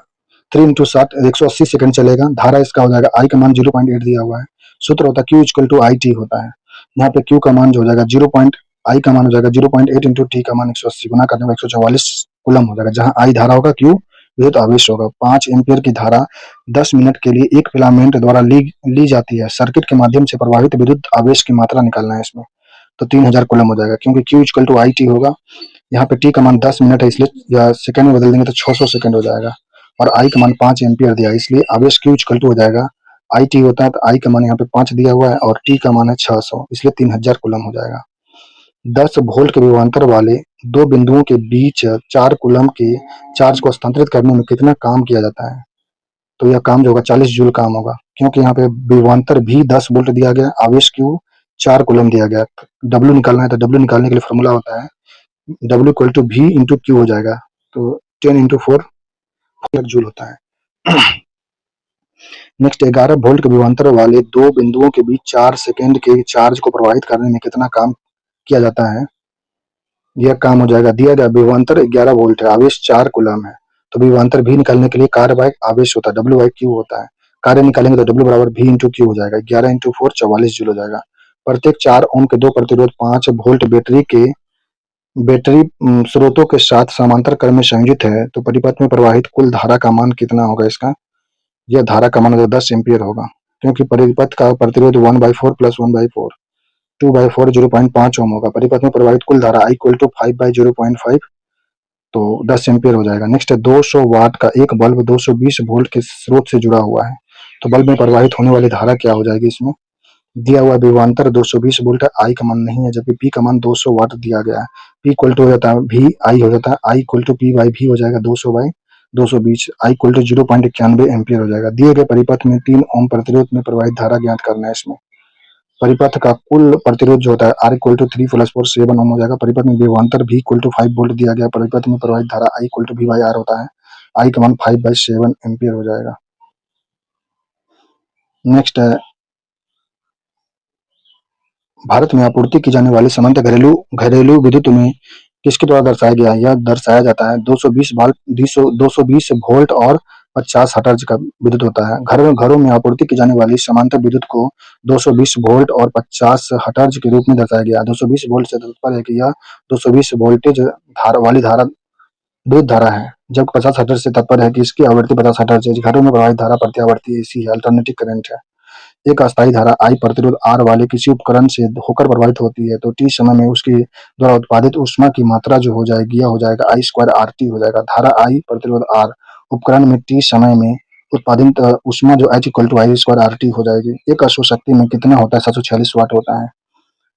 3 इंटू 7 180 सेकंड चलेगा। धारा इसका हो जाएगा आई का मान 0.8 दिया हुआ है। सूत्र होता है Q equal to I t होता है। यहाँ पे Q का मान जो हो जाएगा आई का मान हो जाएगा 0.8 इंटू टी का मान 180 गुना करने में 144 कूलम हो जाएगा। जहाँ आई धारा होगा, Q विद्युत आवेश होगा। 5 एम्पियर की धारा 10 मिनट के लिए एक फिलामेंट द्वारा ली जाती है। सर्किट के माध्यम से प्रवाहित विद्युत आवेश की मात्रा निकालना है इसमें, तो 3000 कूलम हो जाएगा, क्योंकि Q equal to I t होगा। यहाँ पे टी का मान 10 मिनट है, इसलिए या सेकंड में बदल देंगे तो 600 सेकंड हो जाएगा। और आई का मान 5 एम्पियर दिया, इसलिए आवेश Q इक्वल टू हो जाएगा आई टी होता है, तो आई का मान यहाँ पे 5 दिया हुआ है और टी का मान है 600, इसलिए 3000 कूलम हो जाएगा। 10 वोल्ट के विभवांतर वाले दो बिंदुओं के बीच 4 कूलम के चार्ज को स्थानांतरित करने में कितना काम किया जाता है, तो यह काम जो होगा 40 जूल काम होगा, क्योंकि यहाँ पे विभवांतर भी 10 वोल्ट दिया गया, आवेश Q 4 कूलम दिया गया। W निकालना है तो W निकालने के लिए फॉर्मूला होता है W equal to V into Q हो जाएगा, तो 10 इंटू 4 जूल होता है। नेक्स्ट, 11 वोल्ट के विभवांतर वाले दो बिंदुओं के बीच 4 सेकंड के चार्ज को प्रवाहित करने में कितना काम किया जाता है, यह काम हो जाएगा। दिया गया विभवांतर 11 वोल्ट है, आवेश 4 कूलम है, तो विभवांतर भी निकालने के लिए कार्य बाय आवेश होता है, W बाई Q होता है। कार्य निकालेंगे तो W बराबर V इंटू Q हो जाएगा। 11 इंटू 4 44 जूल हो जाएगा। प्रत्येक 4 ओम के दो प्रतिरोध 5 वोल्ट बैटरी स्रोतों के साथ समांतर क्रम में संयोजित है, तो परिपथ में प्रवाहित कुल धारा का मान कितना होगा इसका, यह धारा का मान 10 एम्पियर होगा, क्योंकि परिपथ का प्रतिरोध 1/4 प्लस 1/4 2/4 0.5 ओम होगा। परिपथ में प्रवाहित कुल धारा I इक्वल टू 5/0.5, तो 10 एम्पियर हो जाएगा। नेक्स्ट है 200 वाट का एक बल्ब 220 वोल्ट के स्रोत से जुड़ा हुआ है, तो बल्ब में प्रवाहित होने वाली धारा क्या हो जाएगी इसमें, दिया हुआ विभवांतर 220 वोल्ट है, आई का मान नहीं है, जबकि पी का मान 200 वाट दिया गया है। पी इक्वल टू हो जाता है वी आई हो जाता है, I equal to P by V हो जाएगा 200/220, आई इक्वल टू 0.91 एम्पियर हो जाएगा। दिए गए परिपथ में 3 ओम प्रतिरोध में प्रवाहित धारा ज्ञात करना है। इसमें परिपथ का कुल प्रतिरोध जो होता है R इक्वल टू 3 + 4 7 ओम हो जाएगा। परिपथ में विभवांतर V इक्वल टू 5 वोल्ट दिया गया। परिपथ में प्रवाहित धारा I equal to V by R होता है, आई का मान 5/7 एम्पियर हो जाएगा। नेक्स्ट है भारत में आपूर्ति की जाने वाली सामान्य घरेलू विद्युत में किसके द्वारा दर्शाया गया है, यह दर्शाया जाता है 220 वोल्ट और 50 हर्ट्ज का विद्युत होता है। घरों में आपूर्ति की जाने वाली समांतर विद्युत को 220 वोल्ट और 50 हर्ट्ज के रूप में दर्शाया गया है। 220 वोल्ट से तात्पर्य है कि यह 220 वोल्टेज वाली विद्युत धारा है, जबकि 50 हर्ट्ज से तात्पर्य है कि इसकी आवृत्ति 50 हर्ट्ज है। घरों में प्रवाहित धारा प्रति आवर्ती एसी है, अल्टरनेटिंग करंट है। एक अस्थायी धारा I प्रतिरोध R वाले किसी उपकरण से होकर प्रवाहित होती है, तो T समय में उसके द्वारा उत्पादित ऊष्मा की मात्रा जो हो जाएगी, यह हो जाएगा I स्क्वायर RT हो जाएगा। धारा I प्रतिरोध R उपकरण में T समय में उत्पादित ऊष्मा जो H equal to I square RT हो जाएगी। एक अश्व शक्ति में कितना होता है? 746 वाट होता है,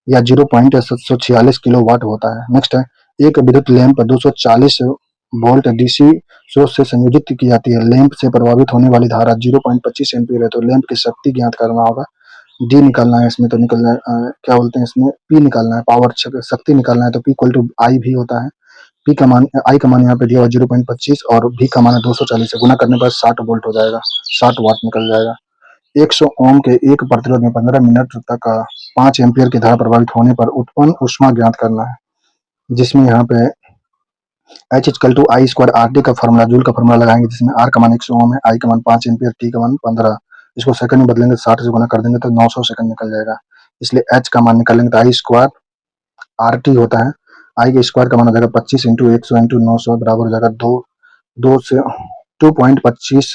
या 0.746 किलो वाट होता है। नेक्स्ट है, एक विद्युत लैंप 240 वोल्ट डीसी सोर्स से संयोजित की जाती है। लैंप से प्रभावित होने वाली धारा 0.25 एम्पीयर है, तो लैंप की शक्ति ज्ञात करना होगा। डी निकालना है इसमें, तो निकलना है क्या बोलते हैं इसमें, पी निकालना है, पावर शक्ति निकालना है, तो पी इक्वल टू आई भी होता है। पी का मान, आई का मान यहाँ पे दिया हुआ 0.25 और भी का मान 240 से गुना करने पर 60 वोल्ट हो जाएगा, 60 वाट निकल जाएगा। 100 ओम के एक प्रतिरोध में 15 मिनट तक 5 एम्पीयर की धारा प्रभावित होने पर उत्पन्न ऊष्मा ज्ञात करना है, जिसमें यहाँ पे H equal to I square R T का फॉर्मूला, जूल का फॉर्मूला लगाएंगे, जिसमें आर का मान 100 ओम है, आई का मान 5 एम्पीयर, टी का मान 15। इसको सेकंड में बदलेंगे, 60 से गुना कर देंगे तो 900 सेकंड निकल जाएगा। इसलिए H का मान निकालेंगे तो आई स्क्वायर आर टी होता है, आई के स्क्वायर का मान हो जाएगा 25 इंटू 100 इंटू 900 बराबर हो जाएगा 2 से 2.25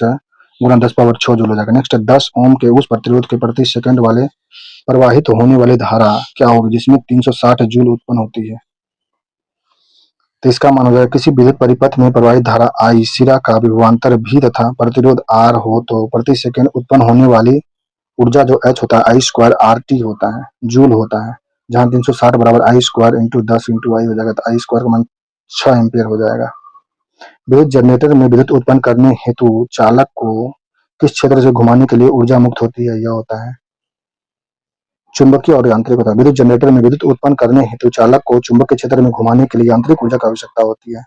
गुना 10 पावर 6 जूल हो जाएगा। नेक्स्ट 10 ओम के उस प्रतिरोध के प्रति सेकंड वाले प्रवाहित होने वाली धारा क्या होगी, जिसमें 360 जूल उत्पन्न होती है, तो इसका मान हो जाएगा किसी विद्युत परिपथ में प्रवाहित धारा I सिरा का विभवांतर V तथा प्रतिरोध R हो तो प्रति सेकंड उत्पन्न होने वाली ऊर्जा जो H होता है आई स्क्वायर आर टी होता है, जूल होता है, जहां 360 बराबर आई स्क्वायर इंटू 10 इंटू आई हो जाएगा, तो आई स्क्वायर का मान 6 एम्पियर हो जाएगा। विद्युत जनरेटर में विद्युत उत्पन्न करने हेतु चालक को किस क्षेत्र से घुमाने के लिए ऊर्जा मुक्त होती है, यह होता है चुंबकीय और यांत्रिक होता है। विद्युत जनरेटर में विद्युत उत्पन्न करने हेतु चालक को चुंबकीय क्षेत्र में घुमाने के लिए यांत्रिक ऊर्जा की आवश्यकता होती है।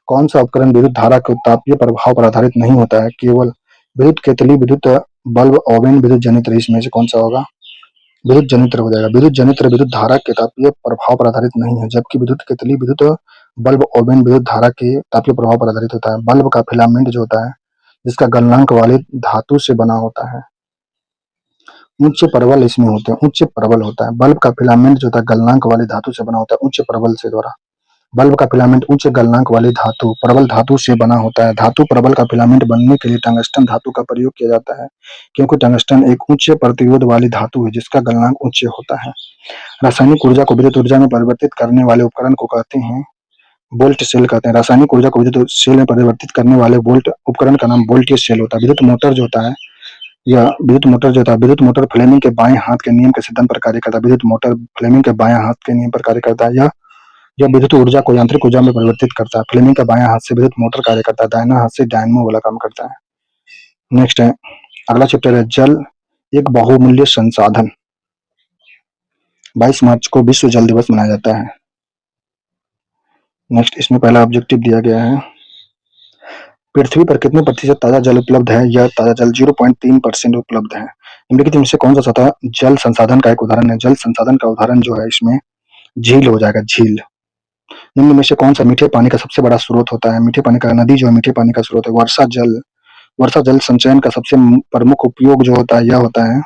कौन सा उपकरण विद्युत धारा के तापीय प्रभाव पर आधारित नहीं होता है? केवल विद्युत केतली, विद्युत बल्ब, ओवन, विद्युत जनित्र, इसमें से कौन सा होगा? विद्युत जनित्र हो जाएगा। विद्युत जनित्र विद्युत धारा के तापीय प्रभाव पर आधारित नहीं है, जबकि विद्युत केतली, विद्युत बल्ब, ओवन विद्युत धारा के तापीय प्रभाव पर आधारित होता है। बल्ब का फिलामेंट जो होता है, जिसका गलनांक वाले धातु से बना होता है, उच्च प्रबल इसमें होते हैं, उच्च प्रबल होता है। बल्ब का फिलामेंट जो होता है गलनांक वाले धातु से बना होता है, उच्च प्रबल से द्वारा। बल्ब का फिलामेंट उच्च गलनांक वाली धातु प्रबल धातु से बना होता है। धातु प्रबल का फिलामेंट बनने के लिए टंगस्टन धातु का प्रयोग किया जाता है, क्योंकि टंगस्टन एक उच्च प्रतिरोध वाली धातु है जिसका गलनांक उच्च होता है। रासायनिक ऊर्जा को विद्युत ऊर्जा में परिवर्तित करने वाले उपकरण को कहते हैं वोल्ट सेल कहते हैं। रासायनिक ऊर्जा को विद्युत सेल में परिवर्तित करने वाले वोल्ट उपकरण का नाम वोल्टेज सेल होता है। विद्युत मोटर जो होता है, विद्युत मोटर फ्लेमिंग के बाएं हाथ के नियम के सिद्धांत पर कार्य करता है। विद्युत मोटर फ्लेमिंग के बाएं हाथ के नियम पर कार्य करता है। यह विद्युत ऊर्जा को यांत्रिक ऊर्जा में परिवर्तित करता है। फ्लेमिंग का बायां हाथ से विद्युत मोटर कार्य करता है, दाहिना हाथ से डायनेमो वाला काम करता है। नेक्स्ट है, अगला चैप्टर है जल एक बहुमूल्य संसाधन। 22 मार्च को विश्व जल दिवस मनाया जाता है। नेक्स्ट इसमें पहला ऑब्जेक्टिव दिया गया है, पृथ्वी पर कितने प्रतिशत ताजा जल उपलब्ध है? यह ताजा जल 0.3% उपलब्ध है। निम्नलिखित में से कौन सा सतह जल संसाधन का एक उदाहरण है? जल संसाधन का उदाहरण जो है इसमें झील हो जाएगा, झील। निम्न में से कौन सा मीठे पानी का सबसे बड़ा स्रोत होता है? मीठे पानी का नदी जो है मीठे पानी का स्रोत है। वर्षा जल, वर्षा जल संचयन का सबसे प्रमुख उपयोग जो होता है, यह होता है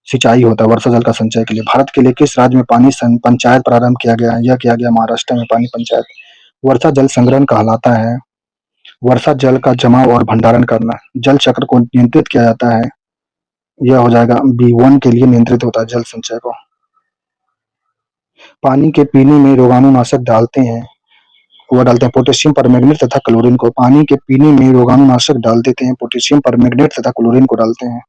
सिंचाई होता है वर्षा जल का संचय के लिए। भारत के लिए किस राज्य में पानी पंचायत प्रारंभ किया गया है? यह किया गया महाराष्ट्र में, पानी पंचायत। वर्षा जल संग्रहण कहलाता है वर्षा जल का जमाव और भंडारण करना। जल चक्र को नियंत्रित किया जाता है, यह हो जाएगा B1 के लिए नियंत्रित होता है जल संचय को। पानी के पीने में रोगाणुनाशक डालते हैं, वो डालते हैं पोटेशियम परमैंगनेट तथा क्लोरीन को। पानी के पीने में रोगाणुनाशक डाल देते हैं, पोटेशियम परमैंगनेट तथा क्लोरीन को डालते हैं।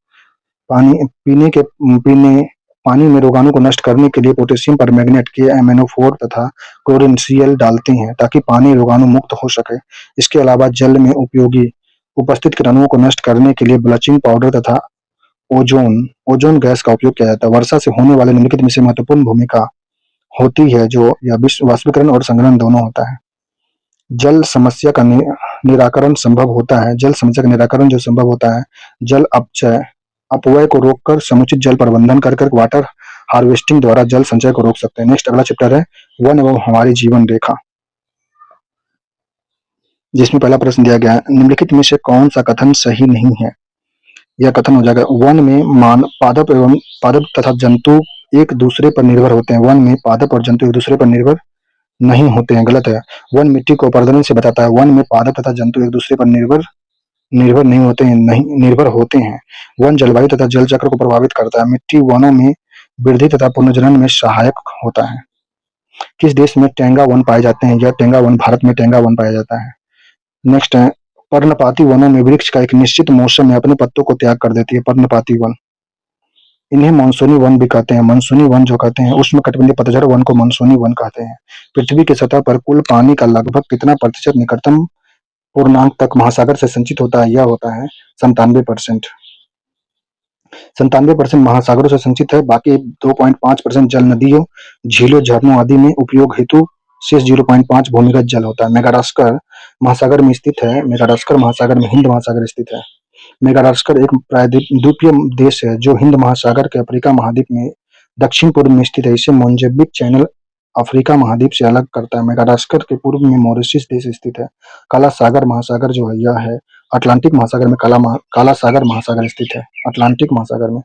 पानी में रोगाणु को नष्ट करने के लिए पोटेशियम परमैंगनेट KMnO4 तथा क्लोरीन Cl डालते हैं, ताकि पानी रोगाणु मुक्त हो सके। इसके अलावा जल में उपयोगी उपस्थित कीटाणुओं को नष्ट करने के लिए ब्लीचिंग पाउडर तथा ओजोन गैस का उपयोग किया जाता है। वर्षा से होने वाले निम्नलिखित में से महत्वपूर्ण भूमिका होती है जो वाष्पीकरण और संघनन दोनों होता है। जल समस्या का निराकरण संभव होता है। जल समस्या का निराकरण जो संभव होता है, जल अपव्यय को रोककर समुचित जल प्रबंधन कर वाटर हार्वेस्टिंग द्वारा जल संचय को रोक सकते हैं। नेक्स्ट अगला चैप्टर है वन एवं हमारी जीवन रेखा। जिसमें पहला प्रश्न दिया गया है, निम्नलिखित में से कौन सा कथन सही नहीं है? यह कथन हो जाएगा, वन में पादप तथा जंतु एक दूसरे पर निर्भर होते हैं। वन में पादप और जंतु एक दूसरे पर निर्भर नहीं होते हैं, गलत है। वन मिट्टी को प्रजनन से बचाता है। वन में पादप तथा जंतु एक दूसरे पर निर्भर निर्भर नहीं होते हैं, नहीं निर्भर होते हैं। वन जलवायु तथा जल चक्र को प्रभावित करता है। मिट्टी वनों में वृद्धि तथा पुनर्जनन में सहायक होता है। किस देश में टेंगा वन पाए जाते हैं? यह टेंगा वन, भारत में टेंगा वन पाया जाता है। नेक्स्ट है, पर्णपाती वनों में वृक्ष का एक निश्चित मौसम में अपने पत्तों को त्याग कर देती है, पर्णपाती वन। इन्हें मानसूनी वन भी कहते हैं। मानसूनी वन जो कहते हैं, उष्णकटिबंधीय पतझड़ वन को मानसूनी वन कहते हैं। पृथ्वी की सतह पर कुल पानी का लगभग कितना प्रतिशत निकटतम पूर्णांक तक महासागर से संचित होता है? यह होता है 97%। 97% महासागरों से संचित है। बाकी 2.5% जल नदियों, झीलों, झरनों आदि में उपयोग हेतु शेष 0.5 भूमिगत जल होता है। मेडागास्कर महासागर में स्थित है। मेडागास्कर महासागर में हिंद महासागर स्थित है। मेडागास्कर एक प्रायद्वीपीय देश है जो हिंद महासागर के अफ्रीका महाद्वीप में दक्षिण पूर्व में स्थित है। इसे मोजाम्बिक चैनल अफ्रीका महाद्वीप से अलग करता है। मेडागास्कर के पूर्व में मॉरिशस देश स्थित है। काला सागर महासागर जो है यह है अटलांटिक महासागर में काला सागर महासागर स्थित है, अटलांटिक महासागर में।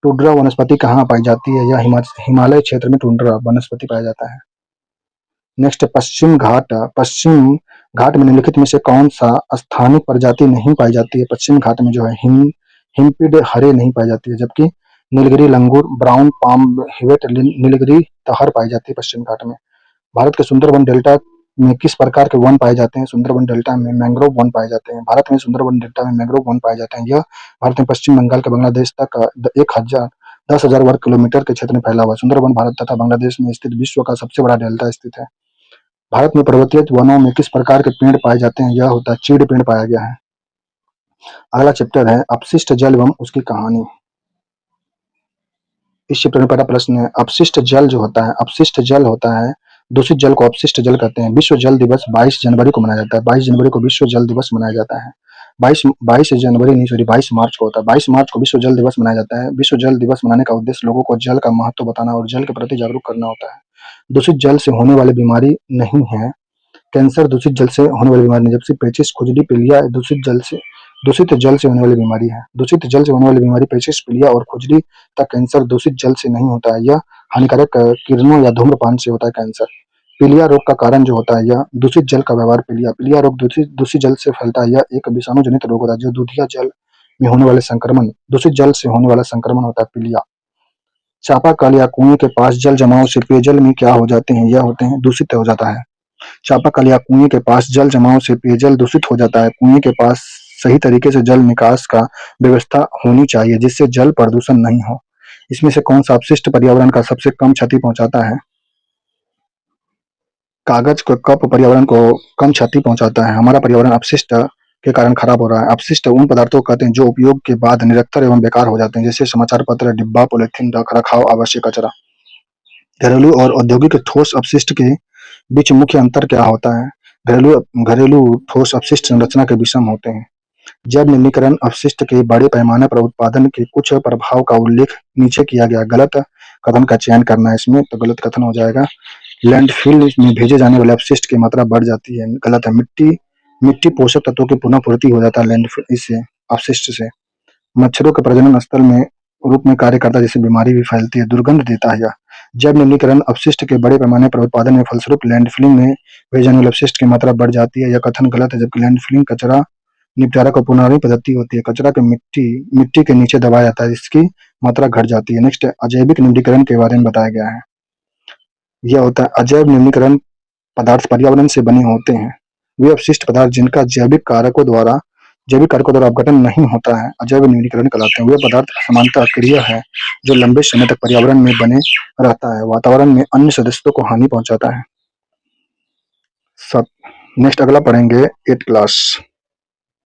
टुंड्रा वनस्पति कहाँ पाई जाती है? यह हिमालय क्षेत्र में टुंड्रा वनस्पति पाया जाता है। नेक्स्ट, पश्चिम घाट। पश्चिम घाट में निम्नलिखित में से कौन सा स्थानिक प्रजाति नहीं पाई जाती है? पश्चिम घाट में जो है हिमपिड हरे नहीं पाई जाती है, जबकि नीलगिरी लंगूर, ब्राउन पाम, हिवेट, नीलगिरी तहर पाई जाती है पश्चिम घाट में। भारत के सुंदरबन डेल्टा में किस प्रकार के वन पाए जाते हैं? सुंदरबन डेल्टा में मैंग्रोव वन पाए जाते हैं। भारत में सुंदरबन डेल्टा में मैंग्रोव वन पाए जाते हैं। यह भारत में पश्चिम बंगाल के बांग्लादेश तक 10,000 वर्ग किलोमीटर के क्षेत्र में फैला हुआ है। सुंदरबन भारत तथा बांग्लादेश में स्थित विश्व का सबसे बड़ा डेल्टा स्थित है। भारत में पर्वतीय वनों में किस प्रकार के पेड़ पाए जाते हैं? यह होता है चीड़ पेड़ पाया गया है। अगला चैप्टर है अपशिष्ट जल एवं उसकी कहानी। इस चैप्टर में पहला प्रश्न है, अपशिष्ट जल जो होता है, अपशिष्ट जल होता है, दूषित जल को अपशिष्ट जल कहते हैं। विश्व जल दिवस 22 जनवरी को मनाया जाता है। 22 जनवरी को विश्व जल दिवस मनाया जाता है। 22 जनवरी नहीं, सॉरी, 22 मार्च को होता है। 22 मार्च को विश्व जल दिवस मनाया जाता है। विश्व जल दिवस मनाने का उद्देश्य लोगों को जल का महत्व बताना और जल के प्रति जागरूक करना होता है। दूषित जल से होने वाली बीमारी नहीं है। कैंसर दूषित जल से होने वाली बीमारी नहीं, जबकि पेचिश, खुजली, पीलिया दूषित जल से होने वाली बीमारी है। दूषित जल से होने वाली बीमारी पेचिश, पीलिया और खुजली तक कैंसर दूषित जल से नहीं होता है। यह हानिकारक किरणों या धूम्रपान से होता है कैंसर। पीलिया रोग का कारण जो होता है यह दूषित जल का व्यवहार। पीलिया रोग दूषित जल से फैलता है। यह एक विषाणु जनित रोग होता है जो दूधिया जल में होने वाले संक्रमण, दूषित जल से होने वाला संक्रमण होता है पीलिया। चापाकल या कुएं के पास जल जमाव से पेयजल में क्या हो जाते हैं? यह होते हैं दूषित हो जाता है। चापाकल या कुएं के पास जल जमाव से पेयजल दूषित हो जाता है। कुएं के पास सही तरीके से जल निकास का व्यवस्था होनी चाहिए जिससे जल प्रदूषण नहीं हो। इसमें से कौन सा अपशिष्ट पर्यावरण का सबसे कम क्षति पहुंचाता है? कागज का कप पर्यावरण को कम क्षति पहुंचाता है। हमारा पर्यावरण अपशिष्ट के कारण खराब हो रहा है। अपशिष्ट उन पदार्थों को कहते हैं जो उपयोग के बाद निरक्तर एवं बेकार हो जाते हैं, जैसे समाचार पत्र, डिब्बा, पॉलिथीन, रख रखाव आवश्यक कचरा। घरेलू और औद्योगिक ठोस अपशिष्ट के बीच मुख्य अंतर क्या होता है? घरेलू ठोस अपशिष्ट संरचना के विषम होते हैं। जैव निम्नीकरण अपशिष्ट के बड़े पैमाने पर उत्पादन के कुछ प्रभाव का उल्लेख नीचे किया गया गलत कथन का चयन करना है इसमें, तो गलत कथन हो जाएगा। लैंडफिल में भेजे जाने वाले अपशिष्ट की मात्रा बढ़ जाती है, गलत है। मिट्टी पोषक तत्वों की पुनः पूर्ति हो जाता है लैंडफिल इससे, अपशिष्ट से। मच्छरों के प्रजनन स्थल में रूप में कार्य करता है जिससे बीमारी भी फैलती है, दुर्गंध देता है यह। जैव निम्नीकरण अपशिष्ट के बड़े पैमाने पर उत्पादन में फलस्वरूप लैंडफिलिंग में भेजे जाने वाले अपशिष्ट की मात्रा बढ़ जाती है, यह कथन गलत है, जबकि लैंडफिलिंग कचरा निपटारा का पुनरावृत्ति पद्धति होती है। कचरा के मिट्टी के नीचे दबाया जाता है जिसकी मात्रा घट जाती है। नेक्स्ट, अजैविक निम्नीकरण के बारे में बताया गया है। यह होता है अजैव निम्नीकरण पदार्थ पर्यावरण से बने होते हैं। वे अपशिष्ट पदार्थ जिनका जैविक कारकों द्वारा अपघटन नहीं होता है अजैव निम्नीकरण कहलाते हैं। वे पदार्थ असमानता अक्रिय है जो लंबे समय तक पर्यावरण में बने रहता है, वातावरण में अन्य सदस्यों को हानि पहुंचाता है। सब नेक्स्ट अगला पढ़ेंगे 8th क्लास।